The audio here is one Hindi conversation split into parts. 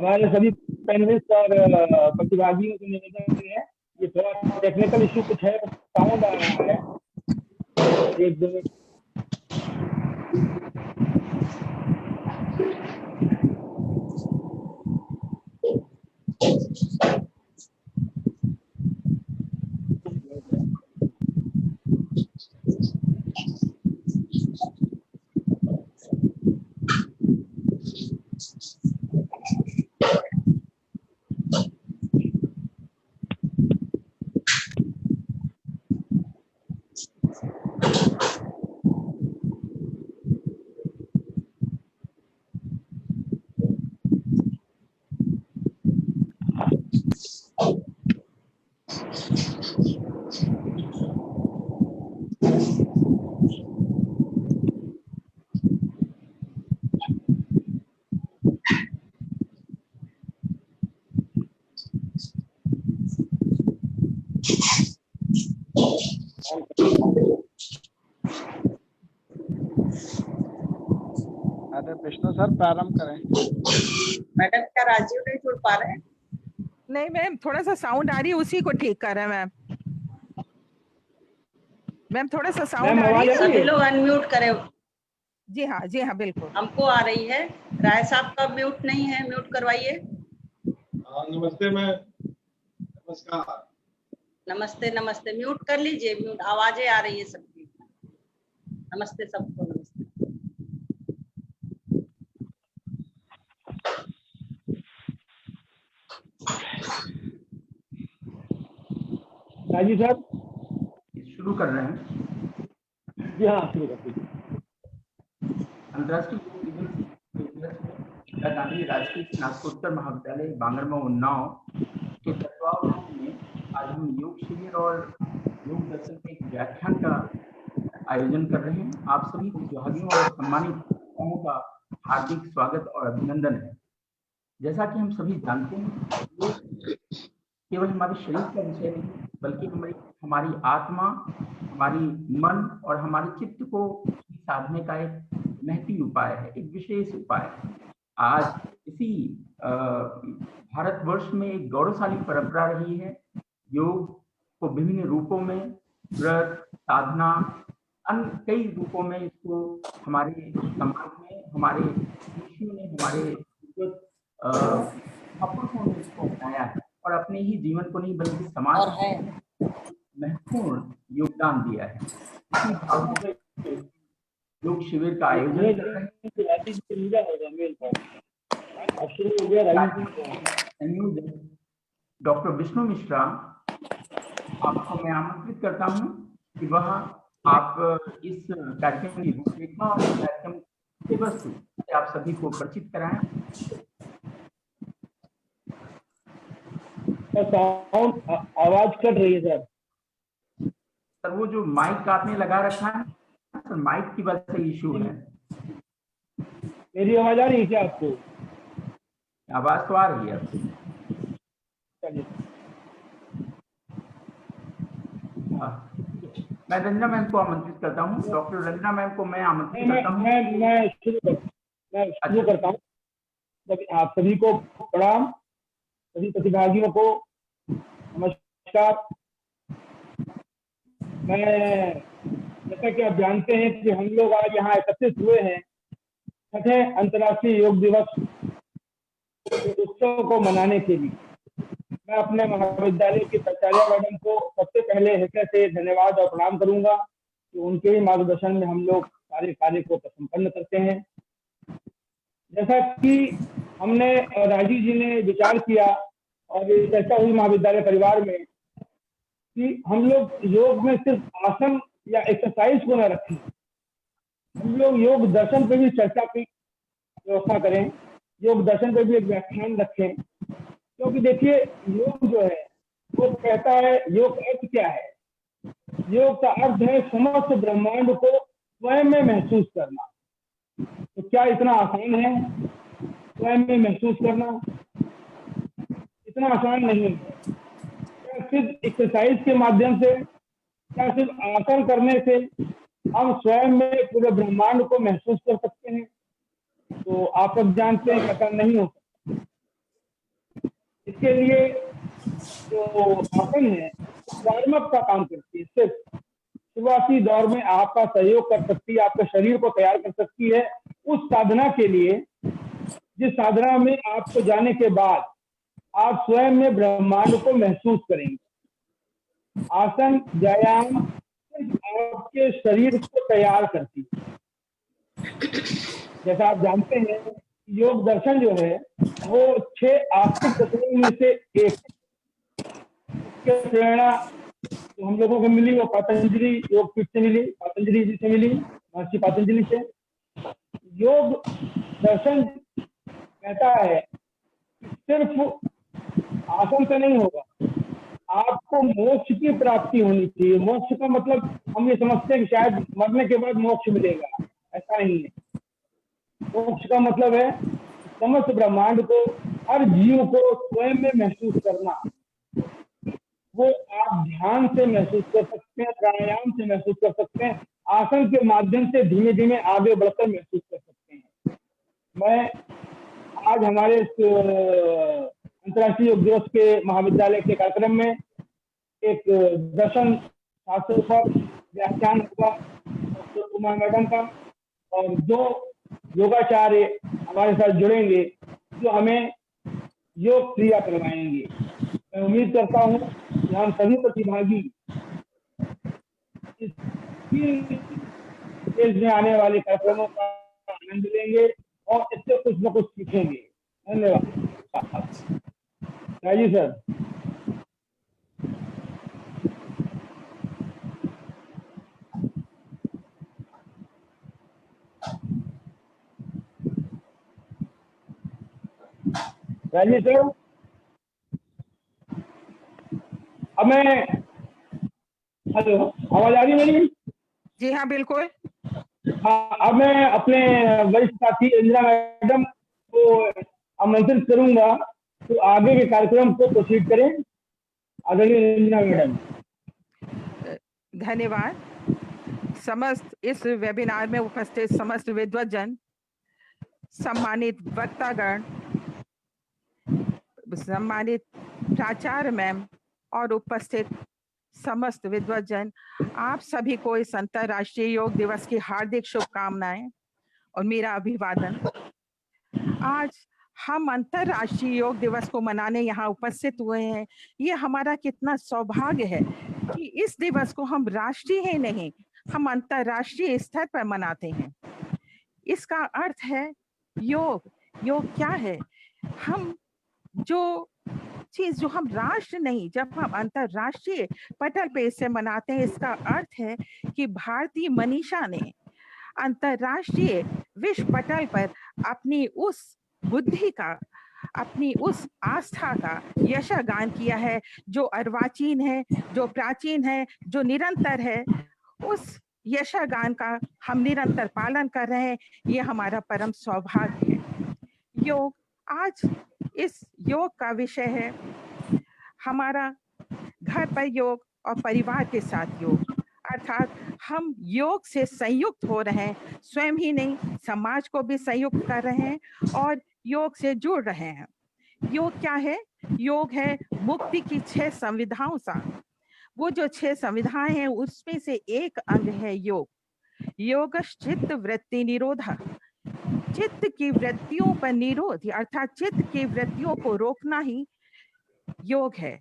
हमारे सभी पैनलिस्ट और प्रतिभागियों को निवेदन है, ये थोड़ा टेक्निकल इशू कुछ है, साउंड आ रहा है, एक दो मिनट। अरे विष्णु सर प्रारंभ करें। मैडम क्या राजीव नहीं जुड़ पा रहे हैं? नहीं मैम, थोड़ा सा साउंड आ रही है, उसी को ठीक कर रहे हैं मैम थोड़ा सा साउंड आ रही है। सभी लोग अनम्यूट करें। जी हाँ बिल्कुल। हमको आ रही है। राय साहब का म्यूट नहीं है, म्यूट करवाइए। नमस्ते मैम। नमस्कार। नमस्ते नमस्ते, म्यूट कर लीजिए, म्यूट आवाजें आ रही है सबकी। नमस्ते सबको, नमस्ते। राजीव साहब शुरू कर रहे हैं। जी हाँ, शुरू कर दीजिए। अंतर्राष्ट्रीय गांधी राष्ट्रीय स्नातकोत्तर महाविद्यालय बांगरमऊ उन्नाव के तत्वावधान में आज हम योग शिविर और योग दर्शन के एक व्याख्यान का आयोजन कर रहे हैं। आप सभी प्रतिभागियों और सम्मानित अतिथियों का हार्दिक स्वागत और अभिनंदन है। जैसा कि हम सभी जानते हैं, योग केवल हमारे शरीर का विषय नहीं, बल्कि हमारी आत्मा, हमारी मन और हमारे चित्त को साधने का एक महती उपाय है, एक विशेष उपाय है। आज इसी भारतवर्ष में एक गौरवशाली परंपरा रही है। योग को विभिन्न रूपों में, व्रत, साधना, अन्य कई रूपों में इसको हमारे समाज में, हमारे ऋषियों ने, हमारे महापुरुषों ने इसको अपनाया है और अपने ही जीवन को नहीं बल्कि समाज को महत्वपूर्ण योगदान दिया है। इसी भावना में योग शिविर का आयोजन कर रहे हैं। डॉक्टर विष्णु मिश्रा, आपको मैं आमंत्रित करता हूं कि वह आप इस कार्यक्रम की रूपरेखा और कार्यक्रम के वस्तु से आप सभी को परिचित कराएं। साउंड आवाज कट रही है सर। वो जो माइक आपने लगा रखा है सर, माइक की वजह से इशू है। मेरी आवाज आ रही है क्या आपको? आवाज तो आ रही है आपको। मैं रंजना मैम को आमंत्रित करता हूँ। डॉक्टर रंजना मैम को मैं आमंत्रित करता हूँ। मैं शुरू करता हूँ। आप सभी को प्रणाम, सभी प्रतिभागियों को नमस्कार। मैं, जैसा कि आप जानते हैं कि हम लोग आज यहाँ एकत्रित हुए हैं 6वें अंतर्राष्ट्रीय योग दिवस उत्सव को मनाने के लिए। मैं अपने महाविद्यालय की प्राचार्य मैडम को सबसे पहले हृदय से धन्यवाद और प्रणाम करूंगा कि उनके ही मार्गदर्शन में हम लोग सारे कार्य को संपन्न करते हैं। जैसा कि हमने राजीव जी ने विचार किया और ये चर्चा हुई महाविद्यालय परिवार में कि हम लोग योग में सिर्फ आसन या एक्सरसाइज को न रखें, हम लोग योग दर्शन पे भी चर्चा की व्यवस्था करें, योग दर्शन पे भी एक व्याख्यान रखें। क्योंकि देखिए, योग जो है वो कहता है, योग अर्थ क्या है? योग का अर्थ है समस्त ब्रह्मांड को स्वयं में महसूस करना। तो क्या इतना आसान है स्वयं में महसूस करना? इतना आसान नहीं है। क्या सिर्फ एक्सरसाइज के माध्यम से, क्या सिर्फ आसन करने से हम स्वयं में पूरे ब्रह्मांड को महसूस कर सकते हैं? तो आप सब जानते हैं ऐसा नहीं हो सकता। इसके लिए जो आसन है वार्म अप का काम करती है। सिर्फ शुरुआती दौर में आपका सहयोग कर सकती है, आपके शरीर को तैयार कर सकती है उस साधना के लिए, जिस साधना में आपको जाने के बाद आप स्वयं में ब्रह्मांड को महसूस करेंगे। आसन व्यायाम आपके शरीर को तैयार करती है। जैसा आप जानते हैं, योग दर्शन जो है वो 6 आस्तिक तत्वों में से एक, इसके प्रेरणा तो हम लोगों को मिली वो पतंजलि योग पीठ से मिली, पतंजलि जी से मिली, महर्षि पतंजलि से। योग दर्शन कहता है सिर्फ आसन से नहीं होगा, आपको मोक्ष की प्राप्ति होनी चाहिए। मोक्ष का मतलब हम ये समझते हैं कि शायद मरने के बाद मोक्ष मिलेगा, ऐसा नहीं है। मोक्ष का मतलब है समस्त ब्रह्मांड को, हर जीव को स्वयं में महसूस करना। वो आप ध्यान से महसूस कर सकते हैं, प्राणायाम से महसूस कर सकते हैं, आसन के माध्यम से धीमे धीमे आगे बढ़कर महसूस कर सकते हैं। मैं आज हमारे अंतर्राष्ट्रीय योग दिवस के महाविद्यालय के कार्यक्रम में एक दर्शन शास्त्र पर व्याख्यान हुआ डॉक्टर उमा मैडम का, और 2 योगाचार्य हमारे साथ जुड़ेंगे जो हमें योग क्रिया करवाएंगे। मैं उम्मीद करता हूँ कि हम सभी प्रतिभागी इस में आने वाले कार्यक्रमों का आनंद लेंगे और इससे कुछ न कुछ सीखेंगे। धन्यवाद। जी सर। राजीव सर, अब मैं, हेलो, आवाज आ रही है मेरी? जी हाँ, बिल्कुल। हाँ, अब मैं अपने वरिष्ठ साथी इंदिरा मैडम को आमंत्रित करूंगा तो आगे के कार्यक्रम को प्रोसीड करें। आदरणीय इंदिरा मैडम। धन्यवाद। समस्त इस वेबिनार में उपस्थित समस्त विद्वज्जन, सम्मानित वक्तागण, सम्मानित प्राचार्य मैम और उपस्थित समस्त विद्वज्जन, आप सभी को इस अंतर्राष्ट्रीय योग दिवस की हार्दिक शुभकामनाएं और मेरा अभिवादन। आज हम अंतर्राष्ट्रीय योग दिवस को मनाने यहाँ उपस्थित हुए हैं। ये हमारा कितना सौभाग्य है कि इस दिवस को हम राष्ट्रीय ही नहीं, हम अंतर्राष्ट्रीय स्तर पर मनाते हैं। इसका अर्थ है योग। योग क्या है? हम जो चीज जो हम राष्ट्र नहीं, जब हम अंतरराष्ट्रीय पटल पे इसे मनाते हैं, इसका अर्थ है कि भारतीय मनीषा ने अंतरराष्ट्रीय विश्व पटल पर अपनी उस बुद्धि का, अपनी उस आस्था का यशगान किया है जो अर्वाचीन है, जो प्राचीन है, जो निरंतर है। उस यशगान का हम निरंतर पालन कर रहे हैं। ये हमारा परम सौभाग्य है। योग, आज इस योग का विषय है हमारा घर पर योग और परिवार के साथ योग, अर्थात हम योग से संयुक्त हो रहे हैं, स्वयं ही नहीं समाज को भी संयुक्त कर रहे हैं और योग से जुड़ रहे हैं। योग क्या है? योग है मुक्ति की 6 संविधाओं सा। वो जो 6 संविधाएं हैं उसमें से एक अंग है योग। योगश्चित्त वृत्ति निरोधा, चित्त की वृत्तियों पर निरोध अर्थात चित्त की वृत्तियों को रोकना ही योग है।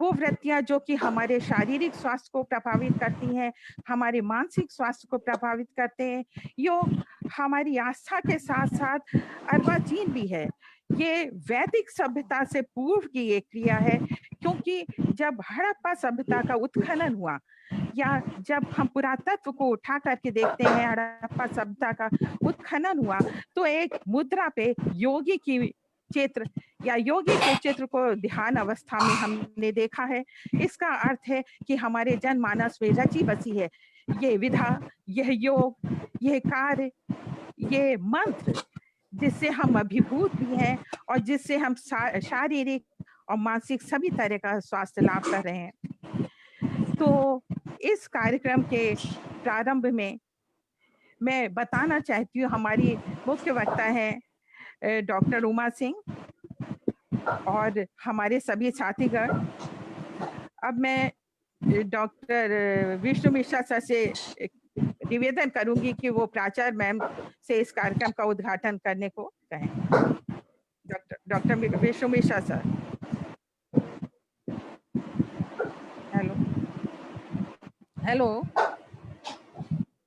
वो वृत्तियां जो कि हमारे शारीरिक स्वास्थ्य को प्रभावित करती हैं, हमारे मानसिक स्वास्थ्य को प्रभावित करते हैं। योग हमारी आस्था के साथ साथ अर्वाचीन भी है। ये वैदिक सभ्यता से पूर्व की एक क्रिया है, क्योंकि जब हड़प्पा सभ्यता का उत्खनन हुआ या जब हम पुरातत्व को उठा करके देखते हैं, हड़प्पा सभ्यता का उत्खनन हुआ तो एक मुद्रा पे योगी की चित्र या योगी के चित्र को ध्यान अवस्था में हमने देखा है। इसका अर्थ है कि हमारे जनमानस में रची बसी है ये विधा, यह योग, यह कार्य, ये मंत्र, जिससे हम अभिभूत भी हैं और जिससे हम शारीरिक और मानसिक सभी तरह का स्वास्थ्य लाभ कर रहे हैं। तो इस कार्यक्रम के प्रारंभ में मैं बताना चाहती हूँ, हमारी मुख्य वक्ता है डॉक्टर उमा सिंह। और हमारे सभी साथीगण, अब मैं डॉक्टर विष्णु मिश्रा सर से निवेदन करूंगी कि वो प्राचार्य मैम से इस कार्यक्रम का उद्घाटन करने को कहें। Doctor Vishnu Mishra sir. Hello hello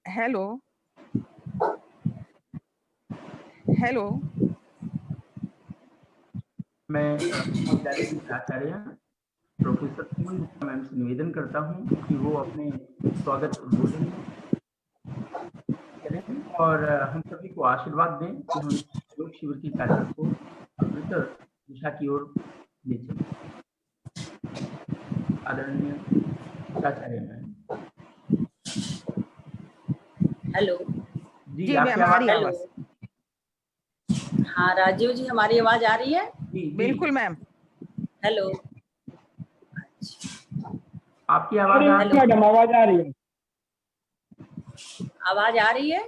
hello hello. मैं महाविद्यालय की प्राचार्य प्रोफेसर सुमन गुप्ता मैम से निवेदन करता हूं कि वो अपने स्वागत उद्बोधन करें और हम सभी को आशीर्वाद दें कि हम योग शिविर की कार्यक्रम को बेहतर दिशा की ओर ले चलें। आदरणीय प्राचार्य मैम। हेलो जी मैम, हमारी आवाज। हाँ राजीव जी, हमारी आवाज आ रही है? जी बिल्कुल मैम। हेलो, आपकी आवाज आ रही है मैडम? आवाज आ रही है? आवाज आ रही है?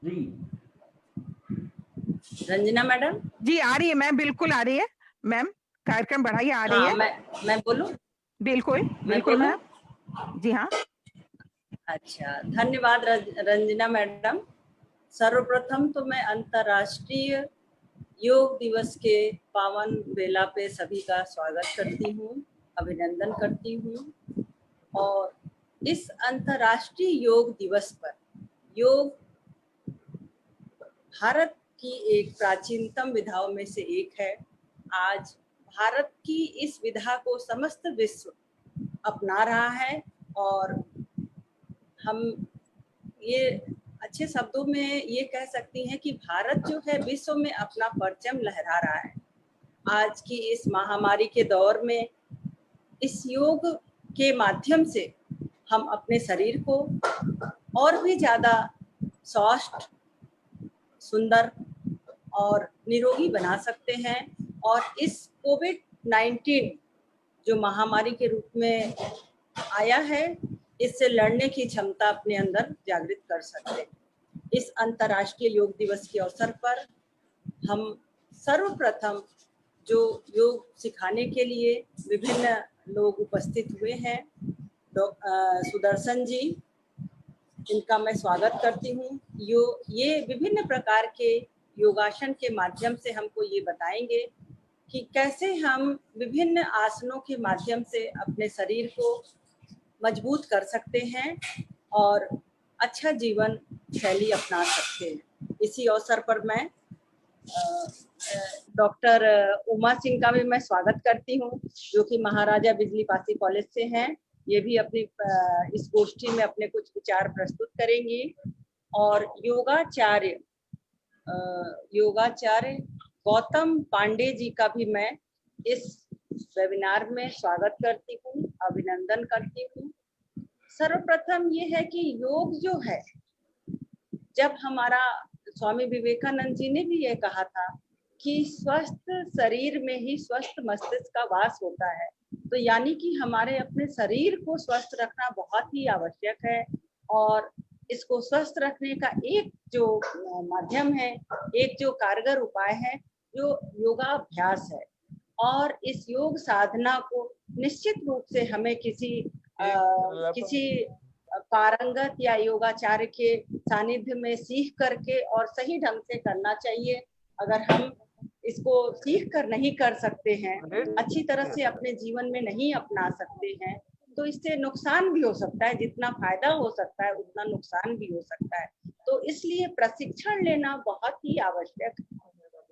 जी रंजना मैडम? जी आ रही है मैम, बिल्कुल आ रही है मैम। कार्यक्रम बढ़ाइए, आ रही है। मैं बोलूं? बिल्कुल बिल्कुल मैम। जी हाँ। अच्छा, धन्यवाद रंजना मैडम। सर्वप्रथम तो मैं अंतर्राष्ट्रीय योग दिवस के पावन बेला पे सभी का स्वागत करती हूँ, अभिनंदन करती हूँ। और इस अंतर्राष्ट्रीय योग दिवस पर योग भारत की एक प्राचीनतम विधाओं में से एक है। आज भारत की इस विधा को समस्त विश्व अपना रहा है और हम ये अच्छे शब्दों में ये कह सकती हैं कि भारत जो है विश्व में अपना परचम लहरा रहा है। आज की इस महामारी के दौर में इस योग के माध्यम से हम अपने शरीर को और भी ज़्यादा स्वस्थ, सुंदर और निरोगी बना सकते हैं और इस कोविड-19 जो महामारी के रूप में आया है, इससे लड़ने की क्षमता अपने अंदर जागृत कर सकते हैं। इस अंतर्राष्ट्रीय योग दिवस के अवसर पर हम सर्वप्रथम जो योग सिखाने के लिए विभिन्न लोग उपस्थित हुए हैं, सुदर्शन जी, इनका मैं स्वागत करती हूँ। ये विभिन्न प्रकार के योगासन के माध्यम से हमको ये बताएंगे कि कैसे हम विभिन्न आसनों के माध्यम से अपने शरीर को मजबूत कर सकते हैं और अच्छा जीवन शैली अपना सकते हैं। इसी अवसर पर मैं डॉक्टर उमा सिंह का भी मैं स्वागत करती हूँ, जो कि महाराजा बिजली पासी कॉलेज से हैं। ये भी अपनी इस गोष्ठी में अपने कुछ विचार प्रस्तुत करेंगी। और योगाचार्य गौतम पांडे जी का भी मैं इस वेबिनार में स्वागत करती हूँ, अभिनंदन करती हूँ। सर्वप्रथम ये है कि योग जो है, जब हमारा स्वामी विवेकानंद जी ने भी ये कहा था कि स्वस्थ शरीर में ही स्वस्थ मस्तिष्क का वास होता है, तो यानी कि हमारे अपने शरीर को स्वस्थ रखना बहुत ही आवश्यक है। और इसको स्वस्थ रखने का एक जो माध्यम है, एक जो कारगर उपाय है, जो योगाभ्यास है। और इस योग साधना को निश्चित रूप से हमें किसी पारंगत या योगाचार्य के सानिध्य में सीख करके और सही ढंग से करना चाहिए। अगर हम इसको सीख कर नहीं कर सकते हैं, अच्छी तरह से अपने जीवन में नहीं अपना सकते हैं, तो इससे नुकसान भी हो सकता है। जितना फायदा हो सकता है उतना नुकसान भी हो सकता है। तो इसलिए प्रशिक्षण लेना बहुत ही आवश्यक है।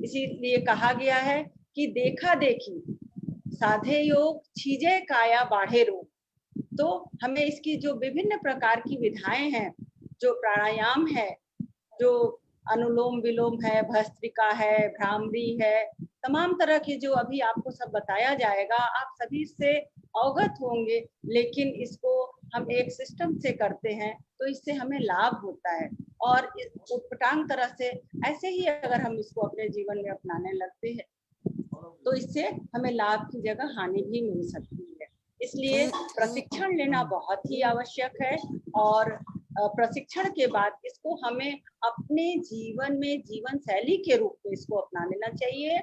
इसीलिए कहा गया है कि देखा देखी साधे योग, छीजे काया बाढ़े रोग। तो हमें इसकी जो विभिन्न प्रकार की विधाएं हैं, जो प्राणायाम है, जो अनुलोम विलोम है, भस्त्रिका है, भ्रामरी है, तमाम तरह के जो अभी आपको सब बताया जाएगा, आप सभी से अवगत होंगे। लेकिन इसको हम एक सिस्टम से करते हैं तो इससे हमें लाभ होता है। और उटपटांग तरह से ऐसे ही अगर हम इसको अपने जीवन में अपनाने लगते हैं तो इससे हमें लाभ की जगह हानि भी मिल सकती है। इसलिए प्रशिक्षण लेना बहुत ही आवश्यक है। और प्रशिक्षण के बाद इसको हमें अपने जीवन में जीवन शैली के रूप में इसको अपना लेना चाहिए।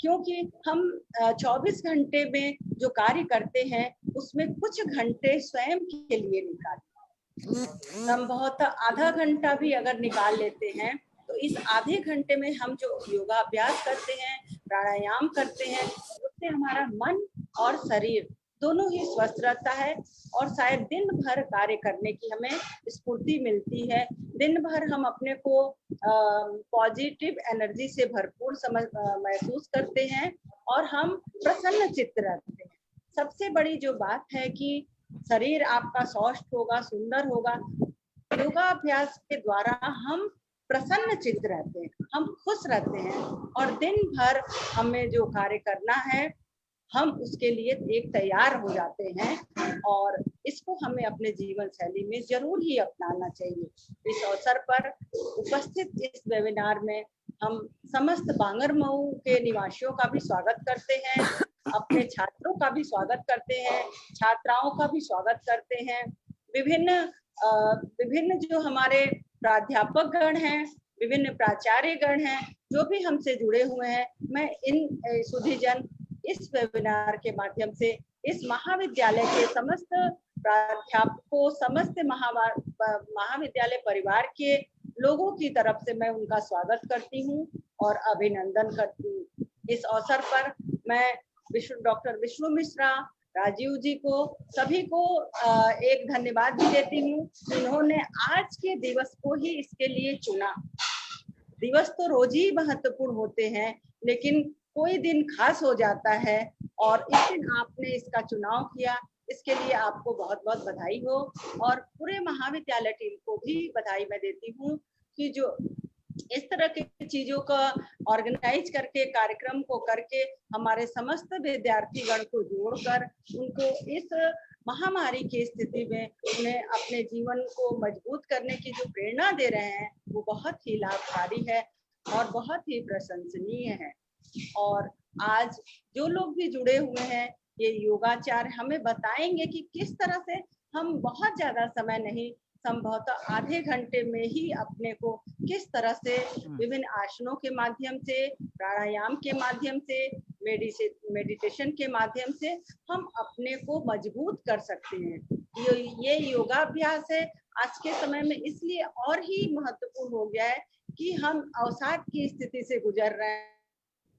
क्योंकि हम 24 घंटे में जो कार्य करते हैं उसमें कुछ घंटे स्वयं के लिए निकालते हैं। संभवतः आधा घंटा भी अगर निकाल लेते हैं तो इस आधे घंटे में हम जो योगाभ्यास करते हैं, प्राणायाम करते हैं, उससे हमारा मन और शरीर दोनों ही स्वस्थ रहता है और शायद दिन भर कार्य करने की हमें स्फूर्ति मिलती है। दिन भर हम अपने को पॉजिटिव एनर्जी से भरपूर महसूस करते हैं और हम प्रसन्न चित्त रहते हैं। सबसे बड़ी जो बात है कि शरीर आपका स्वस्थ होगा, सुंदर होगा। योगाभ्यास के द्वारा हम प्रसन्न चित्त रहते हैं, हम खुश रहते हैं और दिन भर हमें जो कार्य करना है हम उसके लिए एक तैयार हो जाते हैं और इसको हमें अपने जीवन शैली में जरूर ही अपनाना चाहिए। इस अवसर पर उपस्थित इस वेबिनार में हम समस्त बांगरमऊ के निवासियों का भी स्वागत करते हैं, अपने छात्रों का भी स्वागत करते हैं, छात्राओं का भी स्वागत करते हैं। विभिन्न जो हमारे प्राध्यापक गण हैं, विभिन्न प्राचार्य गण हैं, जो भी हमसे जुड़े हुए हैं, मैं इन सुधीजन इस वेबिनार के माध्यम से इस महाविद्यालय के समस्त प्राध्यापकों, समस्त महाविद्यालय परिवार के लोगों की तरफ से मैं उनका स्वागत करती हूँ और अभिनंदन करती हूँ। इस अवसर पर मैं डॉक्टर विष्णु मिश्रा, राजीव जी को, सभी को एक धन्यवाद भी देती हूँ। इन्होंने आज के दिवस को ही इसके लिए चुना। दिवस तो रोज ही महत्वपूर्ण होते हैं, लेकिन कोई दिन खास हो जाता है और इस दिन आपने इसका चुनाव किया, इसके लिए आपको बहुत बहुत बधाई हो। और पूरे महाविद्यालय टीम को भी बधाई मैं देती हूँ कि जो इस तरह की चीजों का ऑर्गेनाइज करके, कार्यक्रम को करके हमारे समस्त विद्यार्थी गण को जोड़कर उनको इस महामारी की स्थिति में उन्हें अपने जीवन को मजबूत करने की जो प्रेरणा दे रहे हैं वो बहुत ही लाभकारी है और बहुत ही प्रशंसनीय है। और आज जो लोग भी जुड़े हुए हैं ये योगाचार्य हमें बताएंगे कि किस तरह से हम बहुत ज्यादा समय नहीं, संभवतः आधे घंटे में ही अपने को किस तरह से विभिन्न आसनों के माध्यम से, प्राणायाम के माध्यम से, मेडिटेशन के माध्यम से हम अपने को मजबूत कर सकते हैं। ये योगाभ्यास है आज के समय में इसलिए और ही महत्वपूर्ण हो गया है कि हम अवसाद की स्थिति से गुजर रहे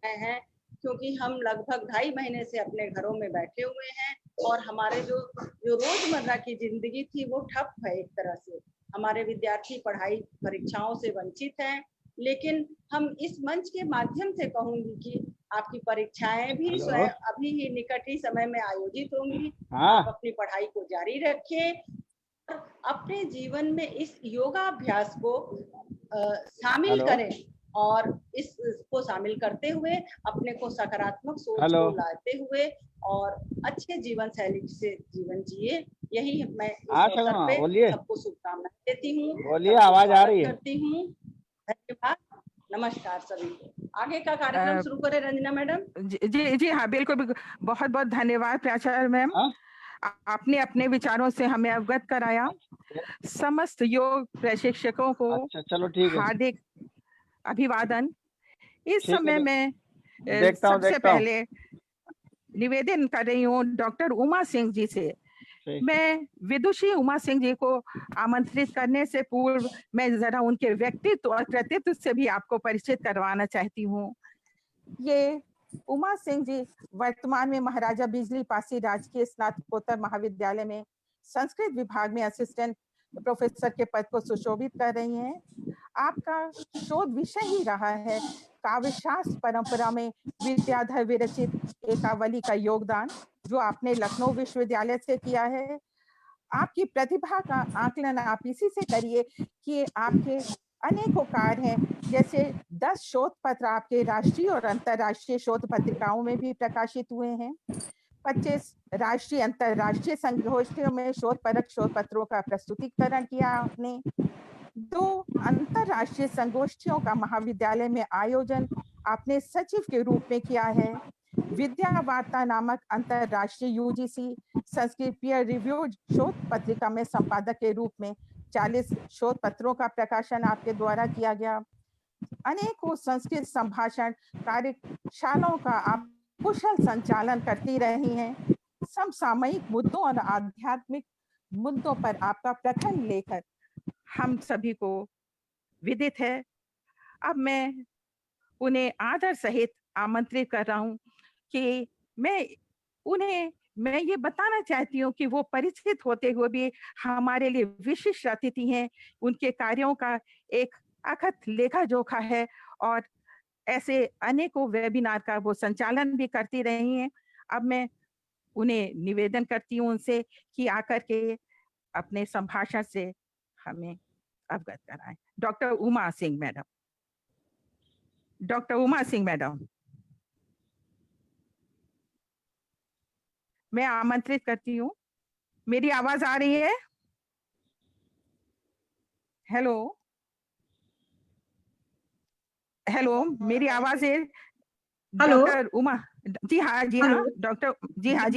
हैं, क्योंकि हम लगभग 2.5 महीने से अपने घरों में बैठे हुए हैं और हमारे जो रोजमर्रा की जिंदगी थी वो ठप है। एक तरह से हमारे विद्यार्थी पढ़ाई परीक्षाओं से वंचित हैं, लेकिन हम इस मंच के माध्यम से कहूंगी कि आपकी परीक्षाएं भी स्वयं अभी ही निकट ही समय में आयोजित होंगी। आप अपनी पढ़ाई को जारी रखें और अपने जीवन में इस योगाभ्यास को शामिल करें और इसको शामिल करते हुए अपने को सकारात्मक सोच को लाते हुए और अच्छे जीवन शैली से जीवन जिए। यही मैं इस अवसर पे सबको शुभकामनाएं देती हूँ। बोलिए, आवाज आ रही है। करती हूँ। धन्यवाद, नमस्कार सभी को। आगे का कार्यक्रम शुरू करें रंजना मैडम। जी हाँ, बिल्कुल। बहुत बहुत धन्यवाद प्राचार्य मैम, आपने अपने विचारों से हमें अवगत कराया। समस्त योग प्रशिक्षकों को चलो ठीक है, हार्दिक अभिवादन। इस समय में सबसे पहले निवेदन कर रही हूँ डॉक्टर उमा सिंह जी से। मैं विदुषी उमा सिंह जी को आमंत्रित करने से पूर्व मैं जरा उनके व्यक्तित्व और कृतित्व से भी आपको परिचित करवाना चाहती हूँ। ये उमा सिंह जी वर्तमान में महाराजा बिजली पासी राजकीय स्नातकोत्तर महाविद्यालय में संस्कृत विभाग में असिस्टेंट प्रोफेसर के पद को सुशोभित कर रही हैं। आपका शोध विषय ही रहा है काव्यशास्त्र परंपरा में विद्याधर विरचित एकावली का योगदान, जो आपने लखनऊ विश्वविद्यालय से किया है। आपकी प्रतिभा का आकलन आप इसी से करिए कि आपके अनेकों कार्य हैं, जैसे 10 शोध पत्र आपके राष्ट्रीय और अंतर्राष्ट्रीय शोध पत्रिकाओं में भी प्रकाशित हुए हैं। 25 राष्ट्रीय अंतर्राष्ट्रीय संगोष्ठियों में शोध परक शोध पत्रों का प्रस्तुतिकरण किया आपने। 2 अंतर्राष्ट्रीय संगोष्ठियों का महाविद्यालय में आयोजन आपने सचिव के रूप में किया है। विद्या वार्ता नामक अंतर्राष्ट्रीय यूजीसी संस्कृत पीयर रिव्यूड शोध पत्रिका में संपादक के रूप में 40 शोध पत्रों का प्रकाशन आपके द्वारा किया गया। अनेकों संस्कृत संभाषण कार्यशालाओं का आप कुशल संचालन करती रही हैं। समसामयिक मुद्दों और आध्यात्मिक मुद्दों पर आपका प्रखर लेखन हम सभी को विदित है। अब मैं उन्हें आदर सहित आमंत्रित कर रहा हूं कि मैं ये बताना चाहती हूँ कि वो परिचित होते हुए भी हमारे लिए विशिष्ट अतिथि हैं। उनके कार्यों का एक अखत लेखा जोखा है और ऐसे अनेकों वेबिनार का वो संचालन भी करती रही हैं। अब मैं उन्हें निवेदन करती हूँ उनसे कि आकर के अपने संभाषण से हमें अवगत कराएं। Doctor Uma Singh madam, doctor Uma Singh madam, मैं आमंत्रित करती हूँ। मेरी आवाज आ रही है? हेलो हेलो, मेरी आवाज है? डॉक्टर उमा, जी हाँ डॉक्टर, जी हाँ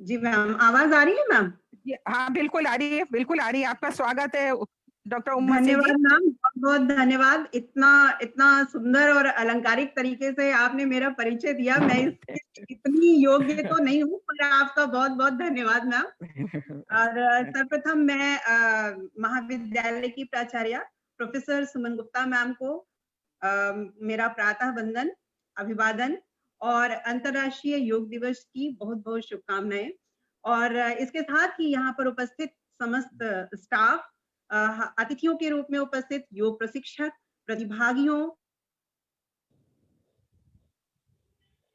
जी मैम, आवाज आ रही है मैम? हाँ बिल्कुल आ रही है, बिल्कुल आ रही है। आपका स्वागत है डॉक्टर उमा सिंह जी। धन्यवाद मैम, बहुत बहुत धन्यवाद। इतना सुंदर और अलंकारिक तरीके से आपने मेरा परिचय दिया। मैं इतनी योग्य तो नहीं हूँ, पर आपका बहुत बहुत धन्यवाद मैम। और सर्वप्रथम मैं महाविद्यालय की प्राचार्य प्रोफेसर सुमन गुप्ता मैम को मेरा प्रातः वंदन, अभिवादन और अंतर्राष्ट्रीय योग दिवस की बहुत बहुत शुभकामनाएं। और इसके साथ ही यहाँ पर उपस्थित समस्त स्टाफ, अतिथियों के रूप में उपस्थित योग प्रशिक्षक, प्रतिभागियों,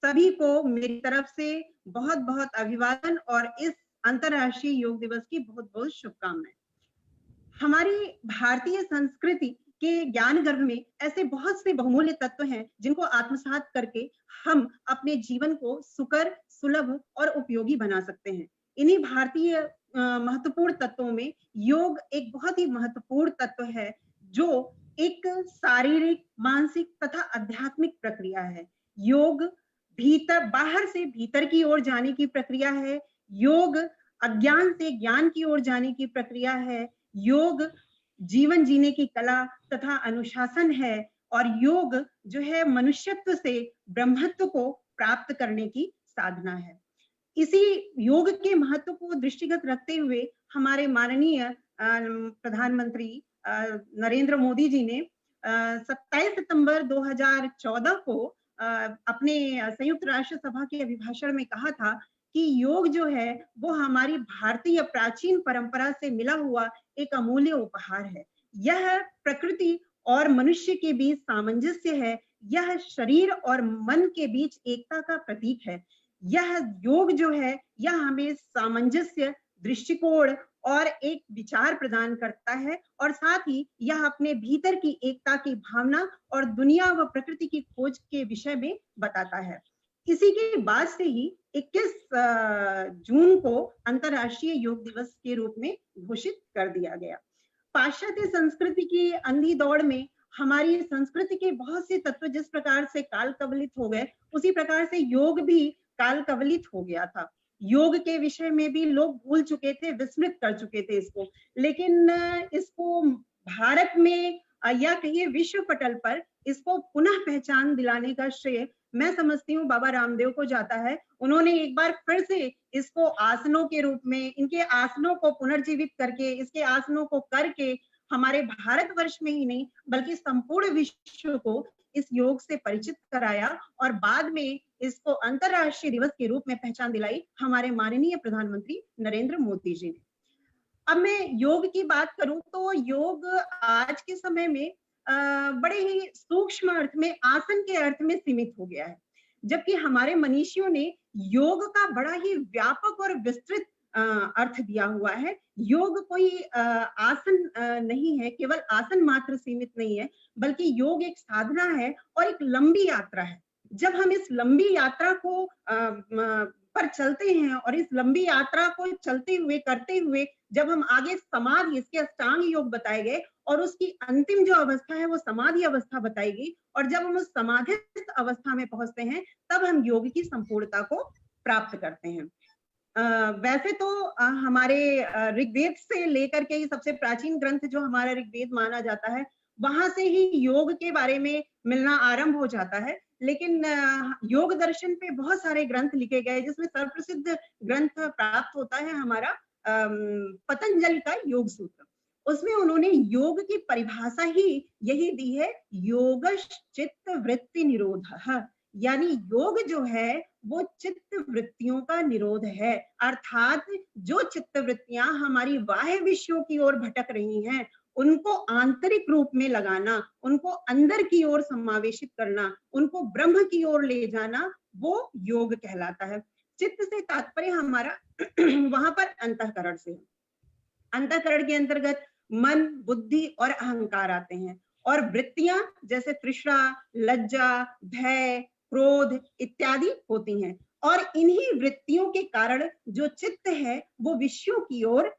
सभी को मेरी तरफ से बहुत बहुत अभिवादन और इस अंतर्राष्ट्रीय योग दिवस की बहुत बहुत शुभकामनाएं। हमारी भारतीय संस्कृति के ज्ञान गर्भ में ऐसे बहुत से बहुमूल्य तत्व हैं जिनको आत्मसात करके हम अपने जीवन को सुकर, सुलभ और उपयोगी बना सकते हैं। इन्हीं भारतीय महत्वपूर्ण तत्वों में योग एक बहुत ही महत्वपूर्ण तत्व है, जो एक शारीरिक, मानसिक तथा आध्यात्मिक प्रक्रिया है। योग बाहर से भीतर की ओर जाने की प्रक्रिया है। योग अज्ञान से ज्ञान की ओर जाने की प्रक्रिया है। योग जीवन जीने की कला तथा अनुशासन है। और योग जो है मनुष्यत्व से ब्रह्मत्व को प्राप्त करने की साधना है। इसी योग के महत्व को दृष्टिगत रखते हुए हमारे माननीय प्रधानमंत्री नरेंद्र मोदी जी ने 27 सितंबर 2014 को अपने संयुक्त राष्ट्र सभा के अभिभाषण में कहा था कि योग जो है वो हमारी भारतीय प्राचीन परंपरा से मिला हुआ एक अमूल्य उपहार है। यह प्रकृति और मनुष्य के बीच सामंजस्य है। यह शरीर और मन के बीच एकता का प्रतीक है। यह योग जो है यह हमें सामंजस्य, दृष्टिकोण और एक विचार प्रदान करता है और साथ ही यह अपने भीतर की एकता की भावना और दुनिया व प्रकृति की खोज के विषय में बताता है। इसी के बाद से ही 21 जून को अंतर्राष्ट्रीय योग दिवस के रूप में घोषित कर दिया गया। पाश्चात्य संस्कृति की अंधी दौड़ में हमारी संस्कृति के बहुत से तत्व जिस प्रकार से काल कवलित हो गए, उसी प्रकार से योग भी काल कवलित हो गया था। योग के विषय में भी लोग भूल चुके थे, विस्मृत कर चुके थे इसको। लेकिन इसको भारत में या कहिए विश्व पटल पर इसको पुनः पहचान दिलाने का श्रेय मैं समझती हूँ बाबा रामदेव को जाता है। उन्होंने एक बार फिर से इसको आसनों के रूप में, इनके आसनों को पुनर्जीवित करके, इसके आसनों को करके हमारे भारतवर्ष में ही नहीं बल्कि संपूर्ण विश्व को इस योग से परिचित कराया और बाद में इसको अंतर्राष्ट्रीय दिवस के रूप में पहचान दिलाई हमारे माननीय प्रधानमंत्री नरेंद्र मोदी जी ने। अब मैं योग की बात करूं तो योग आज के समय में बड़े ही सूक्ष्म अर्थ में, आसन के अर्थ में सीमित हो गया है, जबकि हमारे मनीषियों ने योग का बड़ा ही व्यापक और विस्तृत अर्थ दिया हुआ है। योग कोई आसन नहीं है, केवल आसन मात्र सीमित नहीं है, बल्कि योग एक साधना है और एक लंबी यात्रा है। जब हम इस लंबी यात्रा को पर चलते हैं और इस लंबी यात्रा को चलते हुए, करते हुए जब हम आगे समाधि, इसके अष्टांग योग बताए गए और उसकी अंतिम जो अवस्था है वो समाधि अवस्था बताई गई, और जब हम उस समाधि अवस्था में पहुंचते हैं तब हम योग की संपूर्णता को प्राप्त करते हैं। वैसे तो हमारे ऋग्वेद से लेकर के सबसे प्राचीन ग्रंथ जो हमारा ऋग्वेद माना जाता है वहां से ही योग के बारे में मिलना आरंभ हो जाता है। लेकिन योग दर्शन पे बहुत सारे ग्रंथ लिखे गए, जिसमें सर्वप्रसिद्ध ग्रंथ प्राप्त होता है हमारा पतंजलि का योग सूत्र। उसमें उन्होंने योग की परिभाषा ही यही दी है, योगश चित्त वृत्ति निरोधः, यानी योग जो है वो चित्त वृत्तियों का निरोध है। अर्थात जो चित्त वृत्तियां हमारी बाह्य विषयों की ओर भटक रही हैं, उनको आंतरिक रूप में लगाना, उनको अंदर की ओर समावेशित करना, उनको ब्रह्म की ओर ले जाना, वो योग कहलाता है। चित्त से तात्पर्य हमारा वहां पर अंतःकरण से है। अंतःकरण के अंतर्गत मन, बुद्धि और अहंकार आते हैं, और वृत्तियां जैसे तृष्णा, लज्जा, भय, क्रोध इत्यादि होती हैं। और इन्हीं वृत्तियों के कारण जो चित्त है वो विषयों की ओर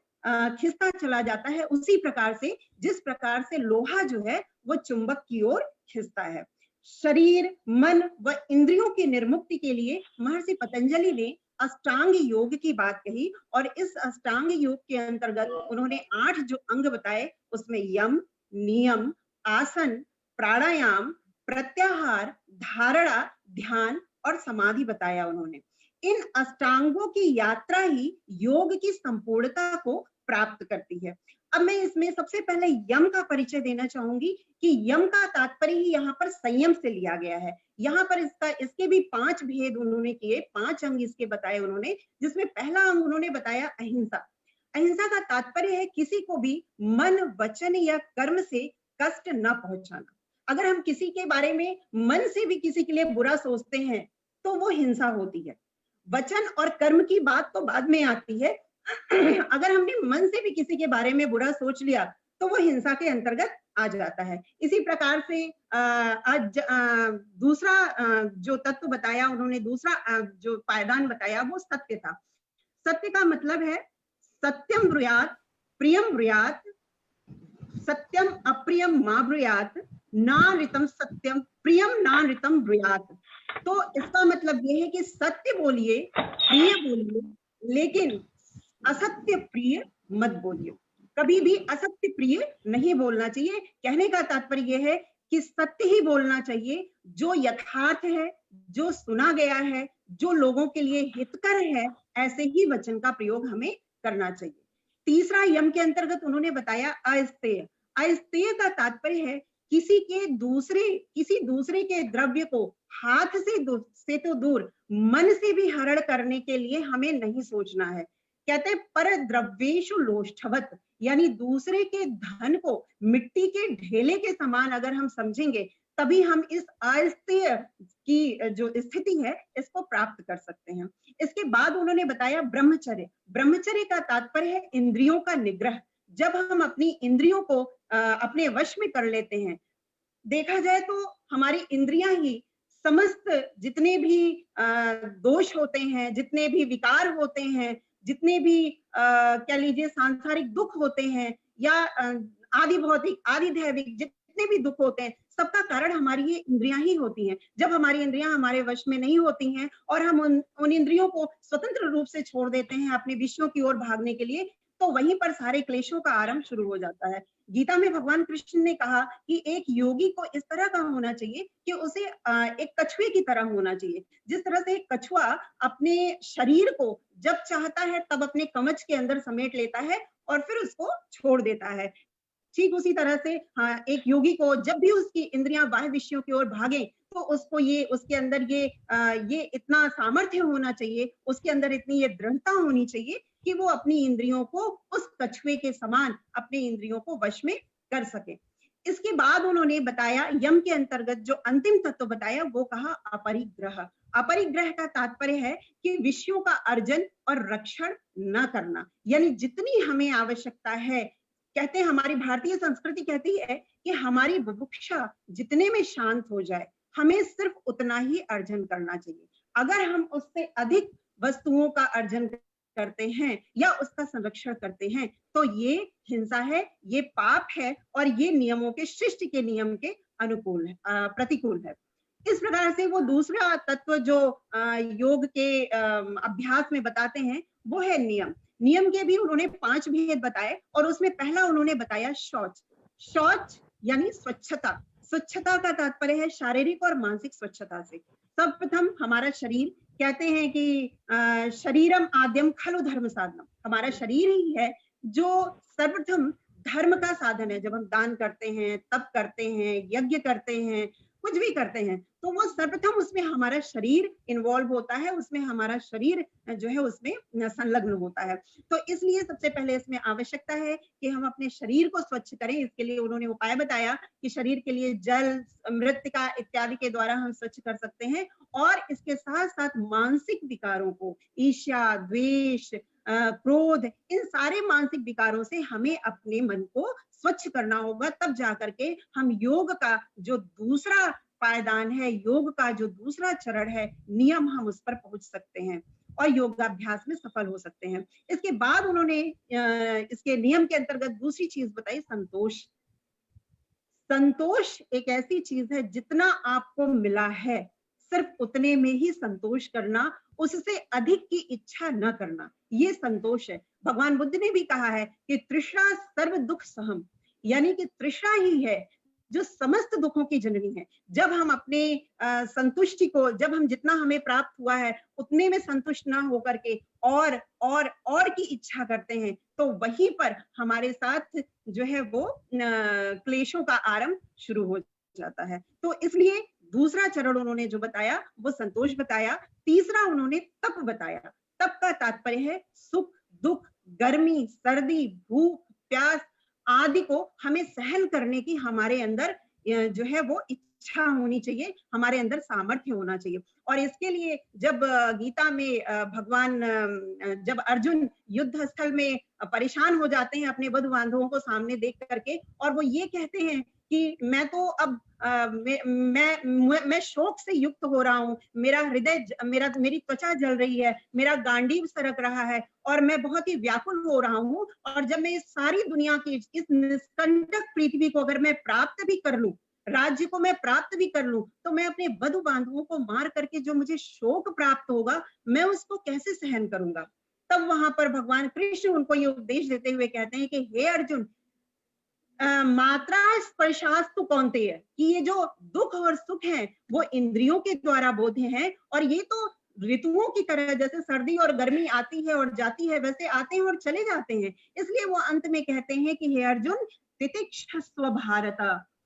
खिसता चला जाता है, उसी प्रकार से जिस प्रकार से लोहा जो है वो चुंबक की ओर खिसता है। शरीर, मन व इंद्रियों की निर्मुक्ति के लिए महर्षि पतंजलि ने अष्टांग योग की बात कही, और इस अष्टांग योग के अंतर्गत उन्होंने 8 जो अंग बताए, उसमें यम, नियम, आसन, प्राणायाम, प्रत्याहार, धारणा, ध्यान और समाधि बताया उन्होंने। इन अष्टांगों की यात्रा ही योग की संपूर्णता को प्राप्त करती है। अब मैं इसमें सबसे पहले यम का परिचय देना चाहूंगी कि यम का तात्पर्य ही यहाँ पर संयम से लिया गया है। यहाँ पर इसके भी 5 भेद उन्होंने किए, 5 अंग इसके बताए उन्होंने, जिसमें पहला अंग उन्होंने बताया अहिंसा। अहिंसा का तात्पर्य है किसी को भी मन, वचन या कर्म से कष्ट न पहुंचाना। अगर हम किसी के बारे में मन से भी किसी के लिए बुरा सोचते हैं तो वो हिंसा होती है। वचन और कर्म की बात तो बाद में आती है। अगर हमने मन से भी किसी के बारे में बुरा सोच लिया तो वो हिंसा के अंतर्गत आ जाता है। इसी प्रकार से दूसरा जो तत्व बताया उन्होंने, दूसरा जो पायदान बताया वो सत्य था। सत्य का मतलब है सत्यम ब्रूयात, प्रियम ब्रूयात, सत्यम अप्रियम मा ब्रूयात, नानृतम सत्यम प्रियम नानृतम ब्रूयात। तो इसका मतलब ये है कि सत्य बोलिए, प्रिय बोलिए, लेकिन असत्य प्रिय मत बोलिए। कभी भी असत्य प्रिय नहीं बोलना चाहिए। कहने का तात्पर्य यह है कि सत्य ही बोलना चाहिए, जो यथार्थ है, जो सुना गया है, जो लोगों के लिए हितकर है, ऐसे ही वचन का प्रयोग हमें करना चाहिए। तीसरा यम के अंतर्गत उन्होंने बताया अस्तेय। अस्तेय का तात्पर्य है किसी दूसरे के द्रव्य को हाथ से तो दूर, मन से भी हरण करने के लिए हमें नहीं सोचना है। कहते हैं पर द्रव्येषु लोष्ठवत, यानी दूसरे के धन को मिट्टी के ढेले के समान अगर हम समझेंगे तभी हम इस अस्तेय की जो स्थिति है इसको प्राप्त कर सकते हैं। इसके बाद उन्होंने बताया ब्रह्मचर्य। ब्रह्मचर्य का तात्पर्य है इंद्रियों का निग्रह। जब हम अपनी इंद्रियों को अपने वश में कर लेते हैं, देखा जाए तो हमारी इंद्रियां ही समस्त जितने भी दोष होते हैं, जितने भी विकार होते हैं, जितने भी कह लीजिए सांसारिक दुख होते हैं, या आदि भौतिक आदि दैविक जितने भी दुख होते हैं, सबका कारण हमारी ये इंद्रियां ही होती हैं। जब हमारी इंद्रियां हमारे वश में नहीं होती हैं और हम उन इंद्रियों को स्वतंत्र रूप से छोड़ देते हैं अपने विषयों की ओर भागने के लिए, तो वहीं पर सारे क्लेशों का आरंभ शुरू हो जाता है। गीता में भगवान कृष्ण ने कहा कि एक योगी को इस तरह का होना चाहिए कि उसे एक कछुए की तरह होना चाहिए। जिस तरह से एक कछुआ अपने शरीर को जब चाहता है तब अपने कवच के अंदर समेट लेता है और फिर उसको छोड़ देता है, ठीक उसी तरह से एक योगी को जब भी उसकी इंद्रियां बाह्य विषयों की ओर भागे तो उसको उसके अंदर ये इतना सामर्थ्य होना चाहिए, उसके अंदर इतनी ये दृढ़ता होनी चाहिए कि वो अपनी इंद्रियों को उस कछुए के समान अपने इंद्रियों को वश में कर सके। इसके बाद उन्होंने बताया यम के अंतर्गत जो अंतिम तत्व बताया वो कहा अपरिग्रह। अपरिग्रह का तात्पर्य है कि विषयों का अर्जन और रक्षण न करना, यानी जितनी हमें आवश्यकता है। कहते हैं हमारी भारतीय संस्कृति कहती है कि हमारी बुभुक्षा जितने में शांत हो जाए, हमें सिर्फ उतना ही अर्जन करना चाहिए। अगर हम उससे अधिक वस्तुओं का अर्जन करते हैं या उसका संरक्षण करते हैं तो ये हिंसा है, ये पाप है और ये नियमों के, शिष्ट के नियम के अनुकूल है, प्रतिकूल है। इस प्रकार से वो दूसरा तत्व जो योग के अभ्यास में बताते हैं वो है नियम। नियम के भी उन्होंने 5 भेद बताए और उसमें पहला उन्होंने बताया शौच। शौच यानी स्वच्छता। स्वच्छता का तात्पर्य है शारीरिक और मानसिक स्वच्छता से। सर्वप्रथम हमारा शरीर, कहते हैं कि शरीरम आद्यम खलु धर्म साधनम, हमारा शरीर ही है जो सर्वप्रथम धर्म का साधन है। जब हम दान करते हैं, तप करते हैं, यज्ञ करते हैं, कुछ भी करते हैं, तो वो सर्वप्रथम उसमें हमारा शरीर इन्वॉल्व होता है, उसमें हमारा शरीर जो है उसमें संलग्न होता है। तो इसलिए सबसे पहले इसमें आवश्यकता है कि हम अपने शरीर को स्वच्छ करें। इसके लिए उन्होंने उपाय बताया कि शरीर के लिए जल, मृत्तिका इत्यादि के द्वारा हम स्वच्छ कर सकते हैं। और इसके साथ साथ मानसिक विकारों को, ईर्ष्या, द्वेष, क्रोध, इन सारे मानसिक विकारों से हमें अपने मन को स्वच्छ करना होगा। तब जाकर के हम योग का जो दूसरा पायदान है, योग का जो दूसरा चरण है, नियम, हम उस पर पहुंच सकते हैं और योगाभ्यास में सफल हो सकते हैं। इसके बाद उन्होंने इसके नियम के अंतर्गत दूसरी चीज बताई, संतोष। संतोष एक ऐसी चीज है, जितना आपको मिला है सिर्फ उतने में ही संतोष करना, उससे अधिक की इच्छा न करना, ये संतोष है। भगवान बुद्ध ने भी कहा है कि तृष्णा सर्व दुख सहम, यानी कि तृष्णा ही है जो समस्त दुखों की जननी है। जब हम अपने संतुष्टि को, जब हम जितना हमें प्राप्त हुआ है उतने में संतुष्ट ना होकर के और की इच्छा करते हैं, तो वहीं पर हमारे साथ जो है वो क्लेशों का आरंभ शुरू हो जाता है। तो इसलिए दूसरा चरण उन्होंने जो बताया वो संतोष बताया। तीसरा उन्होंने तप बताया। तप का तात्पर्य है सुख, दुख, गर्मी, सर्दी, भूख, प्यास आदि को हमें सहन करने की हमारे अंदर जो है वो इच्छा होनी चाहिए, हमारे अंदर सामर्थ्य होना चाहिए। और इसके लिए जब गीता में भगवान, जब अर्जुन युद्ध स्थल में परेशान हो जाते हैं अपने बंधु बांधवों को सामने देख करके, और वो ये कहते हैं कि मैं तो अब मैं शोक से युक्त हो रहा हूँ, मेरा हृदय, मेरी त्वचा जल रही है, मेरा गांडीव सरक रहा है और मैं बहुत ही व्याकुल हो रहा हूँ। और जब मैं इस सारी दुनिया की, इस निष्कंटक पृथ्वी को अगर मैं प्राप्त भी कर लूं, राज्य को मैं प्राप्त भी कर लूं, तो मैं अपने बंधु बांधवों को मार करके जो मुझे शोक प्राप्त होगा, मैं उसको कैसे सहन करूंगा। तब वहां पर भगवान कृष्ण उनको ये उपदेश देते हुए कहते हैं कि हे अर्जुन, मात्रा स्पर्शास्तु कौन्तेय, कि ये जो दुख और सुख है वो इंद्रियों के द्वारा बोध्य है, और ये तो ऋतुओं की तरह, जैसे सर्दी और गर्मी आती है और जाती है, वैसे आते हैं और चले जाते हैं। इसलिए वो अंत में कहते हैं कि हे अर्जुन, तितिक्षस्व भारत,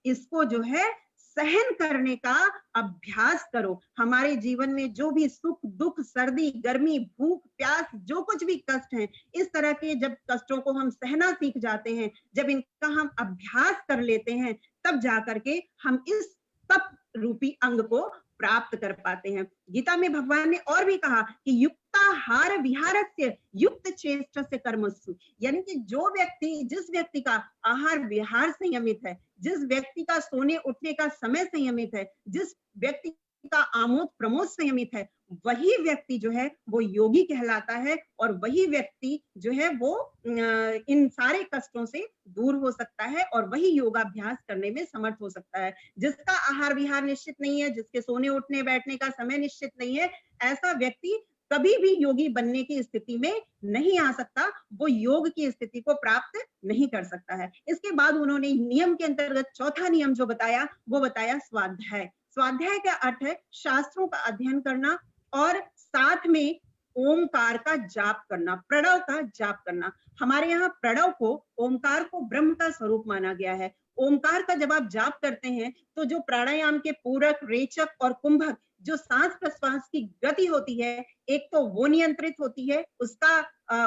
इसको जो है सहन करने का अभ्यास करो। हमारे जीवन में जो भी सुख, दुख, सर्दी, गर्मी, भूख, प्यास, जो कुछ भी कष्ट है, इस तरह के जब कष्टों को हम सहना सीख जाते हैं, जब इनका हम अभ्यास कर लेते हैं, तब जाकर के हम इस तप रूपी अंग को प्राप्त कर पाते हैं। गीता में भगवान ने और भी कहा कि युक्ताहार विहारस्य युक्त चेष्टस्य कर्मसु, यानी कि जो व्यक्ति, जिस व्यक्ति का आहार विहार संयमित है, जिस व्यक्ति का सोने उठने का समय संयमित है, जिस व्यक्ति का आमोद प्रमोद संयमित है, वही व्यक्ति जो है वो योगी कहलाता है, और वही व्यक्ति जो है वो इन सारे कष्टों से दूर हो सकता है और वही योगाभ्यास करने में समर्थ हो सकता है। जिसका आहार विहार निश्चित नहीं है, जिसके सोने उठने बैठने का समय निश्चित नहीं है, ऐसा व्यक्ति कभी भी योगी बनने की स्थिति में नहीं आ सकता, वो योग की स्थिति को प्राप्त नहीं कर सकता है। इसके बाद उन्होंने नियम के अंतर्गत चौथा नियम जो बताया वो बताया स्वाध्याय। स्वाध्याय का अर्थ है शास्त्रों का अध्ययन करना और साथ में ओमकार का जाप करना, प्रणव का जाप करना। हमारे यहाँ प्रणव को, ओमकार को ब्रह्म का स्वरूप माना गया है। ओमकार का जब आप जाप करते हैं तो जो प्राणायाम के पूरक, रेचक और कुंभक, जो सांस प्रश्वास की गति होती है, एक तो वो नियंत्रित होती है,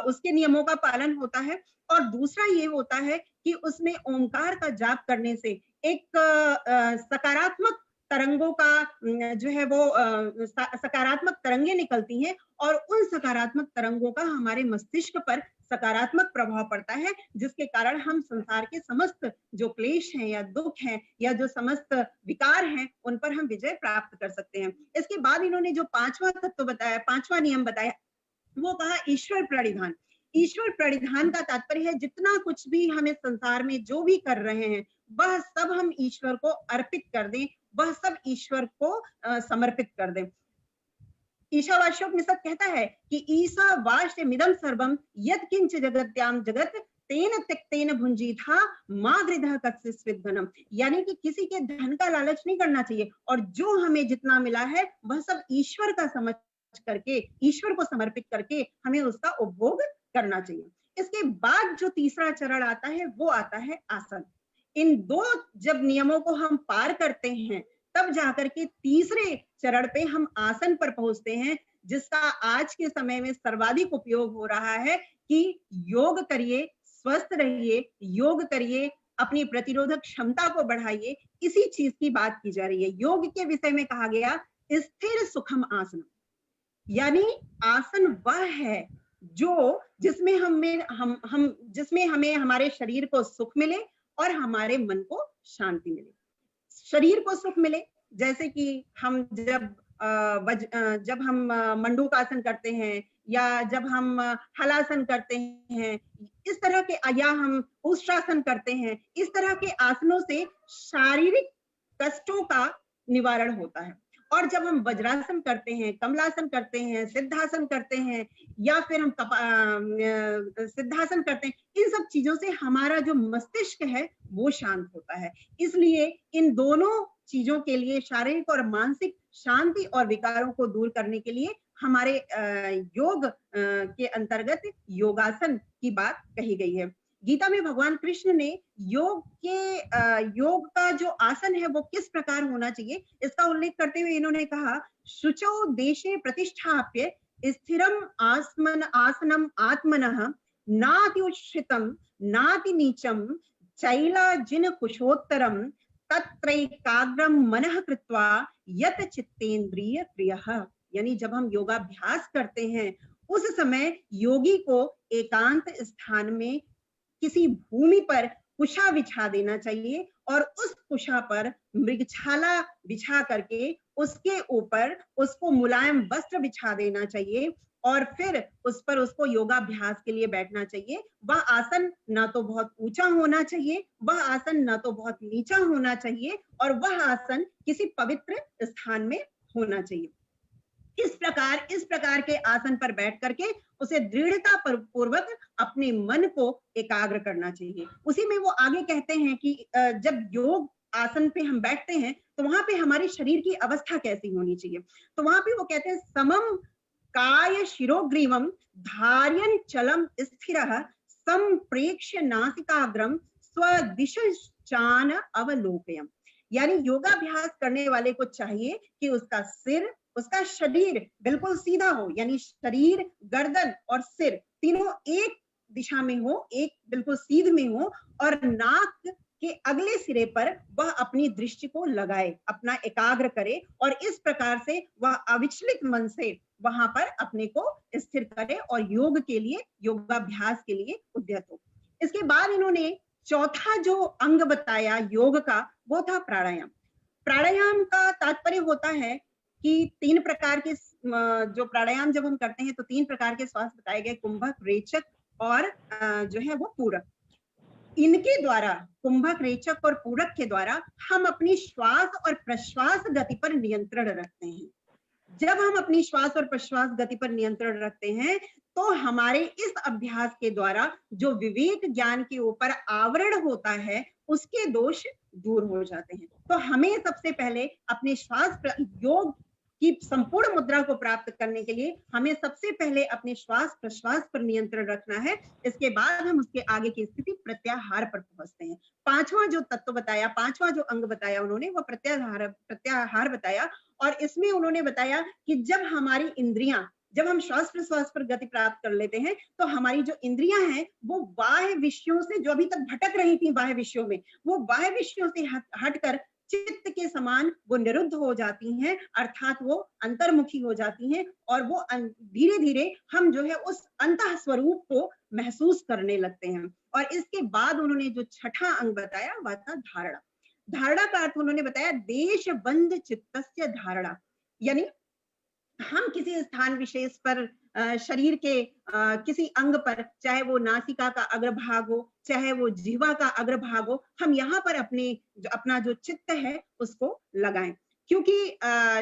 उसके नियमों का पालन होता है, और दूसरा ये होता है कि उसमें ओमकार का जाप करने से एक सकारात्मक तरंगों का जो है वो सकारात्मक तरंगे निकलती हैं, और उन सकारात्मक तरंगों का हमारे मस्तिष्क पर सकारात्मक प्रभाव पड़ता है, जिसके कारण हम संसार के समस्त जो क्लेश हैं या दुख हैं या जो समस्त विकार हैं, उन पर हम विजय प्राप्त कर सकते हैं। इसके बाद इन्होंने जो पांचवा तत्व बताया, पांचवा नियम बताया, वो कहा ईश्वर प्रणिधान। ईश्वर प्रणिधान का तात्पर्य है जितना कुछ भी हमें संसार में जो भी कर रहे हैं, वह सब हम ईश्वर को अर्पित कर दें, वह सब ईश्वर को समर्पित कर दें। ईशावास्योपनिषद कहता है कि ईशा वास्य मिदम सर्वम यत् किंच जगत्याम जगत तेन त्यक्तेन भुंजीथा माँ गृधः कस्यचित् धनम, यानी कि किसी के धन का लालच नहीं करना चाहिए, और जो हमें जितना मिला है वह सब ईश्वर का समझ करके, ईश्वर को समर्पित करके हमें उसका उपभोग करना चाहिए। इसके बाद जो तीसरा चरण आता है वो आता है आसन। इन दो जब नियमों को हम पार करते हैं तब जाकर के तीसरे चरण पे हम आसन पर पहुंचते हैं, जिसका आज के समय में सर्वाधिक उपयोग हो रहा है कि योग करिए, स्वस्थ रहिए, योग करिए, अपनी प्रतिरोधक क्षमता को बढ़ाइए, इसी चीज की बात की जा रही है। योग के विषय में कहा गया स्थिर सुखम आसन, यानी आसन वह है जो जिसमें हमें हमारे शरीर को सुख मिले और हमारे मन को शांति मिले। शरीर को सुख मिले, जैसे कि हम जब हम मंडूकासन करते हैं या जब हम हलासन करते हैं, इस तरह के, या हम उष्ट्रासन करते हैं, इस तरह के आसनों से शारीरिक कष्टों का निवारण होता है। और जब हम वज्रासन करते हैं, कमलासन करते हैं, सिद्धासन करते हैं, या फिर हम सिद्धासन करते हैं, इन सब चीजों से हमारा जो मस्तिष्क है वो शांत होता है। इसलिए इन दोनों चीजों के लिए, शारीरिक और मानसिक शांति और विकारों को दूर करने के लिए हमारे योग के अंतर्गत योगासन की बात कही गई है। गीता में भगवान कृष्ण ने योग का जो आसन है वो किस प्रकार होना चाहिए इसका उल्लेख करते हुए इन्होंने कहा, शुचौ देशे प्रतिष्ठाप्य स्थिरम आसनम आत्मनः नात्युच्छ्रितम नाति नीचम चैलाजिन कुशोत्तरम तत्रैकाग्रम मनः कृत्वा यत चित्तेन्द्रिय प्रियः, यानी जब हम योगाभ्यास करते हैं उस समय योगी को एकांत स्थान में किसी भूमि पर कुशा बिछा देना चाहिए और उस कुशा पर मृगछाला बिछा करके उसके ऊपर उसको मुलायम वस्त्र बिछा देना चाहिए और फिर उस पर उसको योगाभ्यास के लिए बैठना चाहिए। वह आसन ना तो बहुत ऊंचा होना चाहिए, वह आसन ना तो बहुत नीचा होना चाहिए, और वह आसन किसी पवित्र स्थान में होना चाहिए। इस प्रकार के आसन पर बैठ करके उसे दृढ़ता पूर्वक अपने मन को एकाग्र करना चाहिए। उसी में वो आगे कहते हैं कि जब योग आसन पे हम बैठते हैं तो वहां पे हमारे शरीर की अवस्था कैसी होनी चाहिए, तो वहां पे वो कहते हैं समम काय शिरोग्रीवम धार्यन चलम स्थिरः संप्रेक्ष्य नासिकाग्रम स्वदिशान अवलोकयम, यानी योगाभ्यास करने वाले को चाहिए कि उसका सिर, उसका शरीर बिल्कुल सीधा हो, यानी शरीर, गर्दन और सिर तीनों एक दिशा में हो, एक बिल्कुल सीध में हो, और नाक के अगले सिरे पर वह अपनी दृष्टि को लगाए, अपना एकाग्र करे, और इस प्रकार से वह अविचलित मन से वहां पर अपने को स्थिर करे और योग के लिए, योगाभ्यास के लिए उद्यत हो। इसके बाद इन्होंने चौथा जो अंग बताया योग का वो था प्राणायाम। प्राणायाम का तात्पर्य होता है कि तीन प्रकार के जो प्राणायाम जब हम करते हैं तो तीन प्रकार के श्वास बताए गए, कुंभक, रेचक और जो है वो पूरक। इनके द्वारा, कुंभक, रेचक और पूरक के द्वारा हम अपनी श्वास और प्रश्वास गति पर नियंत्रण रखते हैं। जब हम अपनी श्वास और प्रश्वास गति पर नियंत्रण रखते हैं तो हमारे इस अभ्यास के द्वारा जो विवेक ज्ञान के ऊपर आवरण होता है उसके दोष दूर हो जाते हैं। तो हमें सबसे पहले अपने योग की संपूर्ण मुद्रा को प्राप्त करने के लिए हमें सबसे पहले अपने श्वास प्रश्वास पर नियंत्रण रखना है। इसके बाद हम उसके आगे की स्थिति प्रत्याहार पर पहुंचते हैं। पांचवा जो तत्व बताया, पांचवा जो अंग बताया उन्होंने, वो प्रत्याहार बताया। और इसमें उन्होंने बताया कि जब हमारी इंद्रियां, जब हम श्वास प्रश्वास पर गति प्राप्त कर लेते हैं तो हमारी जो इंद्रियां हैं वो बाह्य विषयों से, जो अभी तक भटक रही थी बाह्य विषयों में, वो बाह्य विषयों से हटकर चित्त के समान वो निरुद्ध हो जाती हैं, अर्थात वो अंतर्मुखी हो जाती हैं, और वो धीरे धीरे हम जो है उस अंतः स्वरूप को महसूस करने लगते हैं। और इसके बाद उन्होंने जो छठा अंग बताया वह था धारणा। धारणा का अर्थ उन्होंने बताया देश बंध चित्तस्य धारणा, यानी हम किसी स्थान विशेष पर शरीर के किसी अंग पर, चाहे वो नासिका का अग्रभाग हो, चाहे वो जिह्वा का अग्रभाग हो, हम यहाँ पर अपना जो चित्त है उसको लगाएं। क्योंकि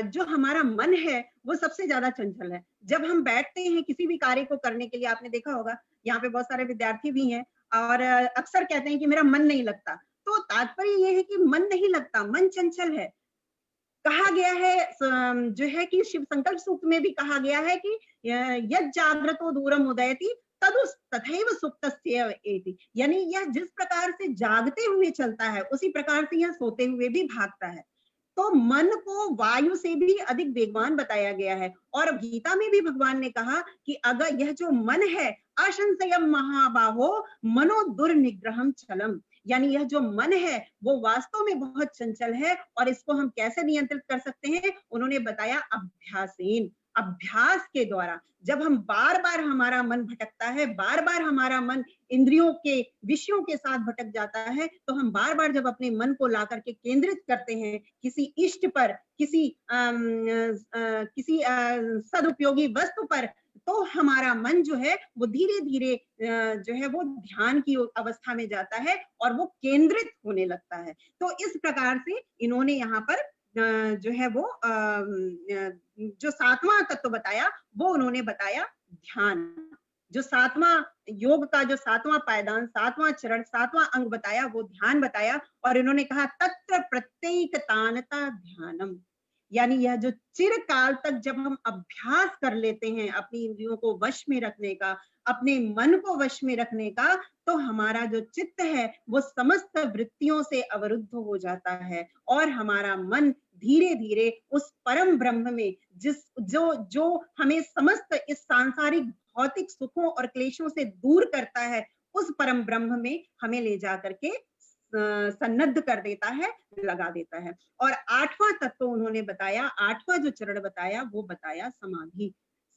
जो हमारा मन है वो सबसे ज्यादा चंचल है। जब हम बैठते हैं किसी भी कार्य को करने के लिए, आपने देखा होगा यहाँ पे बहुत सारे विद्यार्थी भी हैं, और अक्सर कहते हैं कि मेरा मन नहीं लगता, तो तात्पर्य ये है कि मन नहीं लगता, मन चंचल है। कहा गया है जो है कि शिव संकल्प सूक्त में भी कहा गया है कि यद जागृतो दूरम उदयति तदु तथैव सुप्तस्य एति, यानी यह जिस प्रकार से जागते हुए चलता है उसी प्रकार से यह सोते हुए भी भागता है। तो मन को वायु से भी अधिक वेगवान बताया गया है। और गीता में भी भगवान ने कहा कि अगर यह जो मन है, असंशयम महाबाहो मनो दुर्निग्रहम चलम, यानी यह जो मन है वो वास्तव में बहुत चंचल है और इसको हम कैसे नियंत्रित कर सकते हैं, उन्होंने बताया अभ्यासेन, अभ्यास के द्वारा। जब हम बार बार हमारा मन भटकता है, बार बार हमारा मन इंद्रियों के विषयों के साथ भटक जाता है, तो हम बार बार जब अपने मन को ला करके केंद्रित करते हैं किसी इष्ट पर, किसी सदुपयोगी वस्तु पर, तो हमारा मन जो है वो धीरे धीरे जो है वो ध्यान की अवस्था में जाता है और वो केंद्रित होने लगता है। तो इस प्रकार से इन्होंने यहाँ पर जो है वो जो 7वां तत्व बताया वो उन्होंने बताया ध्यान। जो 7वां योग का जो 7वां पायदान, 7वां चरण, 7वां अंग बताया वो ध्यान बताया। और इन्होंने कहा तत्र प्रत्येकतानता ध्यानम, यानी यह जो चिरकाल तक जब हम अभ्यास कर लेते हैं अपनी इंद्रियों को वश में रखने का, अपने मन को वश में रखने का, तो हमारा जो चित्त है वो समस्त वृत्तियों से अवरुद्ध हो जाता है और हमारा मन धीरे धीरे उस परम ब्रह्म में जो हमें समस्त इस सांसारिक भौतिक सुखों और क्लेशों से दूर करता है, उस परम ब्रह्म में हमें ले जा करके सन्नद्ध कर देता है, लगा देता है। और 8वां तत्व उन्होंने बताया, 8वां जो चरण बताया वो बताया समाधि।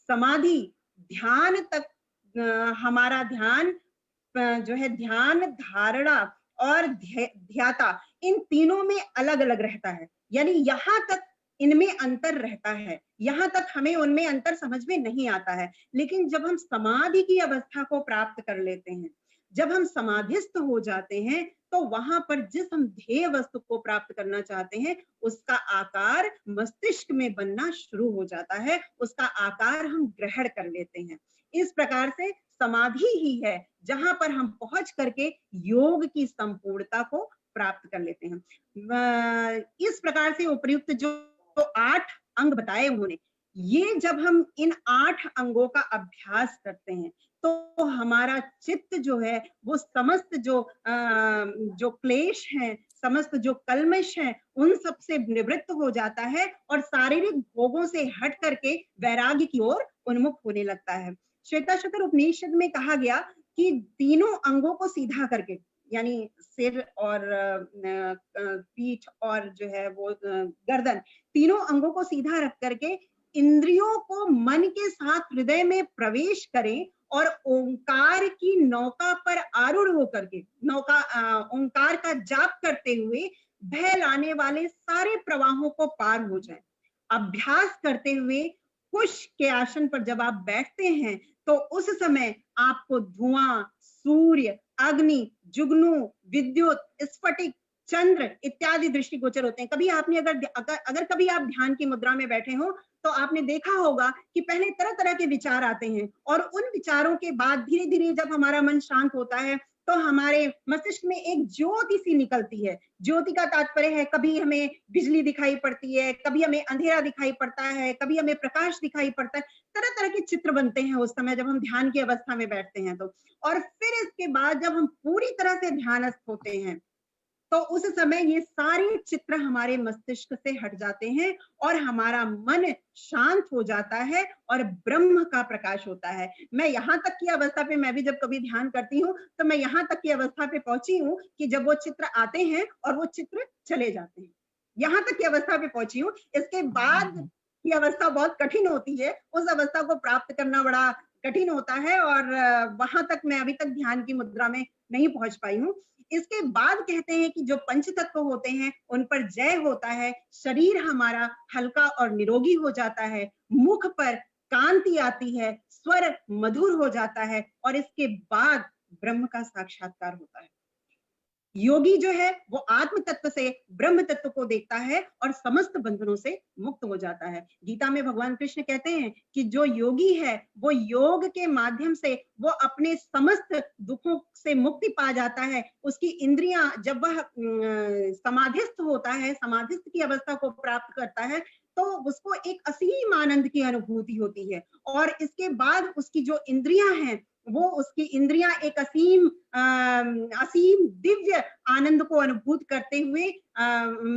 समाधि ध्यान तक हमारा ध्यान जो है ध्यान, धारणा और ध्याता, इन तीनों में अलग अलग रहता है, यानी यहाँ तक इनमें अंतर रहता है, यहाँ तक हमें उनमें अंतर समझ में नहीं आता है। लेकिन जब हम समाधि की अवस्था को प्राप्त कर लेते हैं, जब हम समाधिस्थ हो जाते हैं, तो वहां पर जिस हम ध्येय वस्तु को प्राप्त करना चाहते हैं उसका आकार मस्तिष्क में बनना शुरू हो जाता है, उसका आकार हम ग्रहण कर लेते हैं। इस प्रकार से समाधि ही है जहां पर हम पहुंच करके योग की संपूर्णता को प्राप्त कर लेते हैं। इस प्रकार से उपयुक्त जो 8 अंग बताए उन्होंने, ये जब हम इन 8 अंगों का अभ्यास करते हैं तो हमारा चित्त जो है वो समस्त जो क्लेश हैं, समस्त जो कल्मश हैं, उन सब से निवृत्त हो जाता है और शारीरिक भोगों से हट करके वैराग्य की ओर उन्मुख होने लगता है। श्वेताश्वतर उपनिषद में कहा गया कि तीनों अंगों को सीधा करके, यानी सिर और पीठ और जो है वो गर्दन, तीनों अंगों को सीधा रख करके इंद्रियों को मन के साथ हृदय में प्रवेश करें और ओंकार की नौका पर आरूढ़ होकर के ओंकार का जाप करते हुए भय लाने वाले सारे प्रवाहों को पार हो जाए। अभ्यास करते हुए कुश के आसन पर जब आप बैठते हैं तो उस समय आपको धुआं, सूर्य, अग्नि, जुगनू, विद्युत, स्फटिक, चंद्र इत्यादि दृष्टिगोचर होते हैं। कभी आपने अगर कभी आप ध्यान की मुद्रा में बैठे हो तो आपने देखा होगा कि पहले तरह तरह के विचार आते हैं और उन विचारों के बाद धीरे धीरे जब हमारा मन शांत होता है तो हमारे मस्तिष्क में एक ज्योति सी निकलती है। ज्योति का तात्पर्य है कभी हमें बिजली दिखाई पड़ती है, कभी हमें अंधेरा दिखाई पड़ता है, कभी हमें प्रकाश दिखाई पड़ता है, तरह तरह के चित्र बनते हैं उस समय जब हम ध्यान की अवस्था में बैठते हैं तो। और फिर इसके बाद जब हम पूरी तरह से ध्यानस्थ होते हैं तो उस समय ये सारे चित्र हमारे मस्तिष्क से हट जाते हैं और हमारा मन शांत हो जाता है और ब्रह्म का प्रकाश होता है। मैं यहाँ तक की अवस्था पे, मैं भी जब कभी ध्यान करती हूँ तो मैं यहाँ तक की अवस्था पे पहुंची हूँ कि जब वो चित्र आते हैं और वो चित्र चले जाते हैं, यहाँ तक की अवस्था पे पहुंची हूँ। इसके बाद की अवस्था बहुत कठिन होती है, उस अवस्था को प्राप्त करना बड़ा कठिन होता है और वहां तक मैं अभी तक ध्यान की मुद्रा में नहीं पहुंच पाई हूँ। इसके बाद कहते हैं कि जो पंच तत्व होते हैं उन पर जय होता है, शरीर हमारा हल्का और निरोगी हो जाता है, मुख पर कांति आती है, स्वर मधुर हो जाता है और इसके बाद ब्रह्म का साक्षात्कार होता है। योगी जो है वो आत्म तत्व से ब्रह्म तत्व को देखता है और समस्त बंधनों से मुक्त हो जाता है। गीता में भगवान कृष्ण कहते हैं कि जो योगी है वो योग के माध्यम से वो अपने समस्त दुखों से मुक्ति पा जाता है। उसकी इंद्रियां जब वह समाधिस्थ होता है, समाधिस्थ की अवस्था को प्राप्त करता है, तो उसको एक असीम आनंद की अनुभूति होती है। और इसके बाद उसकी जो इंद्रियां हैं वो उसकी इंद्रियां एक असीम दिव्य आनंद को अनुभूत करते हुए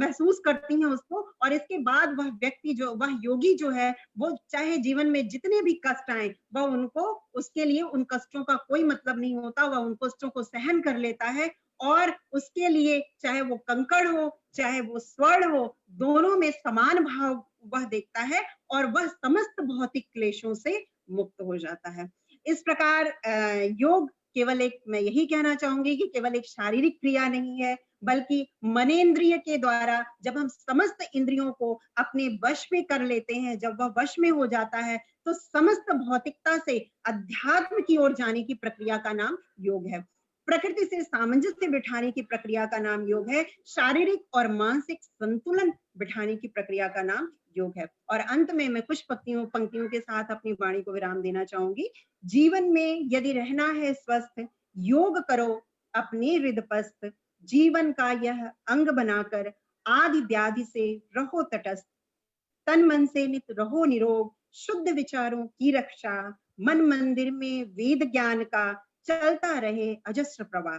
महसूस करती हैं उसको। और इसके बाद वह व्यक्ति जो वह योगी जो है वो चाहे जीवन में जितने भी कष्ट आए वह उनको उसके लिए उन कष्टों का कोई मतलब नहीं होता, वह उन कष्टों को सहन कर लेता है। और उसके लिए चाहे वो कंकड़ हो चाहे वो स्वर्ण हो, दोनों में समान भाव वह देखता है और वह समस्त भौतिक क्लेशों से मुक्त हो जाता है। इस प्रकार योग केवल एक, मैं यही कहना चाहूंगी कि केवल एक शारीरिक क्रिया नहीं है, बल्कि मनेंद्रिय के द्वारा जब हम समस्त इंद्रियों को अपने वश में कर लेते हैं, जब वह वश में हो जाता है, तो समस्त भौतिकता से अध्यात्म की ओर जाने की प्रक्रिया का नाम योग है। प्रकृति से सामंजस्य बिठाने की प्रक्रिया का नाम योग है। शारीरिक और मानसिक संतुलन बिठाने की प्रक्रिया का नाम योग है। और अंत में मैं कुछ पंक्तियों के साथ अपनी वाणी को विराम देना चाहूंगी। जीवन में यदि रहना है स्वस्थ, योग करो अपने हृदयपस्थ, जीवन का यह अंग बनाकर आदि व्याधि से रहो तटस्थ, तन मन से नित रहो निरोग, शुद्ध विचारों की रक्षा, मन मंदिर में वेद ज्ञान का चलता रहे अजस्र प्रवाह,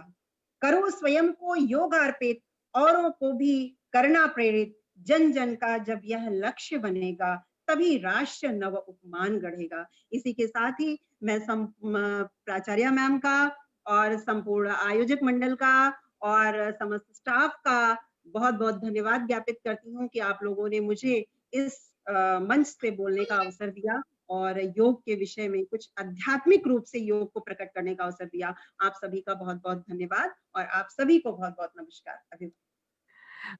करो स्वयं को योग अर्पित, औरों को भी करना प्रेरित, जन जन का जब यह लक्ष्य बनेगा तभी राष्ट्र नव उपमान गढ़ेगा। इसी के साथ ही मैं प्राचार्य मैम का और संपूर्ण आयोजक मंडल का और समस्त स्टाफ का बहुत बहुत धन्यवाद ज्ञापित करती हूँ कि आप लोगों ने मुझे इस मंच से बोलने का अवसर दिया और योग के विषय में कुछ आध्यात्मिक रूप से योग को प्रकट करने का अवसर दिया। आप सभी का बहुत बहुत धन्यवाद और आप सभी को बहुत बहुत नमस्कार।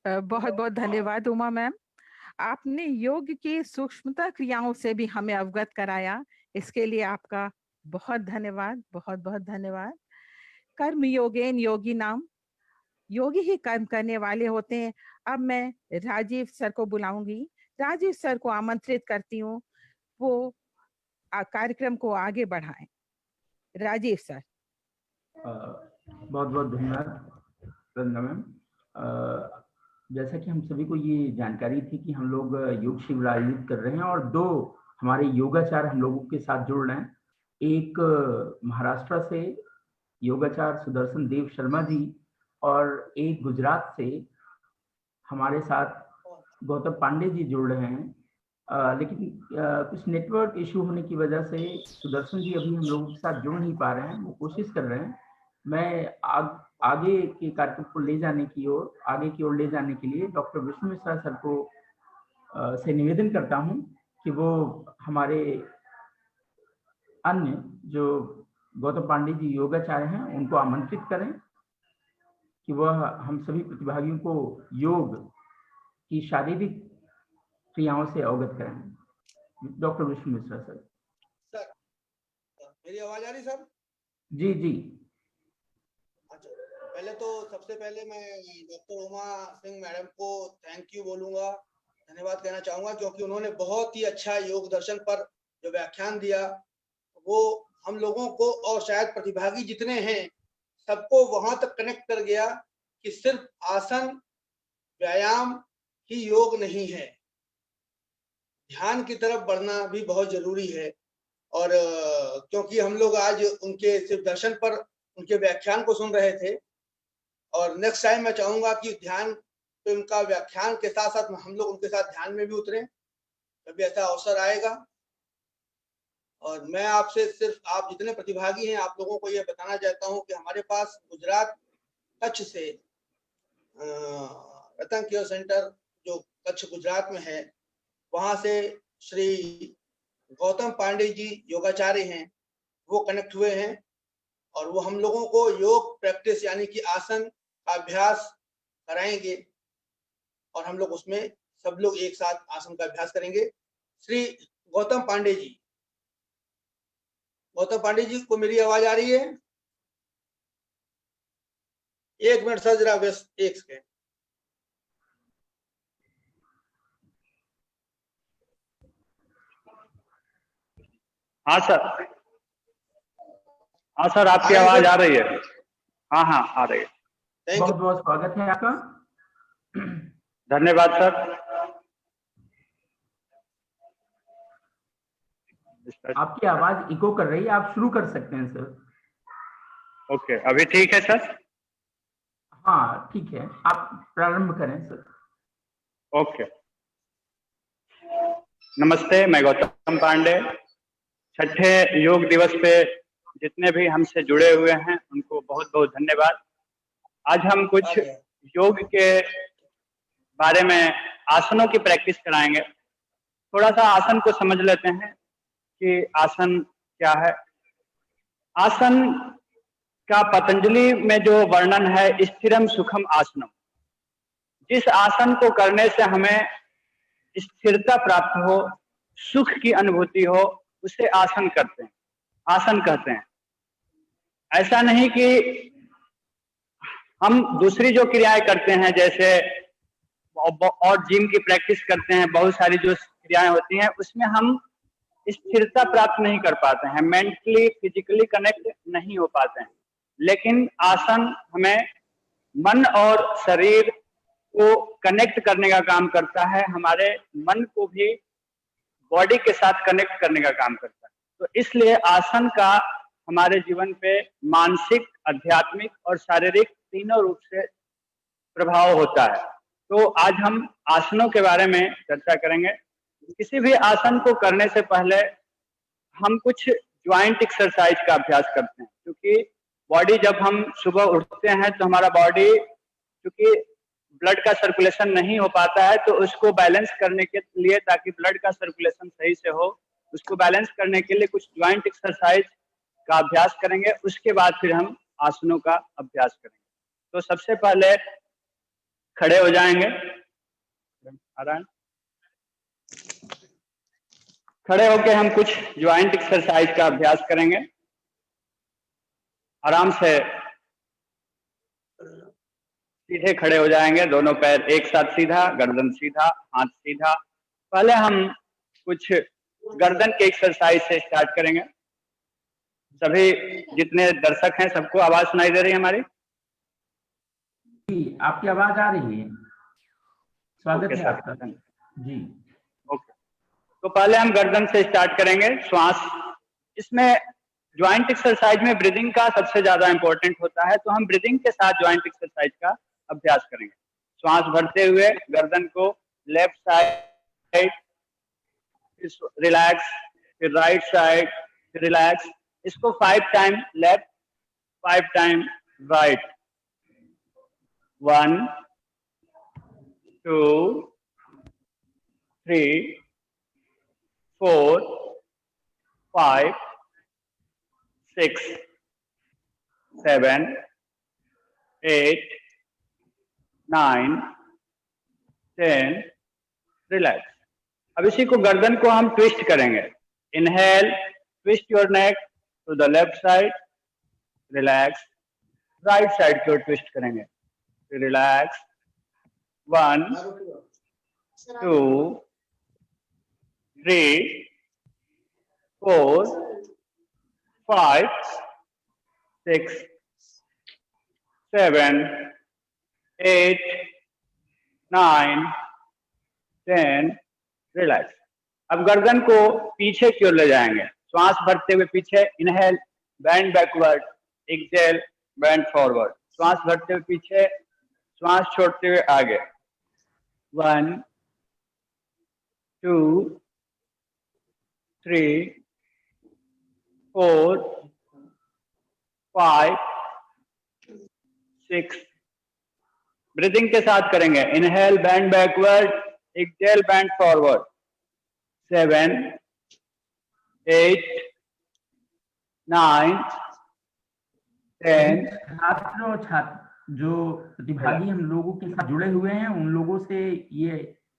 बहुत बहुत धन्यवाद उमा मैम, आपने योग की सूक्ष्मता क्रियाओं से भी हमें अवगत कराया, इसके लिए आपका बहुत धन्यवाद, बहुत बहुत धन्यवाद। कर्म योगेन योगी नाम, योगी ही कर्म करने वाले होते हैं। अब मैं राजीव सर को बुलाऊंगी, राजीव सर को आमंत्रित करती हूँ, वो कार्यक्रम को आगे बढ़ाएं। राजीव सर। बहुत बहुत धन्यवाद रंजना मैम। जैसा कि हम सभी को ये जानकारी थी कि हम लोग योग शिविर आयोजित कर रहे हैं और दो हमारे योगाचार्य हम लोगों के साथ जुड़ रहे हैं। एक महाराष्ट्र से योगाचार्य सुदर्शन देव शर्मा जी और एक गुजरात से हमारे साथ गौतम पांडे जी जुड़ रहे हैं। लेकिन कुछ नेटवर्क इशू होने की वजह से सुदर्शन जी अभी हम लोगों के साथ जुड़ नहीं पा रहे हैं, वो कोशिश कर रहे हैं। मैं आगे के कार्यक्रम को ले जाने की ओर, आगे की ओर ले जाने के लिए डॉक्टर विष्णु मिश्रा सर को से निवेदन करता हूं कि वो हमारे अन्य जो गौतम पांडे जी योगाचार्य हैं उनको आमंत्रित करें कि वह हम सभी प्रतिभागियों को योग की शारीरिक क्रियाओं से अवगत करें। Doctor Vishnu Mishra sir. Sir मेरी आवाज आ रही सर? जी जी। अच्छा, पहले तो सबसे पहले मैं डॉक्टर उमा सिंह मैडम को थैंक यू बोलूंगा, धन्यवाद कहना चाहूंगा, क्योंकि उन्होंने बहुत ही अच्छा योग दर्शन पर जो व्याख्यान दिया वो हम लोगों को और शायद प्रतिभागी जितने हैं सबको वहां तक कनेक्ट कर गया कि सिर्फ आसन व्यायाम ही योग नहीं है, ध्यान की तरफ बढ़ना भी बहुत जरूरी है। और क्योंकि हम लोग आज उनके सिर्फ दर्शन पर उनके व्याख्यान को सुन रहे थे और नेक्स्ट टाइम मैं चाहूंगा कि ध्यान पे उनका व्याख्यान के साथ साथ हम लोग उनके साथ ध्यान में भी उतरें, कभी ऐसा अवसर आएगा। और मैं आपसे सिर्फ आप जितने प्रतिभागी हैं आप लोगों को यह बताना चाहता हूं कि हमारे पास गुजरात कच्छ से रतन केयर सेंटर जो कच्छ गुजरात में है वहां से श्री गौतम पांडे जी योगाचार्य हैं, वो कनेक्ट हुए हैं और वो हम लोगों को योग प्रैक्टिस यानी कि आसन का अभ्यास कराएंगे और हम लोग उसमें सब लोग एक साथ आसन का अभ्यास करेंगे। श्री गौतम पांडे जी, गौतम पांडे जी को मेरी आवाज आ रही है? एक मिनट सर, जरा बस एक सेकेंड। हाँ सर, हाँ सर, आपकी आवाज आ रही है। हाँ हाँ आ रही है। बहुत बहुत स्वागत है आपका। धन्यवाद सर। आपकी आवाज इको कर रही है, आप शुरू कर सकते हैं सर। ओके, अभी ठीक है सर? हाँ ठीक है, आप प्रारंभ करें सर। ओके। नमस्ते, मैं गौतम पांडे। छठे योग दिवस पे जितने भी हमसे जुड़े हुए हैं उनको बहुत बहुत धन्यवाद। आज हम कुछ योग के बारे में आसनों की प्रैक्टिस कराएंगे। थोड़ा सा आसन को समझ लेते हैं कि आसन क्या है। आसन का पतंजलि में जो वर्णन है, स्थिरम सुखम आसनम। जिस आसन को करने से हमें स्थिरता प्राप्त हो, सुख की अनुभूति हो, उसे आसन करते हैं, आसन कहते हैं। ऐसा नहीं कि हम दूसरी जो क्रियाएं करते हैं, जैसे और जिम की प्रैक्टिस करते हैं, बहुत सारी जो क्रियाएं होती हैं उसमें हम स्थिरता प्राप्त नहीं कर पाते हैं, मेंटली फिजिकली कनेक्ट नहीं हो पाते हैं। लेकिन आसन हमें मन और शरीर को कनेक्ट करने का काम करता है, हमारे मन को भी बॉडी के साथ कनेक्ट करने का काम करता है। तो इसलिए आसन का हमारे जीवन पे मानसिक, आध्यात्मिक और शारीरिक तीनों रूप से प्रभाव होता है। तो आज हम आसनों के बारे में चर्चा करेंगे। किसी भी आसन को करने से पहले हम कुछ ज्वाइंट एक्सरसाइज का अभ्यास करते हैं, क्योंकि बॉडी, जब हम सुबह उठते हैं तो हमारा बॉडी, क्योंकि ब्लड का सर्कुलेशन नहीं हो पाता है, तो उसको बैलेंस करने के लिए, ताकि ब्लड का सर्कुलेशन सही से हो, उसको बैलेंस करने के लिए कुछ ज्वाइंट एक्सरसाइज का अभ्यास करेंगे। उसके बाद फिर हम आसनों का अभ्यास करेंगे। तो सबसे पहले खड़े हो जाएंगे। खड़े होकर हम कुछ ज्वाइंट एक्सरसाइज का अभ्यास करेंगे। आराम से सीधे खड़े हो जाएंगे, दोनों पैर एक साथ सीधा, गर्दन सीधा, हाथ सीधा। पहले हम कुछ गर्दन के एक्सरसाइज से स्टार्ट करेंगे। सभी जितने दर्शक हैं सबको आवाज सुनाई दे रही है हमारी? जी, आपकी आवाज आ रही है। स्वागत है आपका जी। ओके, तो पहले हम गर्दन से स्टार्ट करेंगे। श्वास, इसमें ज्वाइंट एक्सरसाइज में ब्रीदिंग का सबसे ज्यादा इंपॉर्टेंट होता है, तो हम ब्रीदिंग के साथ ज्वाइंट एक्सरसाइज का अभ्यास करेंगे। श्वास भरते हुए गर्दन को लेफ्ट साइड रिलैक्स, फिर राइट साइड रिलैक्स। इसको 5 time left, 5 time right. 1 2 3 4 5 6 7 8 9 10 relax. अब इसी को, गर्दन को हम ट्विस्ट करेंगे। Inhale, twist your neck to the left side, relax. Right side की ओर ट्विस्ट करेंगे, रिलैक्स। 1 2 3 4 5 6 7 8 9 10 रिलैक्स। अब गर्दन को पीछे की ओर ले जाएंगे। श्वास भरते हुए पीछे, inhale, band backward, exhale, bend forward. श्वास भरते हुए पीछे, श्वास छोड़ते हुए आगे। 1 2 3 4 5 6। ब्रीदिंग के साथ करेंगे। Inhale, band backward, exhale, bend forward. 7 8 9 10। छात्र और छात्र जो प्रतिभागी हम लोगों के साथ जुड़े हुए हैं, उन लोगों से ये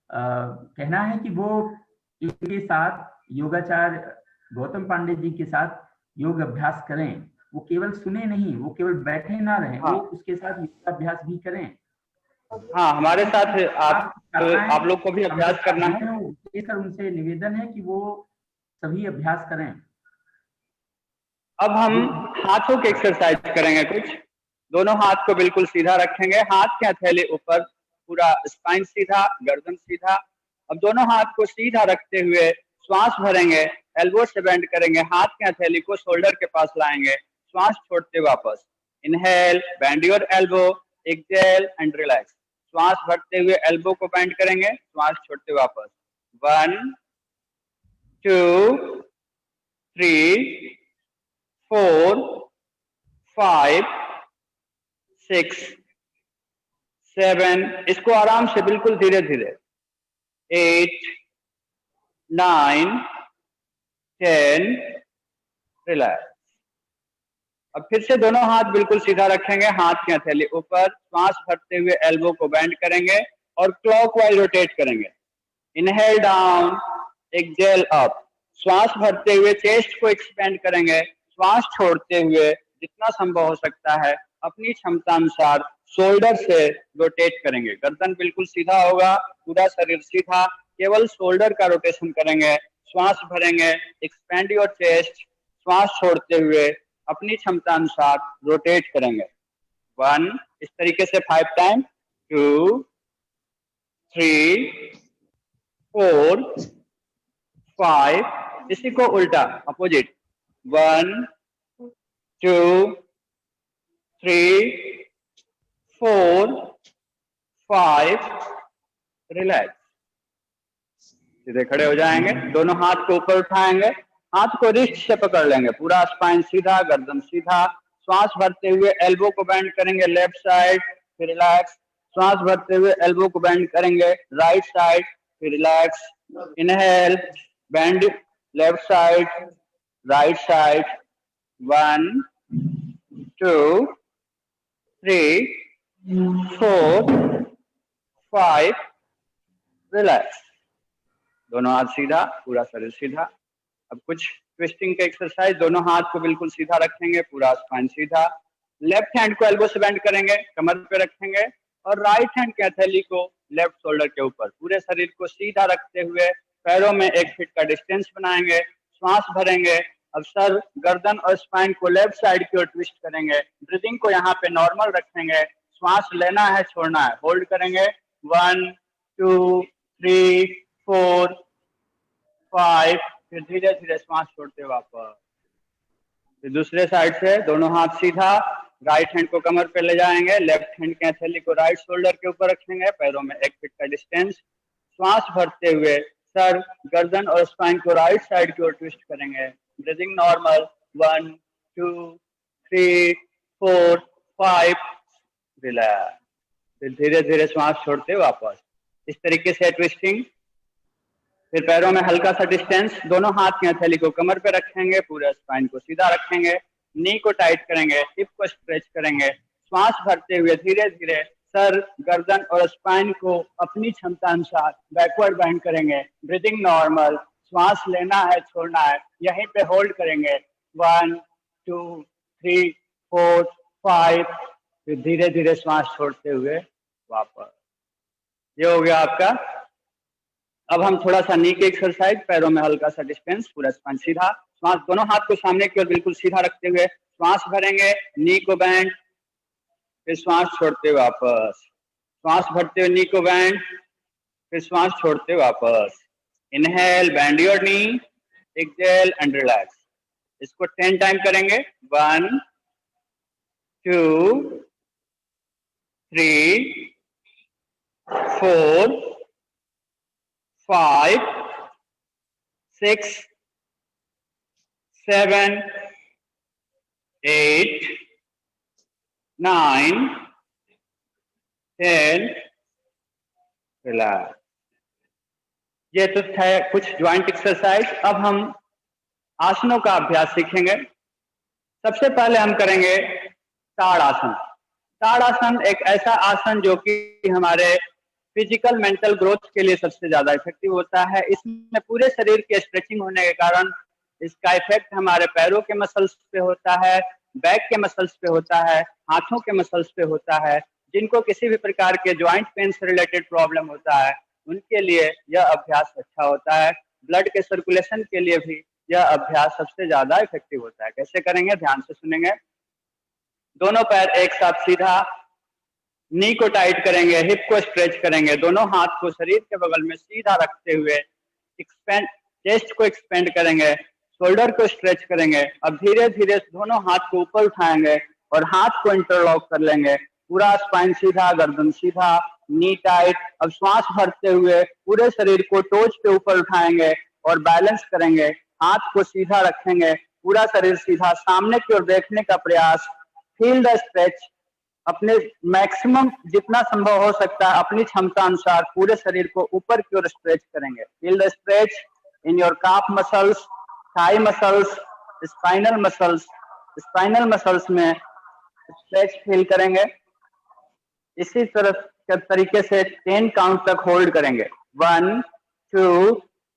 कहना है कि वो इनके साथ योगाचार्य गौतम पांडे जी के साथ योग अभ्यास करें, वो केवल सुने नहीं, वो केवल बैठे ना रहे, हाँ। वो उसके साथ योगाभ्यास भी करें। हाँ, हमारे साथ आप लोग को भी अभ्यास करना है। सर उनसे निवेदन है कि वो सभी अभ्यास करें। अब हम हाथों की एक्सरसाइज करेंगे कुछ। दोनों हाथ को बिल्कुल सीधा रखेंगे, हाथ की हथेली ऊपर, पूरा स्पाइन सीधा, गर्दन सीधा। अब दोनों हाथ को सीधा रखते हुए श्वास भरेंगे, एल्बो से बेंड करेंगे, हाथ की हथेली को शोल्डर के पास लाएंगे, श्वास छोड़ते वापस। Inhale, bend your elbow, exhale and relax. श्वास भरते हुए एल्बो को बेंड करेंगे, श्वास छोड़ते वापस। 1 2 3 4 5 6 7, इसको आराम से बिल्कुल धीरे धीरे। 8 9 10, रिलैक्स। अब फिर से दोनों हाथ बिल्कुल सीधा रखेंगे, हाथ की हथेली ऊपर, श्वास भरते हुए एल्बो को बेंड करेंगे और क्लॉकवाइज रोटेट करेंगे। Inhale down, exhale up. श्वास भरते हुए चेस्ट को एक्सपेंड करेंगे, श्वास छोड़ते हुए जितना संभव हो सकता है अपनी क्षमता अनुसार शोल्डर से रोटेट करेंगे। गर्दन बिल्कुल सीधा होगा, पूरा शरीर सीधा, केवल शोल्डर का रोटेशन करेंगे। श्वास भरेंगे, एक्सपेंड योर चेस्ट, श्वास छोड़ते हुए अपनी क्षमता अनुसार रोटेट करेंगे। 1, इस तरीके से 5 टाइम, 2 3 4 5, इसी को उल्टा अपोजिट। 1 2 3 4 5, रिलैक्स। सीधे खड़े हो जाएंगे, दोनों हाथ को ऊपर उठाएंगे, हाथ को रिस्ट से पकड़ लेंगे, पूरा स्पाइन सीधा, गर्दन सीधा। श्वास भरते हुए एल्बो को बेंड करेंगे लेफ्ट साइड, फिर रिलैक्स। श्वास भरते हुए एल्बो को बेंड करेंगे राइट साइड, फिर relax. Inhale, bend left side, right side. 1 2 3 4 5, relax. दोनों हाथ सीधा, पूरा शरीर सीधा। अब कुछ ट्विस्टिंग के एक्सरसाइज। दोनों हाथ को बिल्कुल सीधा रखेंगे, पूरा स्पाइन सीधा। लेफ्ट हैंड को एल्बो से बेंड करेंगे, कमर पे रखेंगे और राइट हैंड की हथेली को लेफ्ट शोल्डर के ऊपर। पूरे शरीर को सीधा रखते हुए पैरों में 1 फीट का डिस्टेंस बनाएंगे, श्वास भरेंगे। अब सर, गर्दन और स्पाइन को लेफ्ट साइड की ओर ट्विस्ट करेंगे। ब्रीदिंग को यहाँ पे नॉर्मल रखेंगे, श्वास लेना है, छोड़ना है, होल्ड करेंगे। 1 2 3 4 5, फिर धीरे धीरे श्वास छोड़ते वापस। फिर दूसरे साइड से दोनों हाथ सीधा, राइट हैंड को कमर पे ले जाएंगे, लेफ्ट हैंड की हथेली को राइट शोल्डर के ऊपर रखेंगे, पैरों में 1 फीट का डिस्टेंस। श्वास भरते हुए सर, गर्दन और स्पाइन को राइट साइड की ओर ट्विस्ट करेंगे। Breathing normal. 1 2 3 4 5, रिलैक्स। फिर धीरे धीरे श्वास छोड़ते वापस। इस तरीके से ट्विस्टिंग। फिर पैरों में हल्का सा डिस्टेंस, दोनों हाथ की हथेली को कमर पे रखेंगे, पूरे स्पाइन को सीधा रखेंगे, नी को टाइट करेंगे, हिप को स्ट्रेच करेंगे। श्वास भरते हुए धीरे धीरे सर, गर्दन और स्पाइन को अपनी क्षमता अनुसार बैकवर्ड बेंड करेंगे। Breathing normal. श्वास लेना है, छोड़ना है, यहीं पे होल्ड करेंगे। 1 2 3 4 5, फिर धीरे धीरे श्वास छोड़ते हुए वापस। ये हो गया आपका। अब हम थोड़ा सा नी की एक्सरसाइज। पैरों में हल्का सा डिस्टेंस, पूरा स्पाइन सीधा, श्वास, दोनों हाथ को सामने की ओर बिल्कुल सीधा रखते हुए श्वास भरेंगे, नी को बेंड, फिर श्वास छोड़ते वापस। श्वास भरते हुए नी को बेंड, फिर श्वास छोड़ते वापस। Inhale, bend your knee, exhale and relax. इसको 10 टाइम करेंगे। 1 2 3 4 5 6 7 8 9 10, रिलैक्स। ये तो है कुछ ज्वाइंट एक्सरसाइज। अब हम आसनों का अभ्यास सीखेंगे। सबसे पहले हम करेंगे ताड़ासन। ताड़ासन एक ऐसा आसन जो कि हमारे फिजिकल मेंटल ग्रोथ के लिए सबसे ज्यादा इफेक्टिव होता है। इसमें पूरे शरीर की स्ट्रेचिंग होने के कारण इसका इफेक्ट हमारे पैरों के मसल्स पे होता है, बैक के मसल्स पे होता है, हाथों के मसल्स पे होता है, जिनको किसी भी प्रकार के ज्वाइंट पेन से रिलेटेड प्रॉब्लम होता है उनके लिए यह अभ्यास अच्छा होता है। ब्लड के सर्कुलेशन के लिए भी यह अभ्यास सबसे ज्यादा इफेक्टिव होता है। कैसे करेंगे, ध्यान से सुनेंगे। दोनों पैर एक साथ सीधा, नी को टाइट करेंगे, हिप को स्ट्रेच करेंगे, दोनों हाथ को शरीर के बगल में सीधा रखते हुए एक्सपेंड, चेस्ट को एक्सपेंड करेंगे, शोल्डर को स्ट्रेच करेंगे। अब धीरे धीरे दोनों हाथ को ऊपर उठाएंगे और हाथ को इंटरलॉक कर लेंगे। पूरा स्पाइन सीधा, गर्दन सीधा, नी टाइट। अब श्वास भरते हुए पूरे शरीर को टोच पे ऊपर उठाएंगे और बैलेंस करेंगे। हाथ को सीधा रखेंगे, पूरा शरीर सीधा, सामने की ओर देखने का प्रयास। फील द स्ट्रेच, अपने मैक्सिमम जितना संभव हो सकता है अपनी क्षमता अनुसार पूरे शरीर को ऊपर की ओर स्ट्रेच करेंगे। Feel the stretch in your calf muscles, thigh muscles, spinal muscles. Spinal muscles में स्ट्रेच फील करेंगे। इसी तरह के तरीके से 10 काउंट तक होल्ड करेंगे। 1 2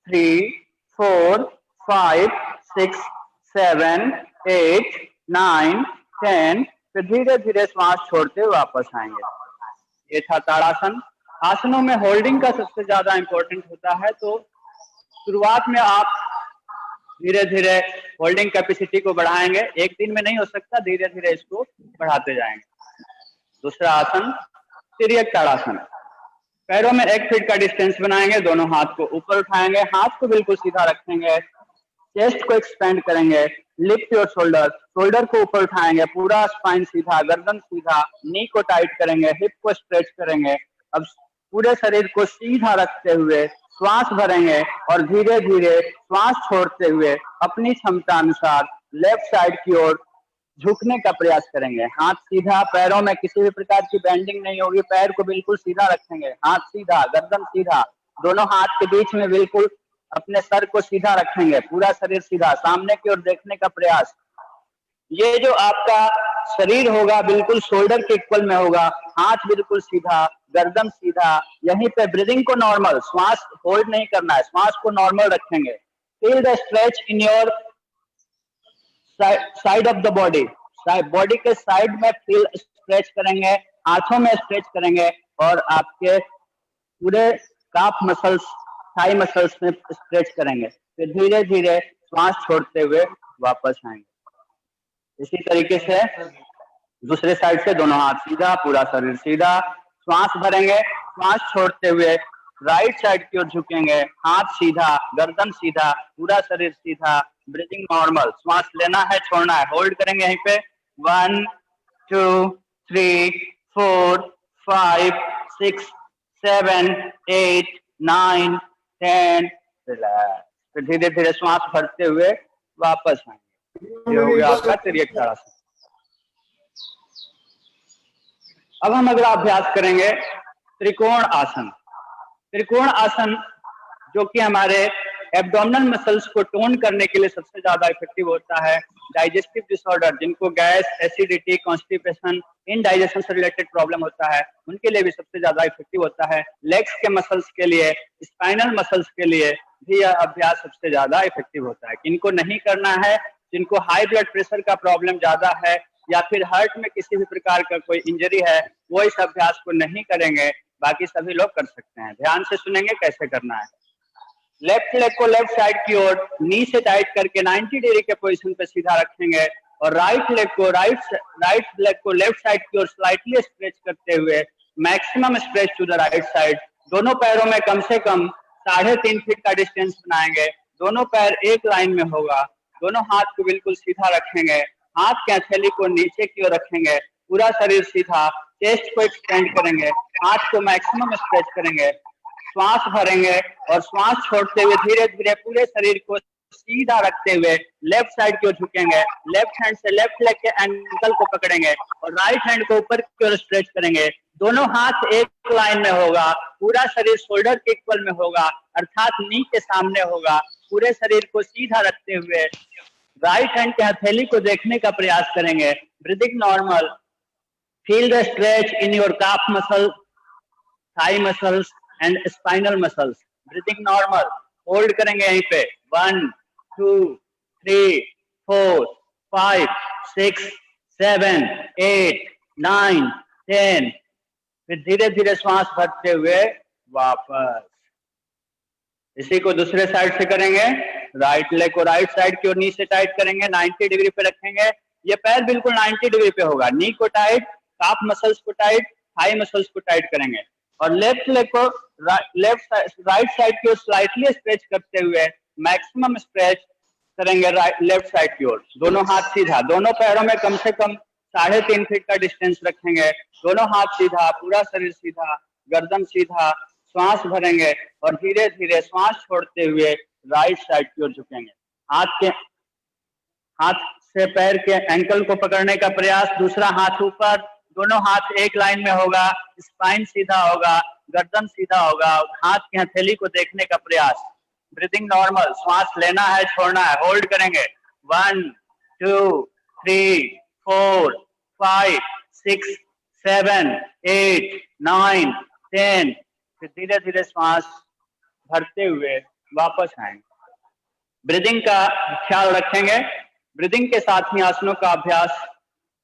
3 4 5 6 7 8 9 10। फिर धीरे धीरे श्वास छोड़ते हुए वापस आएंगे। ये था ताड़ासन। आसनों में होल्डिंग का सबसे ज्यादा इंपॉर्टेंट होता है, तो शुरुआत में आप धीरे धीरे होल्डिंग कैपेसिटी को बढ़ाएंगे। एक दिन में नहीं हो सकता, धीरे धीरे इसको बढ़ाते जाएंगे। दूसरा आसन तिर्यक ताड़ासन। पैरों में 1 फीट का डिस्टेंस बनाएंगे, दोनों हाथ को ऊपर उठाएंगे, हाथ को बिल्कुल सीधा रखेंगे, चेस्ट को एक्सपेंड करेंगे, लिफ्ट योर शोल्डर, शोल्डर को ऊपर उठाएंगे, पूरा स्पाइन सीधा, गर्दन सीधा, नी को टाइट करेंगे, हिप को स्ट्रेच करेंगे। अब पूरे शरीर को सीधा रखते हुए श्वास भरेंगे और धीरे धीरे श्वास छोड़ते हुए अपनी क्षमता अनुसार लेफ्ट साइड की ओर झुकने का प्रयास करेंगे। हाथ सीधा, पैरों में किसी भी प्रकार की बेंडिंग नहीं होगी, पैर को बिल्कुल सीधा रखेंगे, हाथ सीधा, गर्दन सीधा, दोनों हाथ के बीच में बिल्कुल अपने सर को सीधा रखेंगे, पूरा शरीर सीधा, सामने की ओर देखने का प्रयास। ये जो आपका शरीर होगा बिल्कुल शोल्डर के इक्वल में होगा, हाथ बिल्कुल सीधा, गर्दन सीधा। यहीं पे ब्रीदिंग को नॉर्मल, श्वास होल्ड नहीं करना है, श्वास को नॉर्मल रखेंगे। Feel the stretch in your side of the body, body के साइड में फील स्ट्रेच करेंगे, हाथों में स्ट्रेच करेंगे और आपके पूरे काफ मसल्स, थाई मसल्स में स्ट्रेच करेंगे। फिर धीरे धीरे श्वास छोड़ते हुए वापस आएंगे। इसी तरीके से दूसरे साइड से दोनों हाथ सीधा, पूरा शरीर सीधा, श्वास भरेंगे, श्वास छोड़ते हुए राइट साइड की ओर झुकेंगे, हाथ सीधा, गर्दन सीधा, पूरा शरीर सीधा, ब्रीदिंग नॉर्मल। श्वास लेना है, छोड़ना है, होल्ड करेंगे यहीं पे। 1 2 3 4 5 6 7 8 9 10। रिलैक्स। फिर धीरे धीरे श्वास भरते हुए वापस आएंगे। ये हो गया आपका तिर्यक ताड़ासन। अब हम अगला अभ्यास करेंगे त्रिकोण आसन। त्रिकोण आसन जो कि हमारे एब्डोमिनल मसल्स को टोन करने के लिए सबसे ज्यादा इफेक्टिव होता है। डाइजेस्टिव डिसऑर्डर, जिनको गैस, एसिडिटी, कॉन्स्टिपेशन, इनडाइजेशन से रिलेटेड प्रॉब्लम होता है, उनके लिए भी सबसे ज्यादा इफेक्टिव होता है। लेग्स के मसल्स के लिए, स्पाइनल मसल्स के लिए भी यह अभ्यास सबसे ज्यादा इफेक्टिव होता है। किनको नहीं करना है, जिनको हाई ब्लड प्रेशर का प्रॉब्लम ज्यादा है या फिर हार्ट में किसी भी प्रकार का कोई इंजरी है, वो इस अभ्यास को नहीं करेंगे, बाकी सभी लोग कर सकते हैं। ध्यान से सुनेंगे कैसे करना है। लेफ्ट लेग को लेफ्ट साइड की ओर नी से टाइट करके 90 डिग्री के पोजीशन पे सीधा रखेंगे और राइट लेग को लेफ्ट साइड की ओर स्लाइटली स्ट्रेच करते हुए maximum stretch to the right side. दोनों पैरों में कम से कम 3.5 फीट का डिस्टेंस बनाएंगे। दोनों पैर एक लाइन में होगा। दोनों हाथ को बिल्कुल सीधा रखेंगे, हाथ के हथेली को नीचे की ओर रखेंगे, पूरा शरीर सीधा, चेस्ट को एक्सटेंड करेंगे, हाथ को मैक्सिमम स्ट्रेच करेंगे, श्वास भरेंगे और श्वास छोड़ते हुए धीरे धीरे पूरे शरीर को सीधा रखते हुए लेफ्ट साइड की ओर झुकेंगे। लेफ्ट हैंड से लेफ्ट लेग के एंकल को पकड़ेंगे और राइट हैंड को ऊपर की ओर स्ट्रेच करेंगे। दोनों हाथ एक लाइन में होगा, पूरा शरीर शोल्डर के इक्वल में होगा, अर्थात नी के सामने होगा। पूरे शरीर को सीधा रखते हुए राइट हैंड के हथेली को देखने का प्रयास करेंगे। Breathing normal. Feel the stretch in your calf muscle, thigh muscles and spinal muscles. Breathing normal. Hold करेंगे यहीं पे। 1 2 3 4 5 6 7, 8, 9, 10। फिर धीरे धीरे श्वास भरते हुए वापस। इसी को दूसरे साइड से करेंगे। राइट लेग को राइट साइड की ओर नी से टाइट करेंगे, 90 डिग्री पे रखेंगे। ये पैर बिल्कुल 90 डिग्री पे होगा। नी को टाइट, काफ मसल्स को टाइट, थाई मसल्स को टाइट करेंगे। और लेफ्ट लेग को राइट साइड की ओर स्लाइटली स्ट्रेच करते हुए मैक्सिमम स्ट्रेच करेंगे लेफ्ट साइड की ओर। दोनों हाथ सीधा, दोनों पैरों में कम से कम 3.5 फीट का डिस्टेंस रखेंगे। दोनों हाथ सीधा, पूरा शरीर सीधा, गर्दन सीधा, श्वास भरेंगे और धीरे धीरे श्वास छोड़ते हुए राइट साइड की ओर झुकेंगे। हाथ से पैर के एंकल को पकड़ने का प्रयास, दूसरा हाथ ऊपर, दोनों हाथ एक लाइन में होगा, स्पाइन सीधा होगा, गर्दन सीधा होगा, हाथ की हथेली को देखने का प्रयास। ब्रीदिंग नॉर्मल, श्वास लेना है, छोड़ना है, होल्ड करेंगे। 1, 2, 3, 4, 5, 6, 7, 8, 9, 10। फिर धीरे धीरे श्वास भरते हुए वापस आएंगे। ब्रीदिंग का ख्याल रखेंगे। ब्रीदिंग के साथ ही आसनों का अभ्यास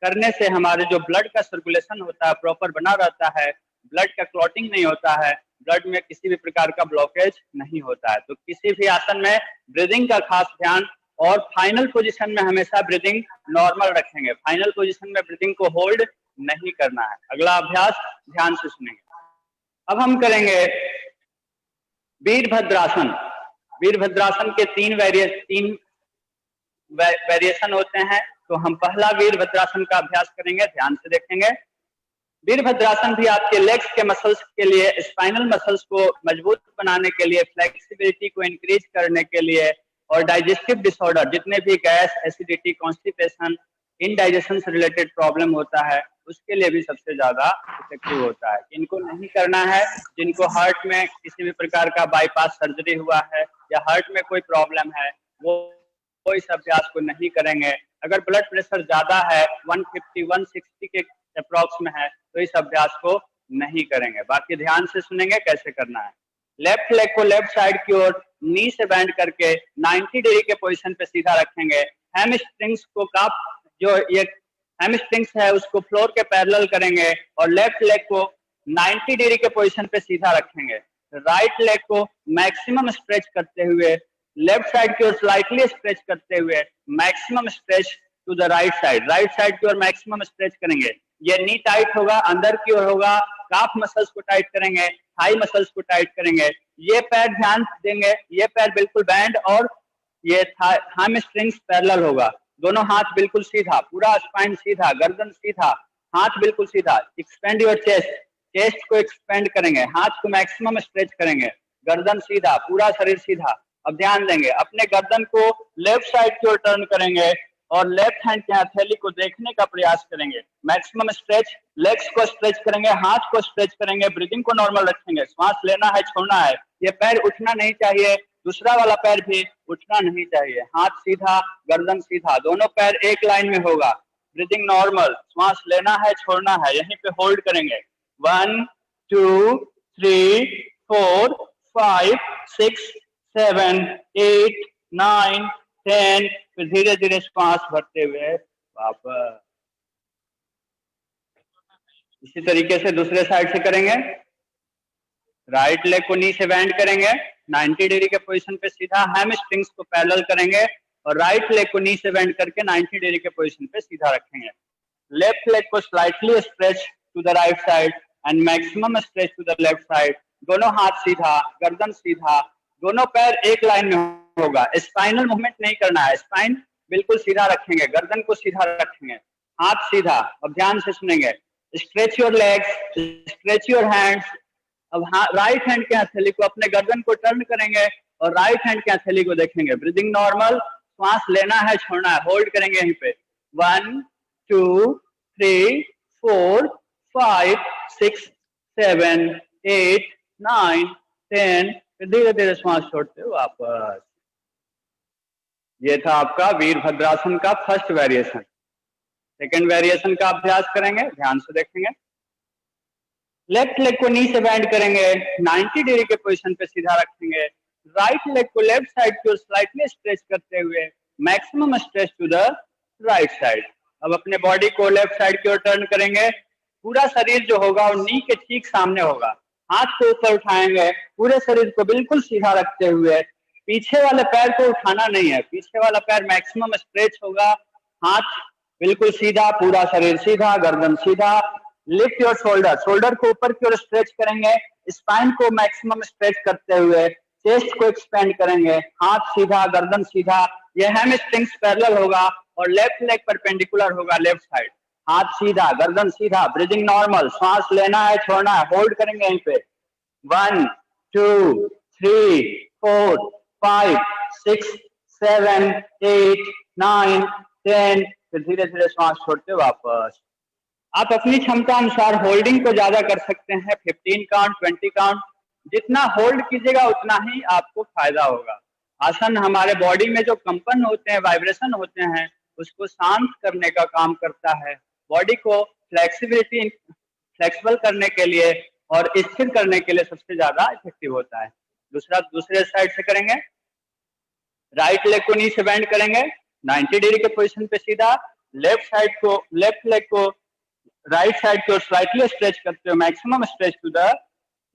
करने से हमारे जो ब्लड का सर्कुलेशन होता है प्रॉपर बना रहता है, ब्लड का क्लॉटिंग नहीं होता है, ब्लड में किसी भी प्रकार का ब्लॉकेज नहीं होता है। तो किसी भी आसन में ब्रीदिंग का खास ध्यान, और फाइनल पोजीशन में हमेशा ब्रीदिंग नॉर्मल रखेंगे। फाइनल पोजीशन में ब्रीदिंग को होल्ड नहीं करना है। अगला अभ्यास ध्यान से सुनेंगे। अब हम करेंगे वीरभद्रासन। वीरभद्रासन के तीन वेरिएशन होते हैं। तो हम पहला वीरभद्रासन का अभ्यास करेंगे, ध्यान से देखेंगे। वीरभद्रासन भी आपके लेग्स के मसल्स के लिए, स्पाइनल मसल्स को मजबूत बनाने के लिए, फ्लेक्सिबिलिटी को इंक्रीज करने के लिए, और डाइजेस्टिव डिसऑर्डर, जितने भी गैस, एसिडिटी, कॉन्स्टिपेशन, इनडाइजेशन से रिलेटेड प्रॉब्लम होता है, उसके लिए भी सबसे ज्यादा इफेक्टिव होता है। इनको नहीं करना है जिनको हार्ट में किसी भी प्रकार का बाईपास सर्जरी हुआ है या हार्ट में कोई प्रॉब्लम है, वो इस अभ्यास को नहीं करेंगे। अगर ब्लड प्रेशर ज्यादा है, 150, 160 के अप्रॉक्स में है, तो इस अभ्यास को नहीं करेंगे। बाकी ध्यान से सुनेंगे कैसे करना है। लेफ्ट लेग को लेफ्ट साइड की ओर नी से बैंड करके 90 डिग्री के पोजीशन पे सीधा रखेंगे। हैमस्ट्रिंग्स को जो ये हैमस्ट्रिंग्स है उसको फ्लोर के पैरेलल करेंगे और लेफ्ट लेग को 90 डिग्री के पोजीशन पे सीधा रखेंगे। राइट लेग को मैक्सिमम स्ट्रेच करते हुए, लेफ्ट साइड की ओर स्लाइटली स्ट्रेच करते हुए maximum stretch to the right side की ओर मैक्सिमम स्ट्रेच करेंगे। ये नी टाइट होगा, अंदर की ओर होगा, काफ मसल्स को टाइट करेंगे, थाई मसल्स को टाइट करेंगे। ये पैर ध्यान देंगे, ये पैर बिल्कुल बैंड और ये हैमस्ट्रिंग्स पैरेलल होगा। दोनों हाथ बिल्कुल सीधा, पूरा स्पाइन सीधा, गर्दन सीधा, हाथ बिल्कुल सीधा। एक्सपेंड योर चेस्ट को एक्सपेंड करेंगे, हाथ को मैक्सिमम स्ट्रेच करेंगे, गर्दन सीधा, पूरा शरीर सीधा। अब ध्यान देंगे, अपने गर्दन को लेफ्ट साइड की ओर टर्न करेंगे और लेफ्ट हैंड की हथेली को देखने का प्रयास करेंगे। मैक्सिमम स्ट्रेच, लेग्स को स्ट्रेच करेंगे, हाथ को स्ट्रेच करेंगे, ब्रीदिंग को नॉर्मल रखेंगे। श्वास लेना है, छोड़ना है। ये पैर उठना नहीं चाहिए, दूसरा वाला पैर भी उठना नहीं चाहिए। हाथ सीधा, गर्दन सीधा, दोनों पैर एक लाइन में होगा। ब्रीदिंग नॉर्मल, श्वास लेना है, छोड़ना है, यहीं पे होल्ड करेंगे। 1, 2, 3, 4, 5, 6, 7, 8, 9, 10। फिर धीरे धीरे श्वास भरते हुए वापस। इसी तरीके से दूसरे साइड से करेंगे। राइट लेग को नी से बैंड करेंगे, 90 डिग्री के पोजीशन पे सीधा, हैमस्ट्रिंग्स को पैरेलल करेंगे और राइट लेग को नी से बैंड करके 90 डिग्री के पोजीशन पे सीधा रखेंगे। लेफ्ट लेग को slightly stretch to the right side and maximum stretch to the left side. दोनों हाथ सीधा, गर्दन सीधा, दोनों पैर एक लाइन में होगा। स्पाइनल मूवमेंट नहीं करना है, स्पाइन बिल्कुल सीधा रखेंगे, गर्दन को सीधा रखेंगे, हाथ सीधा। अब ध्यान से सुनेंगे। Stretch your legs, stretch your hands. अब राइट हैंड के हथेली को अपने गर्दन को टर्न करेंगे और राइट हैंड के हथेली को देखेंगे। ब्रीदिंग नॉर्मल, श्वास लेना है, छोड़ना है, होल्ड करेंगे यहीं पे। 1, 2, 3, 4, 5, 6, 7, 8, 9, 10। फिर धीरे धीरे श्वास छोड़ते हुए वापस। ये था आपका वीरभद्रासन का फर्स्ट वेरिएशन। सेकेंड वेरिएशन का अभ्यास करेंगे, ध्यान से देखेंगे। लेफ्ट लेग को नी से बैंड करेंगे, 90 डिग्री के पोजीशन पे सीधा रखेंगे। राइट लेग को लेफ्ट साइड की ओर स्लाइटली स्ट्रेच करते हुए maximum stretch to the right side. अब अपने बॉडी को लेफ्ट साइड की ओर टर्न करेंगे। पूरा शरीर जो होगा वो नी के ठीक सामने होगा। हाथ को ऊपर उठाएंगे, पूरे शरीर को बिल्कुल सीधा रखते हुए। पीछे वाले पैर को उठाना नहीं है, पीछे वाला पैर मैक्सिमम स्ट्रेच होगा। हाथ बिल्कुल सीधा, पूरा शरीर सीधा, गर्दन सीधा। लिफ्ट योर शोल्डर, शोल्डर को ऊपर की ओर स्ट्रेच करेंगे, स्पाइन को मैक्सिमम स्ट्रेच करते हुए चेस्ट को एक्सपेंड करेंगे। हाथ सीधा, गर्दन सीधा। ये हैमस्ट्रिंग्स पैरेलल होगा और लेफ्ट लेग परपेंडिकुलर होगा लेफ्ट साइड। हाथ सीधा, गर्दन सीधा, ब्रीदिंग नॉर्मल। सांस लेना है, छोड़ना है, होल्ड करेंगे यहीं पे। 1 2 3 4 5 6 7 8 9 10। फिर धीरे धीरे सांस छोड़ते वापस। आप अपनी क्षमता अनुसार होल्डिंग को ज्यादा कर सकते हैं, 15 काउंट, 20 काउंट। जितना होल्ड कीजिएगा उतना ही आपको फायदा होगा। आसन हमारे बॉडी में जो कंपन होते हैं, वाइब्रेशन होते हैं, उसको शांत करने का काम करता है। बॉडी को फ्लेक्सिबल करने के लिए और स्थिर करने के लिए सबसे ज्यादा इफेक्टिव होता है। दूसरे साइड से करेंगे। राइट लेग को नी से बेंड करेंगे, 90 डिग्री के पोजीशन पे सीधा। लेफ्ट लेग को राइट साइड की ओर स्लाइटली स्ट्रेच करते हुए maximum stretch to the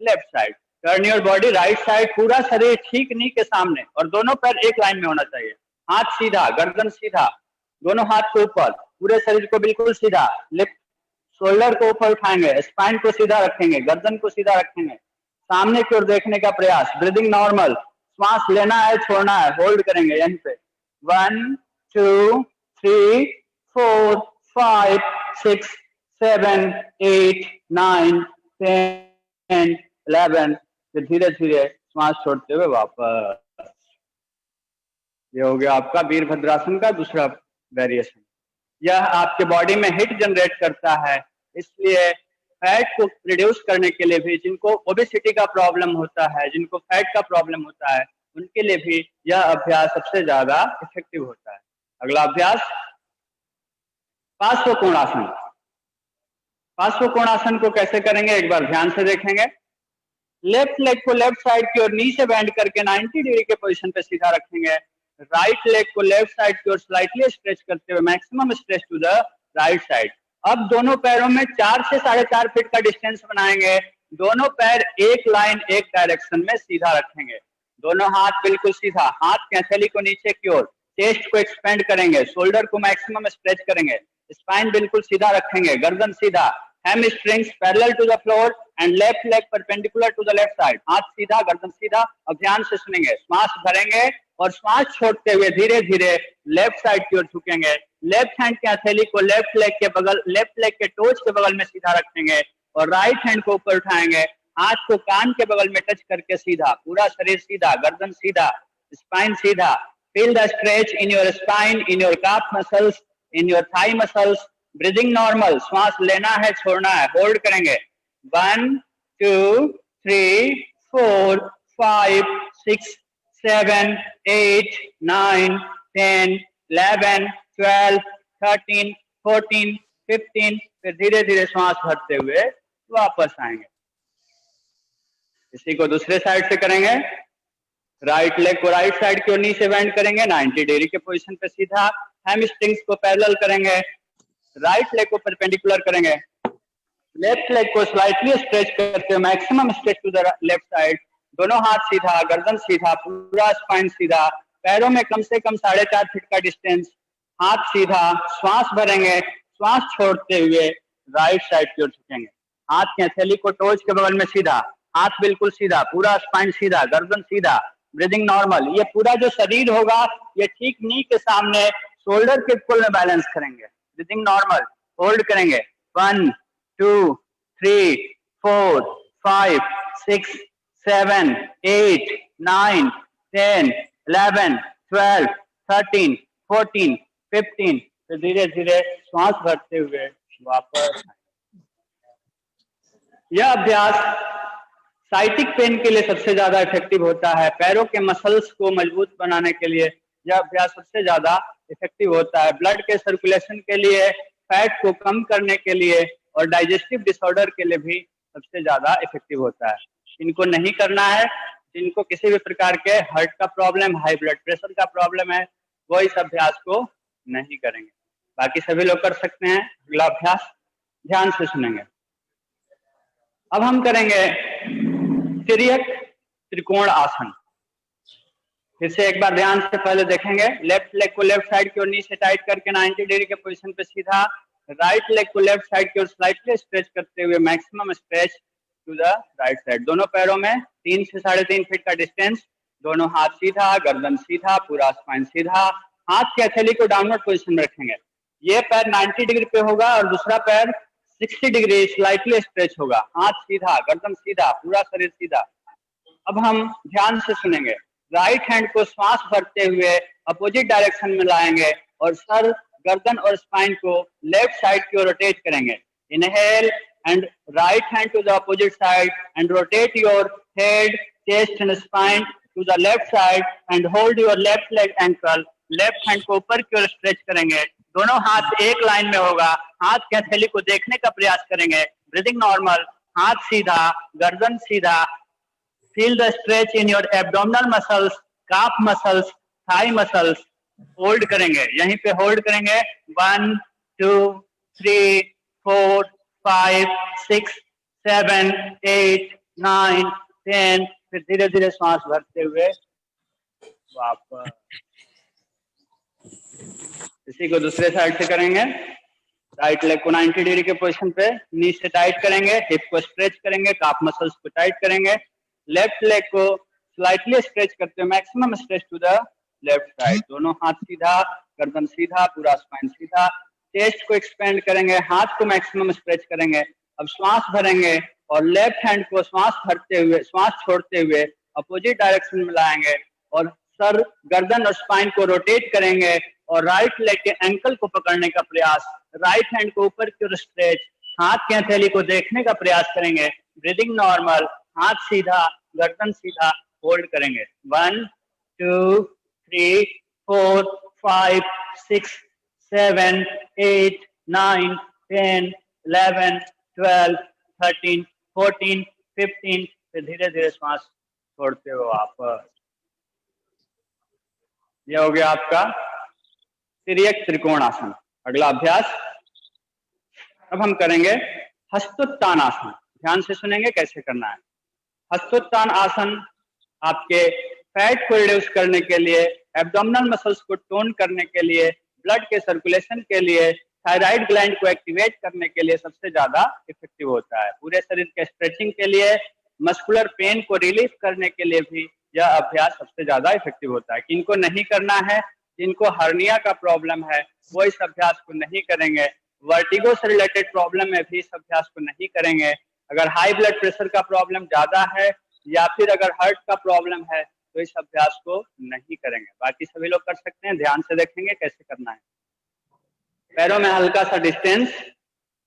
left side. Turn your body right side, पूरा शरीर ठीक नी के सामने और दोनों पैर एक लाइन में होना चाहिए। हाथ सीधा, गर्दन सीधा, दोनों हाथ को ऊपर, पूरे शरीर को बिल्कुल सीधा। लिफ्ट शोल्डर को ऊपर उठाएंगे, स्पाइन को सीधा रखेंगे, गर्दन को सीधा रखेंगे, सामने की ओर देखने का प्रयास। Breathing normal. श्वास लेना है, छोड़ना है, होल्ड करेंगे यहीं पे। 1 2 3 4 5 6 7 8 9 10 11। फिर धीरे धीरे श्वास छोड़ते हुए वापस। ये हो गया आपका वीरभद्रासन का दूसरा वेरिएशन। यह आपके बॉडी में हीट जनरेट करता है, इसलिए फैट को रिड्यूस करने के लिए भी, जिनको ओबेसिटी का प्रॉब्लम होता है, जिनको फैट का प्रॉब्लम होता है, उनके लिए भी यह अभ्यास सबसे ज्यादा इफेक्टिव होता है। अगला अभ्यास पार्श्वकोणासन। पार्श्वकोणासन को कैसे करेंगे एक बार ध्यान से देखेंगे। लेफ्ट लेग को लेफ्ट साइड की ओर नी से बेंड करके 90 डिग्री के पोजीशन पे सीधा रखेंगे। राइट लेग को लेफ्ट साइड की ओर स्लाइटली स्ट्रेच करते हुए maximum stretch to the right side. अब दोनों पैरों में 4 से 4.5 फीट का डिस्टेंस बनाएंगे। दोनों पैर एक लाइन एक डायरेक्शन में सीधा रखेंगे। दोनों हाथ बिल्कुल सीधा, हाथ की हथेली को नीचे की ओर, चेस्ट को एक्सपेंड करेंगे, शोल्डर को मैक्सिमम स्ट्रेच करेंगे, स्पाइन बिल्कुल सीधा रखेंगे, गर्दन सीधा। Hamstrings parallel to the floor and left leg perpendicular to the left side. हाथ सीधा, गर्दन सीधा। अब ध्यान से सुनेंगे। श्वास भरेंगे और श्वास छोड़ते हुए धीरे धीरे लेफ्ट साइड की ओर झुकेंगे। लेफ्ट हैंड की हथेली को लेफ्ट लेग के टोच के बगल में सीधा रखेंगे और राइट हैंड को ऊपर उठाएंगे। हाथ को कान के बगल में टच करके सीधा, पूरा शरीर सीधा, गर्दन सीधा, स्पाइन सीधा। Feel the stretch in your spine, in your calf muscles, in your thigh muscles. Breathing normal. श्वास लेना है, छोड़ना है, होल्ड करेंगे। 1 2 3 4 5 6 7 8 9 10 11 12 13 14 15। फिर धीरे धीरे श्वास भरते हुए वापस आएंगे। इसी को दूसरे साइड से करेंगे। राइट लेग को राइट साइड की ओर नी से बेंड करेंगे, 90 डिग्री के पोजीशन पे सीधा। हैमस्ट्रिंग्स को पैरेलल करेंगे, राइट लेग को परपेंडिकुलर करेंगे, लेफ्ट लेग को स्लाइटली स्ट्रेच करते हुए maximum stretch to the left side. दोनों हाथ सीधा, गर्दन सीधा, पूरा स्पाइन सीधा। पैरों में कम से कम 4.5 फीट का डिस्टेंस। हाथ सीधा। श्वास भरेंगे, श्वास छोड़ते हुए राइट साइड की ओर झुकेंगे। हाथ की हथेली को टोच के बगल में सीधा, हाथ बिल्कुल सीधा, पूरा स्पाइन सीधा, गर्दन सीधा। Breathing normal. ये पूरा जो शरीर होगा ये ठीक नी के सामने शोल्डर के इक्वल में बैलेंस करेंगे। ब्रीदिंग नॉर्मल, होल्ड करेंगे। 1 2 3 4 5 6 7 8 9 10 11 12 13 14 15। फिर धीरे धीरे श्वास भरते हुए वापस। यह अभ्यास साइटिक पेन के लिए सबसे ज्यादा इफेक्टिव होता है। पैरों के मसल्स को मजबूत बनाने के लिए यह अभ्यास सबसे ज्यादा इफेक्टिव होता है। ब्लड के सर्कुलेशन के लिए, फैट को कम करने के लिए और डाइजेस्टिव डिसऑर्डर के लिए भी सबसे ज्यादा इफेक्टिव होता है। इनको नहीं करना है जिनको किसी भी प्रकार के हार्ट का प्रॉब्लम, हाई ब्लड प्रेशर का प्रॉब्लम है, वो इस अभ्यास को नहीं करेंगे। बाकी सभी लोग कर सकते हैं। अगला अभ्यास ध्यान से सुनेंगे। अब हम करेंगे तिर्यक त्रिकोण आसन। फिर से एक बार ध्यान से पहले देखेंगे। लेफ्ट लेग को लेफ्ट साइड की ओर नीचे टाइट करके 90 डिग्री के पोजीशन पे सीधा, राइट लेग को लेफ्ट साइड की ओर स्लाइटली स्ट्रेच करते हुए maximum stretch to the right side. दोनों पैरों में 3 से 3.5 फीट का डिस्टेंस, दोनों हाथ सीधा, गर्दन सीधा, पूरा स्पाइन सीधा। हाथ की हथेली को डाउनवर्ड पोजीशन में रखेंगे। ये पैर 90 डिग्री पे होगा और दूसरा पैर 60 डिग्री स्लाइटली स्ट्रेच होगा। हाथ सीधा, गर्दन सीधा, पूरा शरीर सीधा। अब हम ध्यान से सुनेंगे। राइट हैंड को श्वास भरते हुए अपोजिट डायरेक्शन में लाएंगे और सर, गर्दन और स्पाइन को लेफ्ट साइड की ओर रोटेट करेंगे। Inhale and right hand to the opposite side and rotate your head, chest and spine to the left side and hold your left leg ankle. Left hand को ऊपर की ओर स्ट्रेच करेंगे। दोनों हाथ एक लाइन में होगा। हाथ की हथेली को देखने का प्रयास करेंगे। ब्रीदिंग नॉर्मल, हाथ सीधा, गर्दन सीधा। Feel the stretch in your abdominal muscles, calf muscles, thigh muscles. Hold करेंगे, यहीं पे होल्ड करेंगे। 1 2 3 4 5 6 7 8 9 10। फिर धीरे धीरे सांस भरते हुए वापस। इसी को दूसरे साइड से करेंगे। राइट लेग को 90 डिग्री के पोजीशन पे नी से टाइट करेंगे, हिप को स्ट्रेच करेंगे, काफ मसल्स को टाइट करेंगे। लेफ्ट लेग को स्लाइटली स्ट्रेच करते हुए maximum stretch to the left side. दोनों हाथ सीधा, गर्दन सीधा, पूरा स्पाइन सीधा। चेस्ट को एक्सपेंड करेंगे, हाथ को मैक्सिमम स्ट्रेच करेंगे। अब श्वास भरेंगे और लेफ्ट हैंड को श्वास छोड़ते हुए अपोजिट डायरेक्शन में लाएंगे और सर, गर्दन और स्पाइन को रोटेट करेंगे और राइट लेग के एंकल को पकड़ने का प्रयास। राइट हैंड को ऊपर की ओर स्ट्रेच, हाथ की हथेली को देखने का प्रयास करेंगे। ब्रीदिंग नॉर्मल, हाथ सीधा, गर्दन सीधा। होल्ड करेंगे। 1 2 3 4 5 6 7 8 9 10 11 12 13 14 15। फिर धीरे धीरे श्वास छोड़ते हो वापस। यह हो गया आपका तिर्यक त्रिकोण आसन। अगला अभ्यास अब हम करेंगे हस्तोत्तान आसन। ध्यान से सुनेंगे कैसे करना है। हस्तोत्तान आसन आपके फैट को रिड्यूस करने के लिए, एब्डोमिनल मसल्स को टोन करने के लिए, ब्लड के सर्कुलेशन के लिए, थायराइड ग्लैंड को एक्टिवेट करने के लिए सबसे ज्यादा इफेक्टिव होता है। पूरे शरीर के स्ट्रेचिंग के लिए, मस्कुलर पेन को रिलीफ करने के लिए भी यह अभ्यास सबसे ज्यादा इफेक्टिव होता है। किनको नहीं करना है, जिनको हर्निया का प्रॉब्लम है, वो इस अभ्यास को नहीं करेंगे। वर्टिगो से रिलेटेड प्रॉब्लम में भी इस अभ्यास को नहीं करेंगे। अगर हाई ब्लड प्रेशर का प्रॉब्लम ज्यादा है या फिर अगर हार्ट का प्रॉब्लम है तो इस अभ्यास को नहीं करेंगे। बाकी सभी लोग कर सकते हैं। ध्यान से देखेंगे कैसे करना है। पैरों में हल्का सा डिस्टेंस,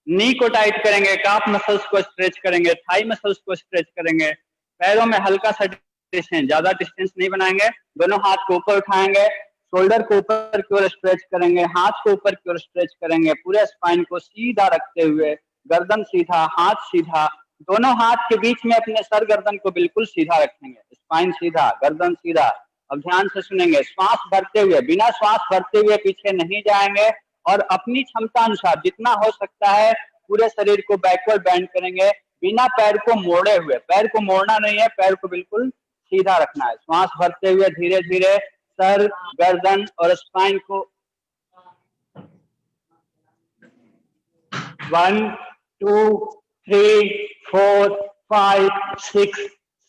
नी को टाइट करेंगे, काफ मसल्स को स्ट्रेच करेंगे, थाई मसल्स को स्ट्रेच करेंगे। पैरों में हल्का सा डिस्टेंस, ज्यादा डिस्टेंस नहीं बनाएंगे। दोनों हाथ को ऊपर उठाएंगे, शोल्डर को ऊपर की ओर स्ट्रेच करेंगे, हाथ को ऊपर की ओर स्ट्रेच करेंगे, पूरे स्पाइन को सीधा रखते हुए, गर्दन सीधा, हाथ सीधा। दोनों हाथ के बीच में अपने सर, गर्दन को बिल्कुल सीधा रखेंगे, स्पाइन सीधा, गर्दन सीधा। अब ध्यान से सुनेंगे। श्वास भरते हुए, बिना श्वास भरते हुए पीछे नहीं जाएंगे और अपनी क्षमता अनुसार जितना हो सकता है पूरे शरीर को बैकवर्ड बेंड करेंगे, बिना पैर को मोड़े हुए। पैर को मोड़ना नहीं है, पैर को बिल्कुल सीधा रखना है। श्वास भरते हुए धीरे धीरे सर, गर्दन और स्पाइन को 1 2 3 4 5 6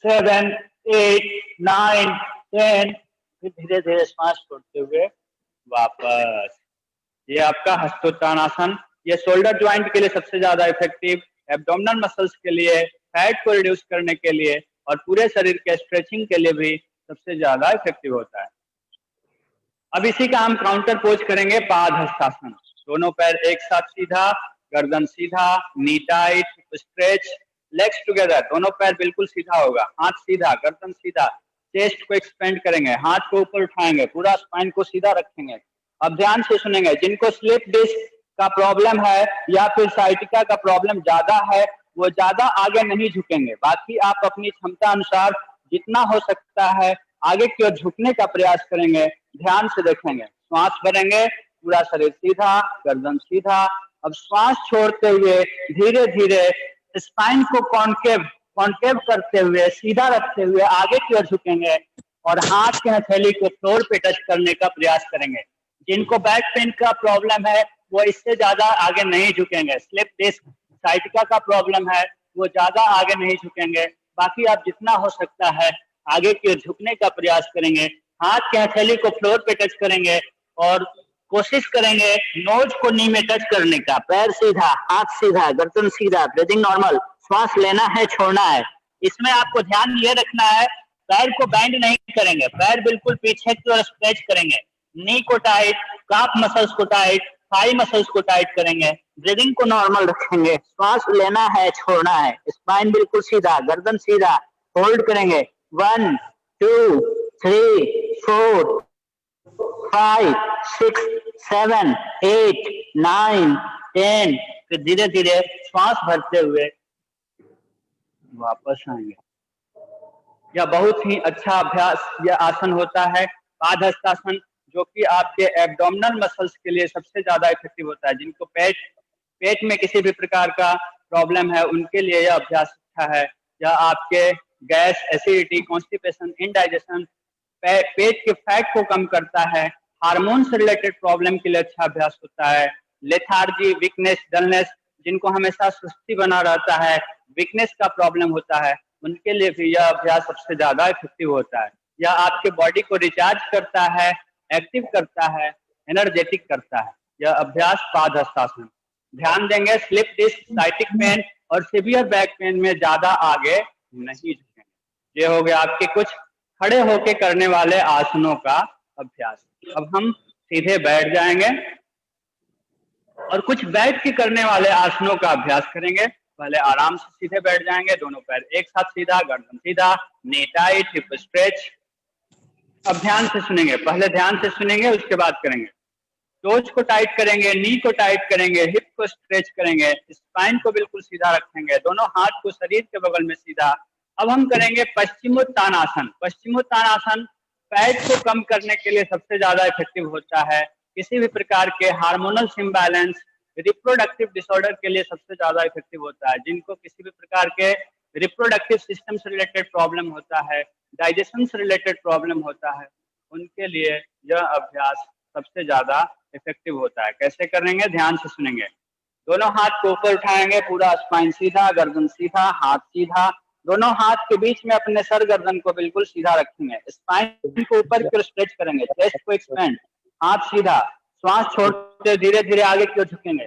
7 8 9 10। फिर धीरे धीरे श्वास छोड़ते हुए वापस। ये आपका हस्तोत्तान आसन। ये शोल्डर ज्वाइंट के लिए सबसे ज्यादा इफेक्टिव, एब्डोमिनल मसल्स के लिए, फैट को रिड्यूस करने के लिए और पूरे शरीर के स्ट्रेचिंग के लिए भी सबसे ज्यादा इफेक्टिव होता है। अब इसी का हम काउंटर पोज करेंगे, पाद हस्तासन। दोनों पैर एक साथ सीधा, गर्दन सीधा, knee tight, stretch, legs together. दोनों पैर बिल्कुल सीधा होगा, हाथ सीधा, गर्दन सीधा। चेस्ट को एक्सपेंड करेंगे, हाथ को ऊपर उठाएंगे, पूरा स्पाइन को सीधा रखेंगे। अब ध्यान से सुनेंगे। जिनको स्लिप डिस्क का प्रॉब्लम है या फिर साइटिका का प्रॉब्लम ज्यादा है, वो ज्यादा आगे नहीं झुकेंगे। बाकी आप अपनी क्षमता अनुसार जितना हो सकता है आगे की ओर झुकने का प्रयास करेंगे। ध्यान से देखेंगे। श्वास भरेंगे पूरा शरीर सीधा, गर्दन सीधा। अब श्वास छोड़ते हुए धीरे धीरे स्पाइन को कॉन्केव करते हुए सीधा रखते हुए आगे की ओर झुकेंगे और हाथ के हथेली को फ्लोर पे टच करने का प्रयास करेंगे। जिनको बैक पेन का प्रॉब्लम है वो इससे ज्यादा आगे नहीं झुकेंगे। स्लिप डिस्क साइटिका का प्रॉब्लम है वो ज्यादा आगे नहीं झुकेंगे। बाकी आप जितना हो सकता है आगे की ओर झुकने का प्रयास करेंगे। हाथ के हथेली को फ्लोर पे टच करेंगे और कोशिश करेंगे नोज को नी में टच करने का। पैर सीधा, हाथ सीधा, गर्दन सीधा, ब्रीदिंग नॉर्मल। श्वास लेना है, छोड़ना है। इसमें आपको ध्यान ये रखना है पैर को बैंड नहीं करेंगे, पैर बिल्कुल पीछे की ओर स्ट्रेच करेंगे। नी को टाइट, काफ मसल्स को टाइट, थाई मसल्स को टाइट करेंगे। ब्रीदिंग को नॉर्मल रखेंगे। श्वास लेना है, छोड़ना है। स्पाइन बिल्कुल सीधा, गर्दन सीधा। होल्ड करेंगे 1 2 3 4 5 6 7 8 9 10। फिर धीरे धीरे श्वास भरते हुए वापस आएंगे। यह बहुत ही अच्छा अभ्यास, यह आसन होता है पादहस्तासन, जो कि आपके एब्डोमिनल मसल्स के लिए सबसे ज्यादा इफेक्टिव होता है। जिनको पेट में किसी भी प्रकार का प्रॉब्लम है उनके लिए यह अभ्यास अच्छा है। यह आपके गैस, एसिडिटी, कॉन्स्टिपेशन, इंडाइजेशन, पेट के फैट को कम करता है। हार्मोन से रिलेटेड प्रॉब्लम के लिए अच्छा अभ्यास होता है। लेथार्जी, वीकनेस, डलनेस, जिनको हमेशा सुस्ती बना रहता है, वीकनेस का प्रॉब्लम होता है, उनके लिए भी यह अभ्यास सबसे ज्यादा इफेक्टिव होता है। यह आपके बॉडी को रिचार्ज करता है, एक्टिव करता है, एनर्जेटिक करता है। यह अभ्यास पादहस्तासन। ध्यान देंगे स्लिप डिस्क, साइटिक पेन और सीवियर बैक पेन में ज्यादा आगे नहीं झुकेंगे। ये हो गया आपके कुछ खड़े होके करने वाले आसनों का अभ्यास। अब हम सीधे बैठ जाएंगे और कुछ बैठ के करने वाले आसनों का अभ्यास करेंगे। पहले आराम से सीधे बैठ जाएंगे, दोनों पैर एक साथ सीधा, गर्दन सीधा, नी टाइट, हिप स्ट्रेच। अब ध्यान से सुनेंगे, पहले ध्यान से सुनेंगे उसके बाद करेंगे। टोज को टाइट करेंगे, नी को टाइट करेंगे, हिप को स्ट्रेच करेंगे, स्पाइन को बिल्कुल सीधा रखेंगे, दोनों हाथ को शरीर के बगल में सीधा। अब हम करेंगे पश्चिमोत्तानासन। पश्चिमोत्तानासन फैट को कम करने के लिए सबसे ज्यादा इफेक्टिव होता है। किसी भी प्रकार के हार्मोनल इम्बैलेंस, रिप्रोडक्टिव डिसऑर्डर के लिए सबसे ज्यादा इफेक्टिव होता है। जिनको किसी भी प्रकार के रिप्रोडक्टिव सिस्टम से रिलेटेड प्रॉब्लम होता है, डाइजेशन से रिलेटेड प्रॉब्लम होता है, उनके लिए यह अभ्यास सबसे ज्यादा इफेक्टिव होता है। कैसे करेंगे ध्यान से सुनेंगे। दोनों हाथ को ऊपर उठाएंगे, पूरा स्पाइन सीधा, गर्दन सीधा, हाथ सीधा। दोनों हाथ के बीच में अपने सर गर्दन को बिल्कुल सीधा रखेंगे। स्पाइन को ऊपर की ओर स्ट्रेच करेंगे, चेस्ट को एक्सपेंड, हाथ सीधा। श्वास छोड़ते धीरे धीरे आगे की ओर झुकेंगे।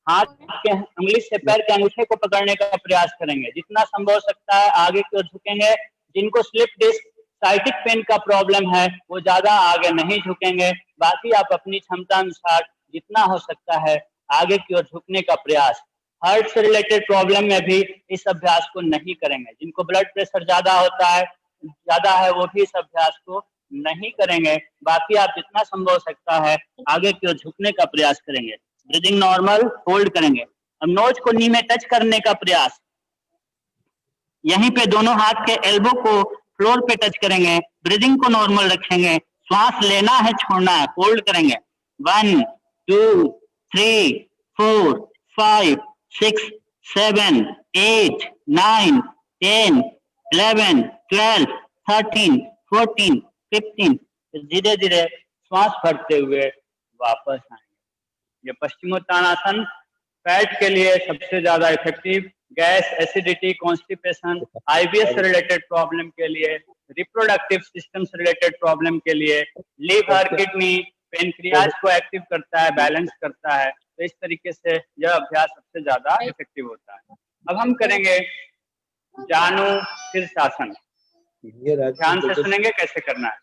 हाथ के उंगली से पैर के अंगूठे को पकड़ने का प्रयास करेंगे। जितना संभव हो सकता है आगे की ओर झुकेंगे। जिनको स्लिप डिस्क, साइटिक पेन का प्रॉब्लम है वो ज्यादा आगे नहीं झुकेंगे। बाकी आप अपनी क्षमता अनुसार जितना हो सकता है आगे की ओर झुकने का प्रयास। हार्ट से रिलेटेड प्रॉब्लम में भी इस अभ्यास को नहीं करेंगे। जिनको ब्लड प्रेशर ज्यादा है वो भी इस अभ्यास को नहीं करेंगे। बाकी आप जितना संभव हो सकता है आगे की ओर झुकने का प्रयास करेंगे। ब्रीदिंग नॉर्मल, होल्ड करेंगे। अब नोज को नी में टच करने का प्रयास। यहीं पे दोनों हाथ के एल्बो को फ्लोर पे टच करेंगे। ब्रीदिंग को नॉर्मल रखेंगे। श्वास लेना है, छोड़ना है। होल्ड करेंगे 1 2 3 4 5 6 7 8 9 10 11 12 13 14 15। धीरे धीरे श्वास भरते हुए वापस आएंगे। ये पश्चिमोत्तानासन फैट के लिए सबसे ज्यादा effective, gas, acidity, constipation, IBS से रिलेटेड प्रॉब्लम के लिए, रिप्रोडक्टिव सिस्टम से रिलेटेड प्रॉब्लम के लिए, लीवर, किडनी, पेनक्रियाज को एक्टिव करता है, बैलेंस करता है। तो इस तरीके से यह अभ्यास सबसे ज्यादा इफेक्टिव होता है। अब हम करेंगे जानु शीर्षासन। ध्यान से सुनेंगे कैसे करना है।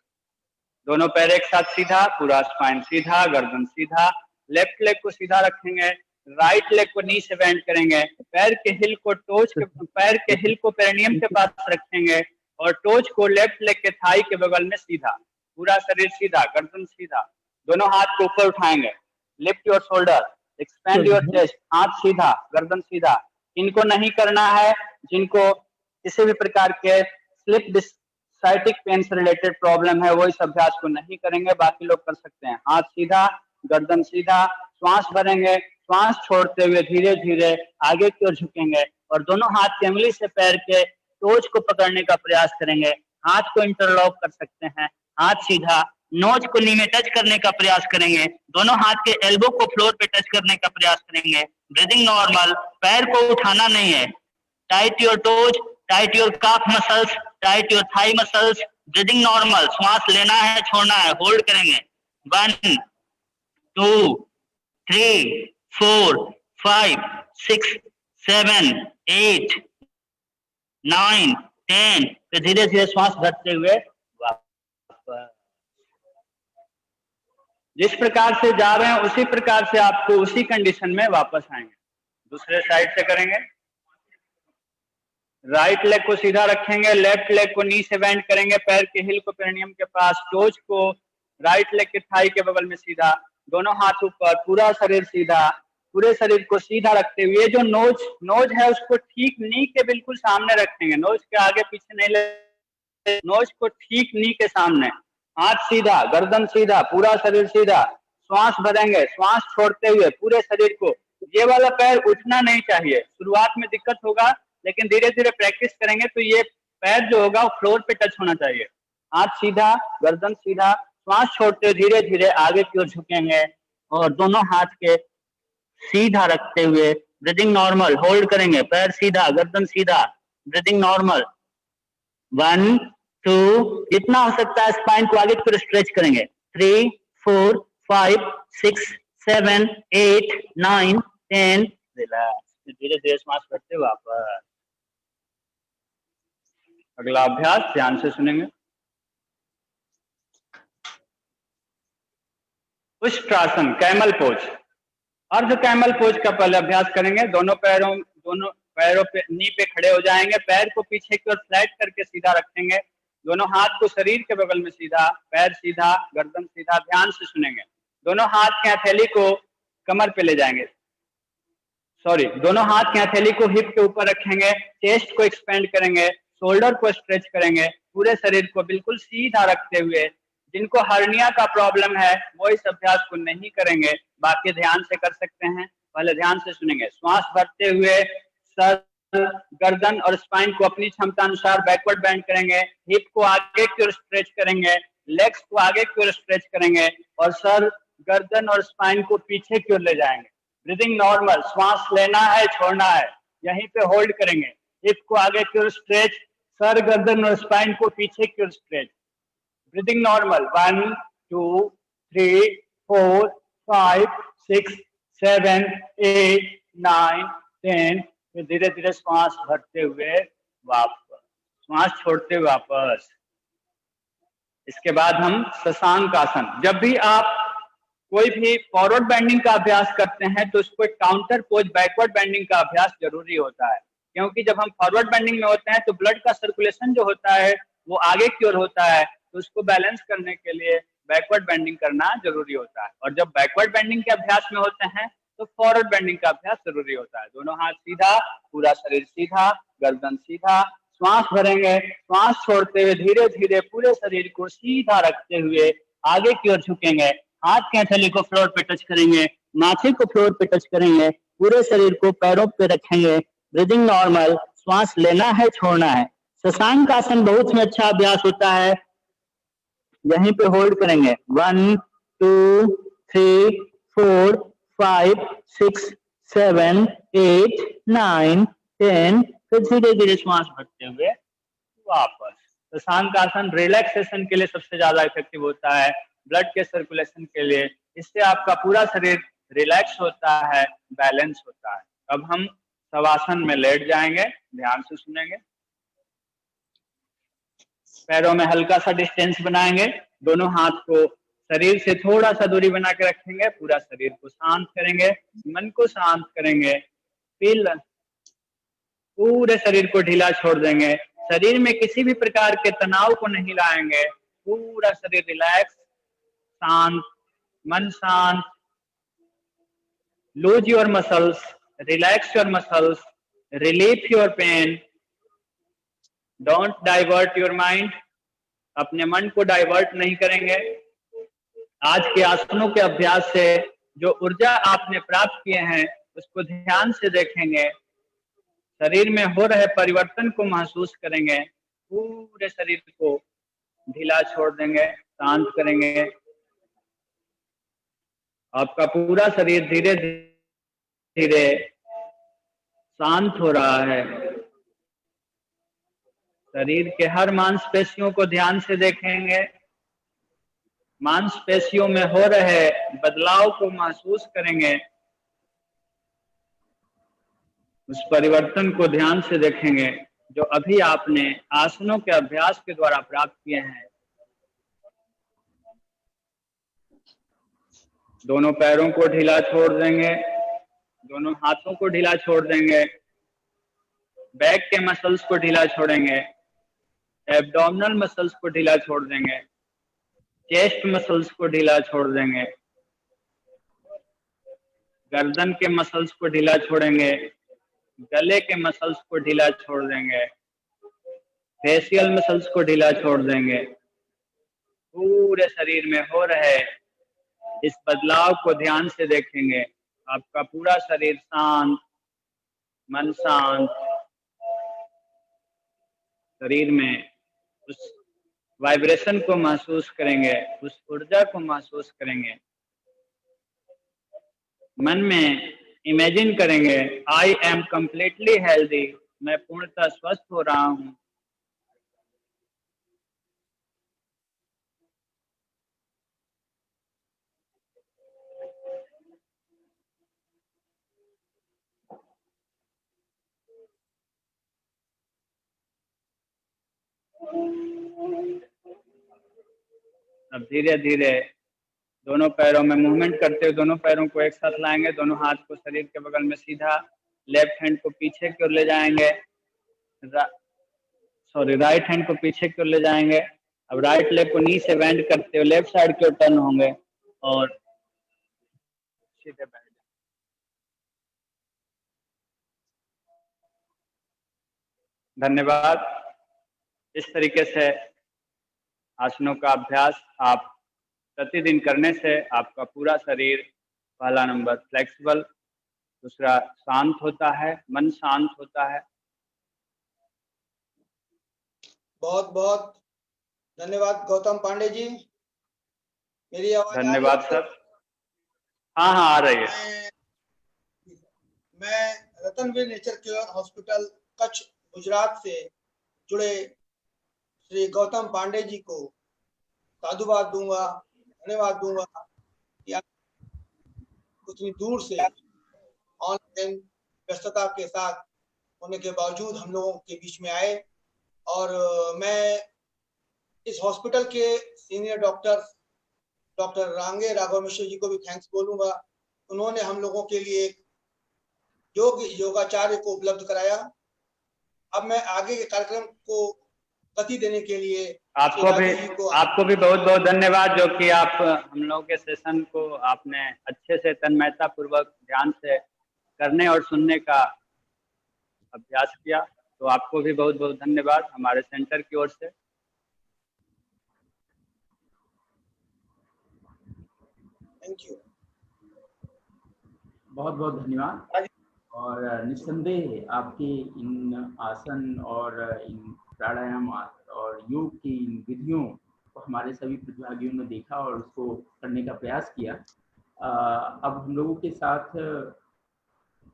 दोनों पैर एक साथ सीधा, पूरा स्पाइन सीधा, गर्दन सीधा। लेफ्ट लेग को सीधा रखेंगे, राइट लेग को नी से बेंड करेंगे। पैर के हिल को पेरिनियम के पास रखेंगे और टोज को लेफ्ट लेग के थाई के बगल में सीधा। पूरा शरीर सीधा, गर्दन सीधा। दोनों हाथ को ऊपर उठाएंगे। Lift your shoulder, expand your chest. हाथ सीधा, गर्दन सीधा। इनको नहीं करना है जिनको किसी भी प्रकार के स्लिप डिस्क, साइटिक पेन से रिलेटेड प्रॉब्लम है वो इस अभ्यास को नहीं करेंगे। बाकी लोग कर सकते हैं। हाथ सीधा, गर्दन सीधा, श्वास भरेंगे, श्वास छोड़ते हुए धीरे धीरे आगे की ओर झुकेंगे और दोनों हाथ की अंगुली से पैर के टोज को पकड़ने का प्रयास करेंगे। हाथ को इंटरलॉक कर सकते हैं, हाथ सीधा, नोज को नी में टच करने का प्रयास करेंगे, दोनों हाथ के एल्बो को फ्लोर पे टच करने का प्रयास करेंगे। ब्रीदिंग नॉर्मल, पैर को उठाना नहीं है। Tight your toes, tight your calf muscles, tight your thigh muscles. Breathing normal, श्वास लेना है, छोड़ना है, होल्ड करेंगे। 1 2 3 4 5 6 7 8 9 10। तो धीरे धीरे श्वास भरते हुए वापस। जिस प्रकार से जा रहे हैं उसी प्रकार से आपको उसी कंडीशन में वापस आएंगे। दूसरे साइड से करेंगे। राइट लेग को सीधा रखेंगे, लेफ्ट लेग को नी से बेंड करेंगे, पैर के हिल को पेरिनियम के पास, टोज को राइट लेग के थाई के बगल में सीधा, दोनों हाथ ऊपर, पूरा शरीर सीधा, पूरे शरीर को सीधा रखते हुए जो नोज है उसको ठीक नी के बिल्कुल सामने रखेंगे, नोज के आगे पीछे नहीं ले, नोज को ठीक नी के सामने, हाथ सीधा, गर्दन सीधा, पूरा शरीर सीधा, श्वास भरेंगे, श्वास छोड़ते हुए पूरे शरीर को। ये वाला पैर उठना नहीं चाहिए, शुरुआत में दिक्कत होगा लेकिन धीरे धीरे प्रैक्टिस करेंगे तो ये पैर जो होगा वो फ्लोर पे टच होना चाहिए। हाथ सीधा, गर्दन सीधा, श्वास छोड़ते हुए धीरे धीरे आगे की ओर झुकेंगे और दोनों हाथ के सीधा रखते हुए ब्रीदिंग नॉर्मल, होल्ड करेंगे, पैर सीधा, गर्दन सीधा, ब्रीदिंग नॉर्मल। 1 2, जितना हो सकता है स्पाइन को आगे की ओर स्ट्रेच करेंगे। 3 4 5 6 7 8 9 10। रिलैक्स, धीरे धीरे श्वास करते वापस। अगला अभ्यास ध्यान से सुनेंगे। Ushtrasana, camel pose. अर्ध कैमल पोज का पहले अभ्यास करेंगे। दोनों पैरों पे नी पे खड़े हो जाएंगे, पैर को पीछे की ओर फ्लैट करके सीधा रखेंगे, दोनों हाथ को शरीर के बगल में सीधा, पैर सीधा, गर्दन सीधा। ध्यान से सुनेंगे। दोनों हाथ की हथेली को कमर पे ले जाएंगे, दोनों हाथ की हथेली को हिप के ऊपर रखेंगे, चेस्ट को एक्सपेंड करेंगे, शोल्डर को स्ट्रेच करेंगे, पूरे शरीर को बिल्कुल सीधा रखते हुए। जिनको हर्निया का प्रॉब्लम है वो इस अभ्यास को नहीं करेंगे, बाकी ध्यान से कर सकते हैं। पहले ध्यान से सुनेंगे। श्वास भरते हुए सर, गर्दन और स्पाइन को अपनी क्षमता अनुसार बैकवर्ड बेंड करेंगे, हिप को आगे की ओर स्ट्रेच करेंगे, लेग्स को आगे की ओर स्ट्रेच करेंगे और सर, गर्दन और स्पाइन को पीछे की ओर ले जाएंगे। ब्रीदिंग नॉर्मल, श्वास लेना है, छोड़ना है, यहीं पे होल्ड करेंगे। हिप को आगे की ओर स्ट्रेच, सर, गर्दन और स्पाइन को पीछे की ओर स्ट्रेच। Breathing normal. 1 2 3 4 5 6 7 8 9 10। फिर धीरे धीरे श्वास भरते हुए वापस, श्वास छोड़ते हुए वापस। इसके बाद हम शशांक आसन। जब भी आप कोई भी फॉरवर्ड बेंडिंग का अभ्यास करते हैं तो उसको एक काउंटर पोज बैकवर्ड बेंडिंग का अभ्यास जरूरी होता है, क्योंकि जब हम फॉरवर्ड बेंडिंग में होते हैं तो ब्लड का सर्कुलेशन जो होता है वो आगे की ओर होता है, तो उसको बैलेंस करने के लिए बैकवर्ड बेंडिंग करना जरूरी होता है। और जब बैकवर्ड बेंडिंग के अभ्यास में होते हैं तो फॉरवर्ड बेंडिंग का अभ्यास जरूरी होता है। दोनों हाथ सीधा, पूरा शरीर सीधा, गर्दन सीधा, श्वास भरेंगे, श्वास छोड़ते हुए धीरे धीरे पूरे शरीर को सीधा रखते हुए आगे की ओर झुकेंगे, हाथ की हथेली को फ्लोर पे टच करेंगे, माथे को फ्लोर पे टच करेंगे, पूरे शरीर को पैरों पे रखेंगे। ब्रीदिंग नॉर्मल, श्वास लेना है, छोड़ना है। शशांक आसन बहुत ही अच्छा अभ्यास होता है, यहीं पे होल्ड करेंगे। 1 2 3 4 5 6 7 8 9 10। फिर धीरे धीरे श्वास भरते हुए वापस। शशांक आसन रिलैक्सेशन के लिए सबसे ज्यादा इफेक्टिव होता है, ब्लड के सर्कुलेशन के लिए। इससे आपका पूरा शरीर रिलैक्स होता है, बैलेंस होता है। अब हम शवासन में लेट जाएंगे, ध्यान से सुनेंगे। पैरों में हल्का सा डिस्टेंस बनाएंगे, दोनों हाथ को शरीर से थोड़ा सा दूरी बना के रखेंगे, पूरा शरीर को शांत करेंगे, मन को शांत करेंगे, पूरे शरीर को ढीला छोड़ देंगे, शरीर में किसी भी प्रकार के तनाव को नहीं लाएंगे, पूरा शरीर रिलैक्स, शांत, मन शांत। Loose your muscles, relax your muscles, relief your pain, don't divert your mind. अपने मन को डाइवर्ट नहीं करेंगे, आज के आसनों के अभ्यास से जो ऊर्जा आपने प्राप्त किए हैं उसको ध्यान से देखेंगे, शरीर में हो रहे परिवर्तन को महसूस करेंगे, पूरे शरीर को ढीला छोड़ देंगे, शांत करेंगे। आपका पूरा शरीर धीरे धीरे शांत हो रहा है। शरीर के हर मांसपेशियों को ध्यान से देखेंगे, मांसपेशियों में हो रहे बदलाव को महसूस करेंगे, उस परिवर्तन को ध्यान से देखेंगे जो अभी आपने आसनों के अभ्यास के द्वारा प्राप्त किए हैं। दोनों पैरों को ढीला छोड़ देंगे, दोनों हाथों को ढीला छोड़ देंगे, बैक के मसल्स को ढीला छोड़ेंगे, एब्डोमिनल मसल्स को ढीला छोड़ देंगे, चेस्ट मसल्स को ढीला छोड़ देंगे, गर्दन के मसल्स को ढीला छोड़ेंगे, गले के मसल्स को ढीला छोड़ देंगे, फेशियल मसल्स को ढीला छोड़ देंगे। पूरे शरीर में हो रहे इस बदलाव को ध्यान से देखेंगे। आपका पूरा शरीर शांत, मन शांत, शरीर में उस वाइब्रेशन को महसूस करेंगे, उस ऊर्जा को महसूस करेंगे। मन में इमेजिन करेंगे, आई एम कंप्लीटली हेल्दी, मैं पूर्णतः स्वस्थ हो रहा हूं। अब धीरे धीरे दोनों पैरों में मूवमेंट करते हुए दोनों पैरों को एक साथ लाएंगे, दोनों हाथ को शरीर के बगल में सीधा, लेफ्ट हैंड को पीछे की ओर ले जाएंगे, राइट हैंड को पीछे की ओर ले जाएंगे। अब राइट लेग को नी से बेंड करते हुए लेफ्ट साइड की ओर टर्न होंगे और सीधे बैठ जाएंगे। धन्यवाद। इस तरीके से आसनों का अभ्यास आप प्रतिदिन करने से आपका पूरा शरीर, पहला नंबर फ्लेक्सिबल, दूसरा शांत होता है, मन शांत होता है। बहुत बहुत धन्यवाद गौतम पांडे जी। मेरी आवाज धन्यवाद सर। हाँ हाँ आ रही है। मैं Ratanveer nature care hospital Kutch Gujarat से जुड़े श्री गौतम पांडे जी को साधुवाद दूंगा, धन्यवाद दूंगा कि आप उतनी दूर से ऑनलाइन व्यस्तता के साथ होने के बावजूद हम लोगों के बीच में आए। और मैं इस हॉस्पिटल के सीनियर डॉक्टर रांगे राघव मिश्र जी को भी थैंक्स बोलूंगा। उन्होंने हम लोगों के लिए योगाचार्य को उपलब्ध कराया। अब मैं आगे के कार्यक्रम को गति देने के लिए आपको भी बहुत बहुत धन्यवाद, जो कि आप हम लोगों के सेशन को आपने अच्छे से तन्मयता पूर्वक ध्यान से करने और सुनने का अभ्यास किया। तो आपको भी बहुत बहुत धन्यवाद हमारे सेंटर की ओर से। Thank you. बहुत बहुत धन्यवाद। और निस्संदेह आपके इन आसन और इन प्राणायाम और योग की इन विधियों को हमारे सभी प्रतिभागियों ने देखा और उसको करने का प्रयास किया। अब हम लोगों के साथ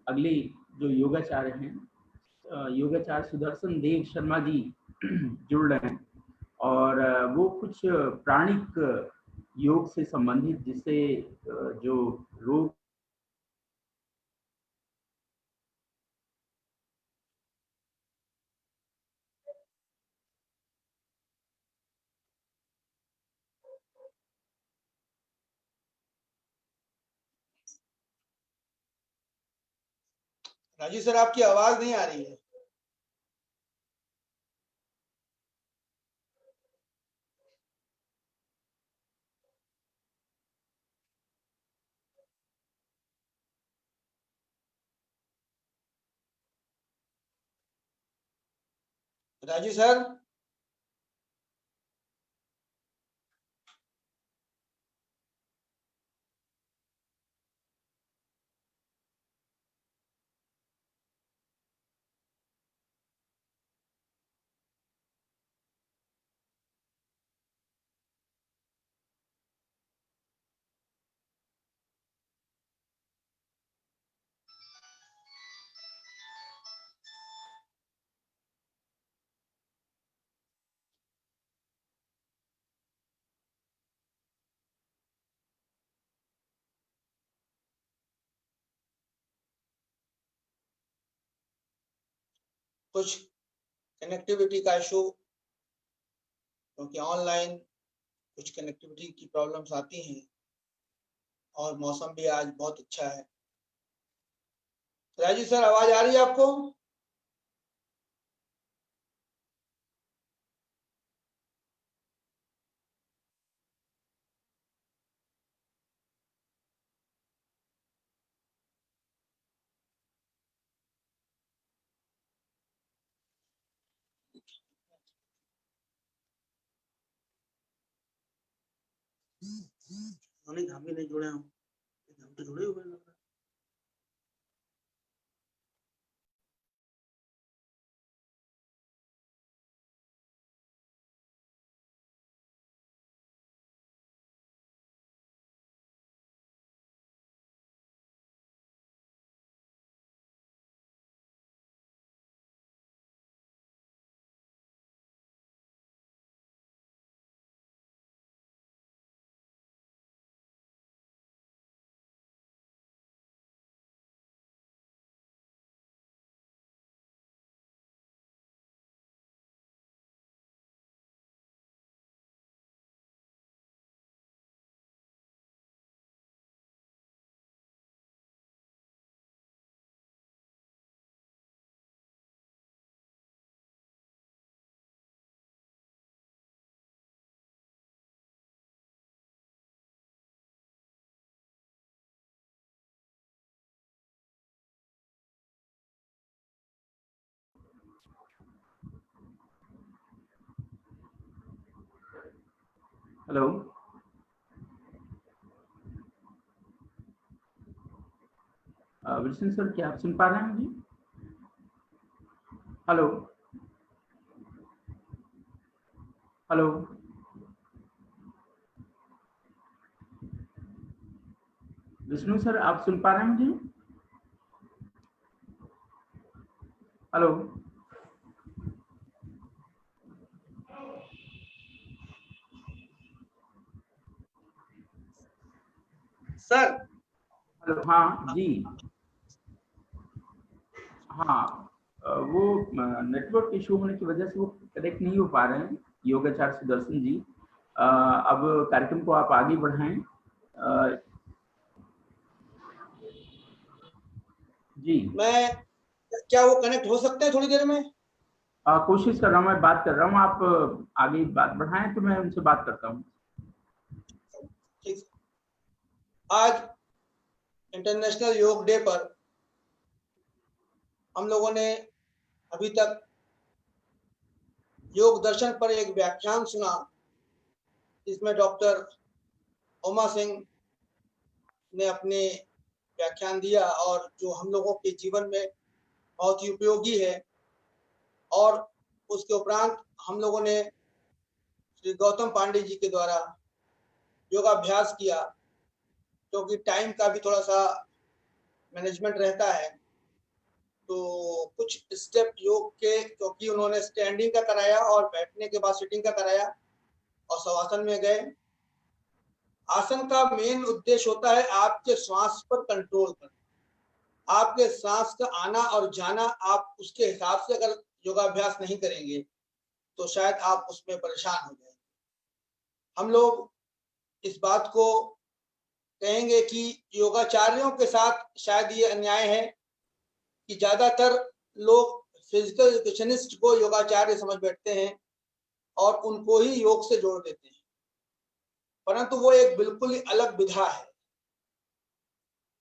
अगले जो योगाचार्य हैं, योगाचार्य सुदर्शन देव शर्मा जी जुड़ रहे हैं और वो कुछ प्राणिक योग से संबंधित, जिससे जो रोग राजू सर, आपकी आवाज नहीं आ रही है। राजू सर, कुछ कनेक्टिविटी का इशू, क्योंकि ऑनलाइन कुछ कनेक्टिविटी की प्रॉब्लम्स आती हैं और मौसम भी आज बहुत अच्छा है। राजीव सर, आवाज आ रही है आपको? नहीं, हम भी नहीं जुड़े हम तो जुड़े हुए हैं। हेलो, विल्सन सर, क्या आप सुन पा रहे हैं मुझे? हेलो हेलो विष्णु सर, आप सुन पा रहे हैं मुझे? Hello sir. हेलो, हाँ जी, हाँ, वो नेटवर्क इशू होने की वजह से वो कनेक्ट नहीं हो पा रहे हैं योगाचार्य सुदर्शन जी। अब कार्यक्रम को आप आगे बढ़ाएं। जी, मैं क्या वो कनेक्ट हो सकते हैं थोड़ी देर में? कोशिश कर रहा हूँ, मैं बात कर रहा हूँ, आप आगे बात बढ़ाएं तो मैं उनसे बात करता हूँ। ठीक। आज इंटरनेशनल योग डे पर हम लोगों ने अभी तक योग दर्शन पर एक व्याख्यान सुना, जिसमें डॉक्टर उमा सिंह ने अपने व्याख्यान दिया और जो हम लोगों के जीवन में बहुत ही उपयोगी है। और उसके उपरांत हम लोगों ने श्री गौतम पांडे जी के द्वारा योगाभ्यास किया, क्योंकि टाइम का भी थोड़ा सा मैनेजमेंट रहता है, तो कुछ स्टेप योग के, क्योंकि उन्होंने स्टैंडिंग का कराया और बैठने के बाद सिटिंग का कराया और शवासन में गए। आसन का मेन उद्देश्य होता है आपके श्वास पर कंट्रोल करना। आपके सांस का आना और जाना, आप उसके हिसाब से अगर योगाभ्यास नहीं करेंगे तो शायद आप उसमें परेशान हो जाएंगे। हम लोग इस बात को कहेंगे कि योगाचार्यों के साथ शायद ये अन्याय है कि ज्यादातर लोग फिजिकल एजुकेशनिस्ट को योगाचार्य समझ बैठते हैं और उनको ही योग से जोड़ देते हैं, परंतु वो एक बिल्कुल ही अलग विधा है।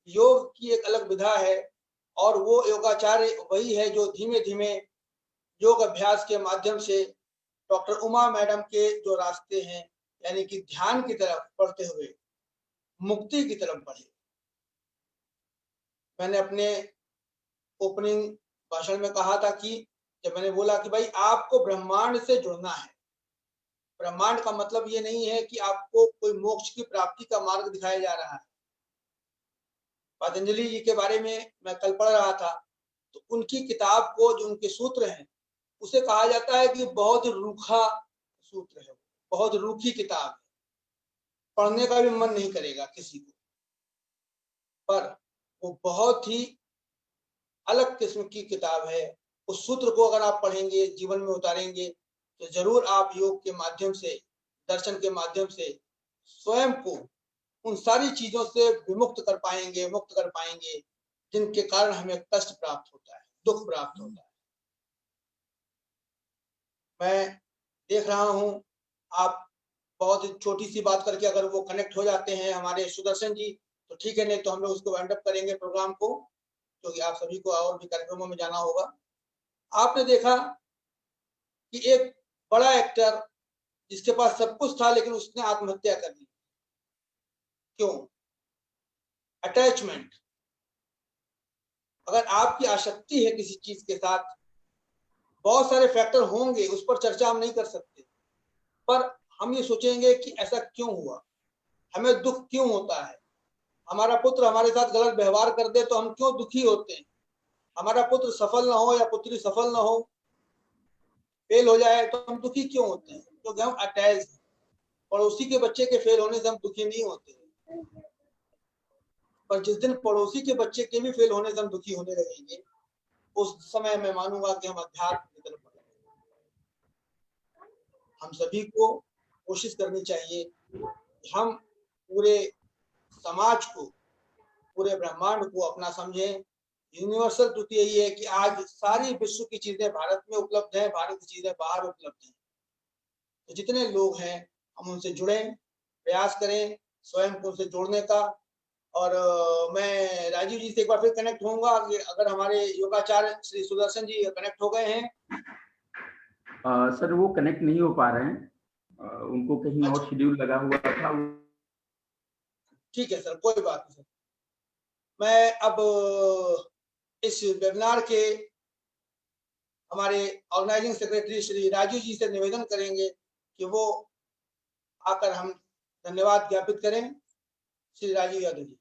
योग की एक अलग विधा है और वो योगाचार्य वही है जो धीमे धीमे योग अभ्यास के माध्यम से डॉक्टर उमा मैडम के जो रास्ते हैं, यानी कि ध्यान की तरफ बढ़ते हुए मुक्ति की तरफ बढ़े। मैंने अपने ओपनिंग भाषण में कहा था कि जब मैंने बोला कि भाई आपको ब्रह्मांड से जुड़ना है, ब्रह्मांड का मतलब ये नहीं है कि आपको कोई मोक्ष की प्राप्ति का मार्ग दिखाया जा रहा है। पतंजलि जी के बारे में मैं कल पढ़ रहा था, तो उनकी किताब को, जो उनके सूत्र हैं, उसे कहा जाता है कि बहुत रूखा सूत्र है, बहुत रूखी किताब है, पढ़ने का भी मन नहीं करेगा किसी को, पर वो बहुत ही अलग किस्म की किताब है। उस सूत्र को अगर आप पढ़ेंगे, जीवन में उतारेंगे, तो जरूर आप योग के माध्यम से, दर्शन के माध्यम से स्वयं को उन सारी चीजों से विमुक्त कर पाएंगे, मुक्त कर पाएंगे, जिनके कारण हमें कष्ट प्राप्त होता है, दुख प्राप्त होता है। मैं देख रहा हूं आप बहुत छोटी सी बात करके अगर वो कनेक्ट हो जाते हैं हमारे सुदर्शन जी तो ठीक है, नहीं तो हम लोग उसको वाइंड अप करेंगे प्रोग्राम को, क्योंकि आप सभी को और भी कार्यक्रमों में जाना होगा। आपने देखा कि एक बड़ा एक्टर जिसके पास सब कुछ था लेकिन उसने आत्महत्या कर ली। क्यों? अटैचमेंट। अगर आपकी आसक्ति है किसी चीज के साथ, बहुत सारे फैक्टर होंगे, उस पर चर्चा हम नहीं कर सकते, पर हम ये सोचेंगे कि ऐसा क्यों हुआ, हमें दुख क्यों होता है। हमारा पुत्र हमारे साथ गलत व्यवहार कर दे तो हम क्यों दुखी होते हैं, हमारा पुत्र सफल ना हो या पुत्री सफल ना हो, फेल हो जाए तो हम दुखी क्यों होते हैं, क्योंकि हम अटैच हैं। पड़ोसी के बच्चे के फेल होने से हम दुखी नहीं होते, पर जिस दिन पड़ोसी के बच्चे के भी फेल होने से हम दुखी होने लगेंगे, उस समय मैं मानूंगा कि हम अध्यात्म की तरफ बढ़ेंगे। हम सभी को कोशिश करनी चाहिए कि हम पूरे समाज को, पूरे ब्रह्मांड को अपना समझें। यूनिवर्सल ट्रुथ यही है कि आज सारी विश्व की चीजें भारत में उपलब्ध है, भारत की चीजें बाहर उपलब्ध है। तो जितने लोग हैं हम उनसे जुड़ें, प्रयास करें स्वयं को उनसे जोड़ने का। और मैं राजीव जी से एक बार फिर कनेक्ट होऊंगा, अगर हमारे योगाचार्य श्री सुदर्शन जी कनेक्ट हो गए हैं। सर वो कनेक्ट नहीं हो पा रहे हैं, उनको कहीं और शेड्यूल लगा हुआ था। ठीक है सर, कोई बात नहीं सर। मैं अब इस वेबिनार के हमारे ऑर्गेनाइजिंग सेक्रेटरी श्री राजीव जी से निवेदन करेंगे कि वो आकर हम धन्यवाद ज्ञापित करें। श्री राजीव यादव जी।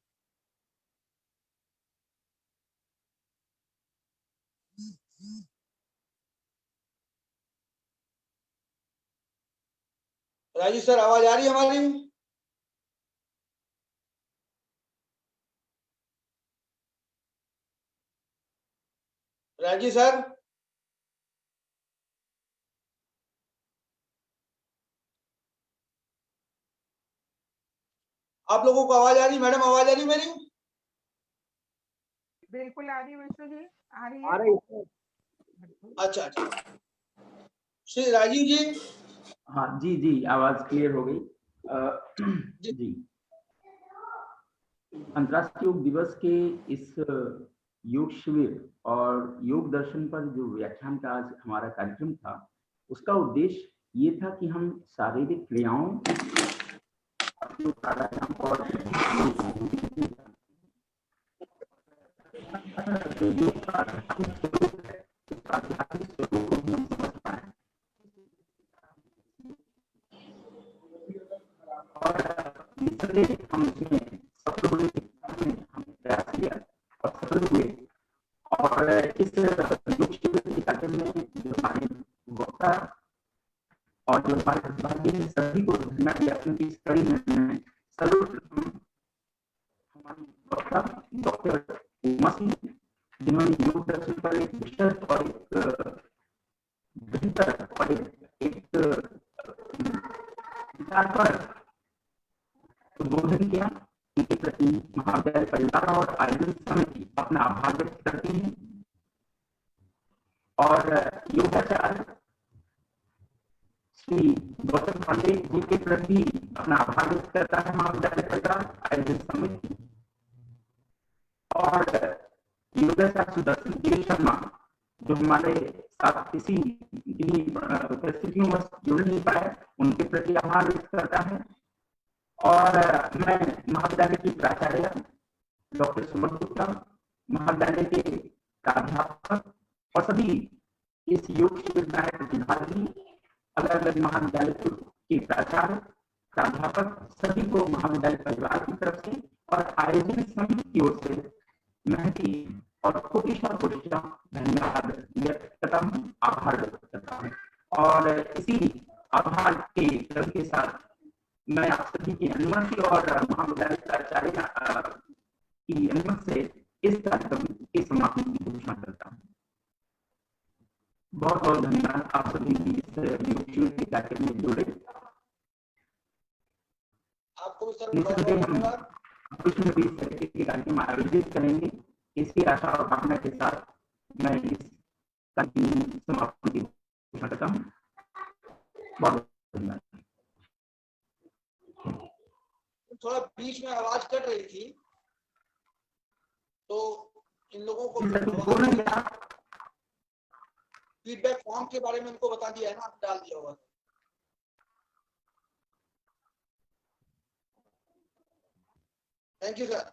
राजीव सर, आवाज आ रही है हमारी? राजीव सर, आप लोगों को आवाज आ रही? मैडम आवाज आ रही मेरी? बिल्कुल आ रही है विष्णु जी, आ रही है। आ रही है। अच्छा अच्छा, श्री राजीव जी। हाँ जी जी, आवाज क्लियर हो गई। जी, अंतर्राष्ट्रीय योग दिवस के इस योग शिविर और योग दर्शन पर जो व्याख्यान का आज हमारा कार्यक्रम था, उसका उद्देश्य ये था कि हम शारीरिक क्रियाओं प्राणायाम और हम इसमें सफल हुए, हमने प्रयास किया और सफल हुए। और इस योग शिविर के कार्यक्रम में जो हमारे वक्ता और जो हमारे प्रतिभागी हैं सभी को धन्यवाद ज्ञापन की कड़ी में सर्वप्रथम हमारे वक्ता डॉक्टर उमा सिंह, जिन्होंने योग दर्शन पर एक विशद और एक बेहतर और एक विचार पर उद्बोधन किया। उनके प्रति महाविद्यालय परिवार और आयोजन समिति अपना आभार व्यक्त करती है। और योगाचार्य श्री गौतम पांडे जी के प्रति अपना आभार व्यक्त करता है महाविद्यालय परिवार आयोजन समिति। और योगाचार्य सुदर्शन जी शर्मा जो हमारे साथ किसी परिस्थितियों में जुड़ नहीं पाए, उनके प्रति आभार व्यक्त करता है। और मैं महाविद्यालय की प्राचार्य डॉक्टर सुमन गुप्ता, महाविद्यालय के प्राध्यापक और सभी इस योग शिविर में प्रतिभागी, अलग अलग महाविद्यालय के प्राचार्य प्राध्यापक सभी को महाविद्यालय परिवार की तरफ से और आयोजन समिति की ओर से महती और कोटिशा धन्यवाद व्यक्त करता हूँ, आभार व्यक्त करता हूँ। और इसी आभार के क्रम के साथ मैं आप सभी की अनुमति और महाविद्यालय प्राचार्य की अनुमति से इस कार्यक्रम की समाप्ति की घोषणा करता हूँ। बहुत बहुत धन्यवाद आप सभी की इस योग शिविर के कार्यक्रम में जुड़े। आपको भी सर बहुत बहुत धन्यवाद। कुछ न कुछ तरीके के कार्यक्रम आयोजित करेंगे, इसकी आशा और कामना के साथ मैं इस कार्यक्रम समापन की घोषणा करता हूँ। बहुत धन्यवाद। थोड़ा बीच में आवाज कट रही थी, तो इन लोगों को फीडबैक फॉर्म के बारे में इनको बता दिया है ना, डाल दिया होगा। Thank you sir.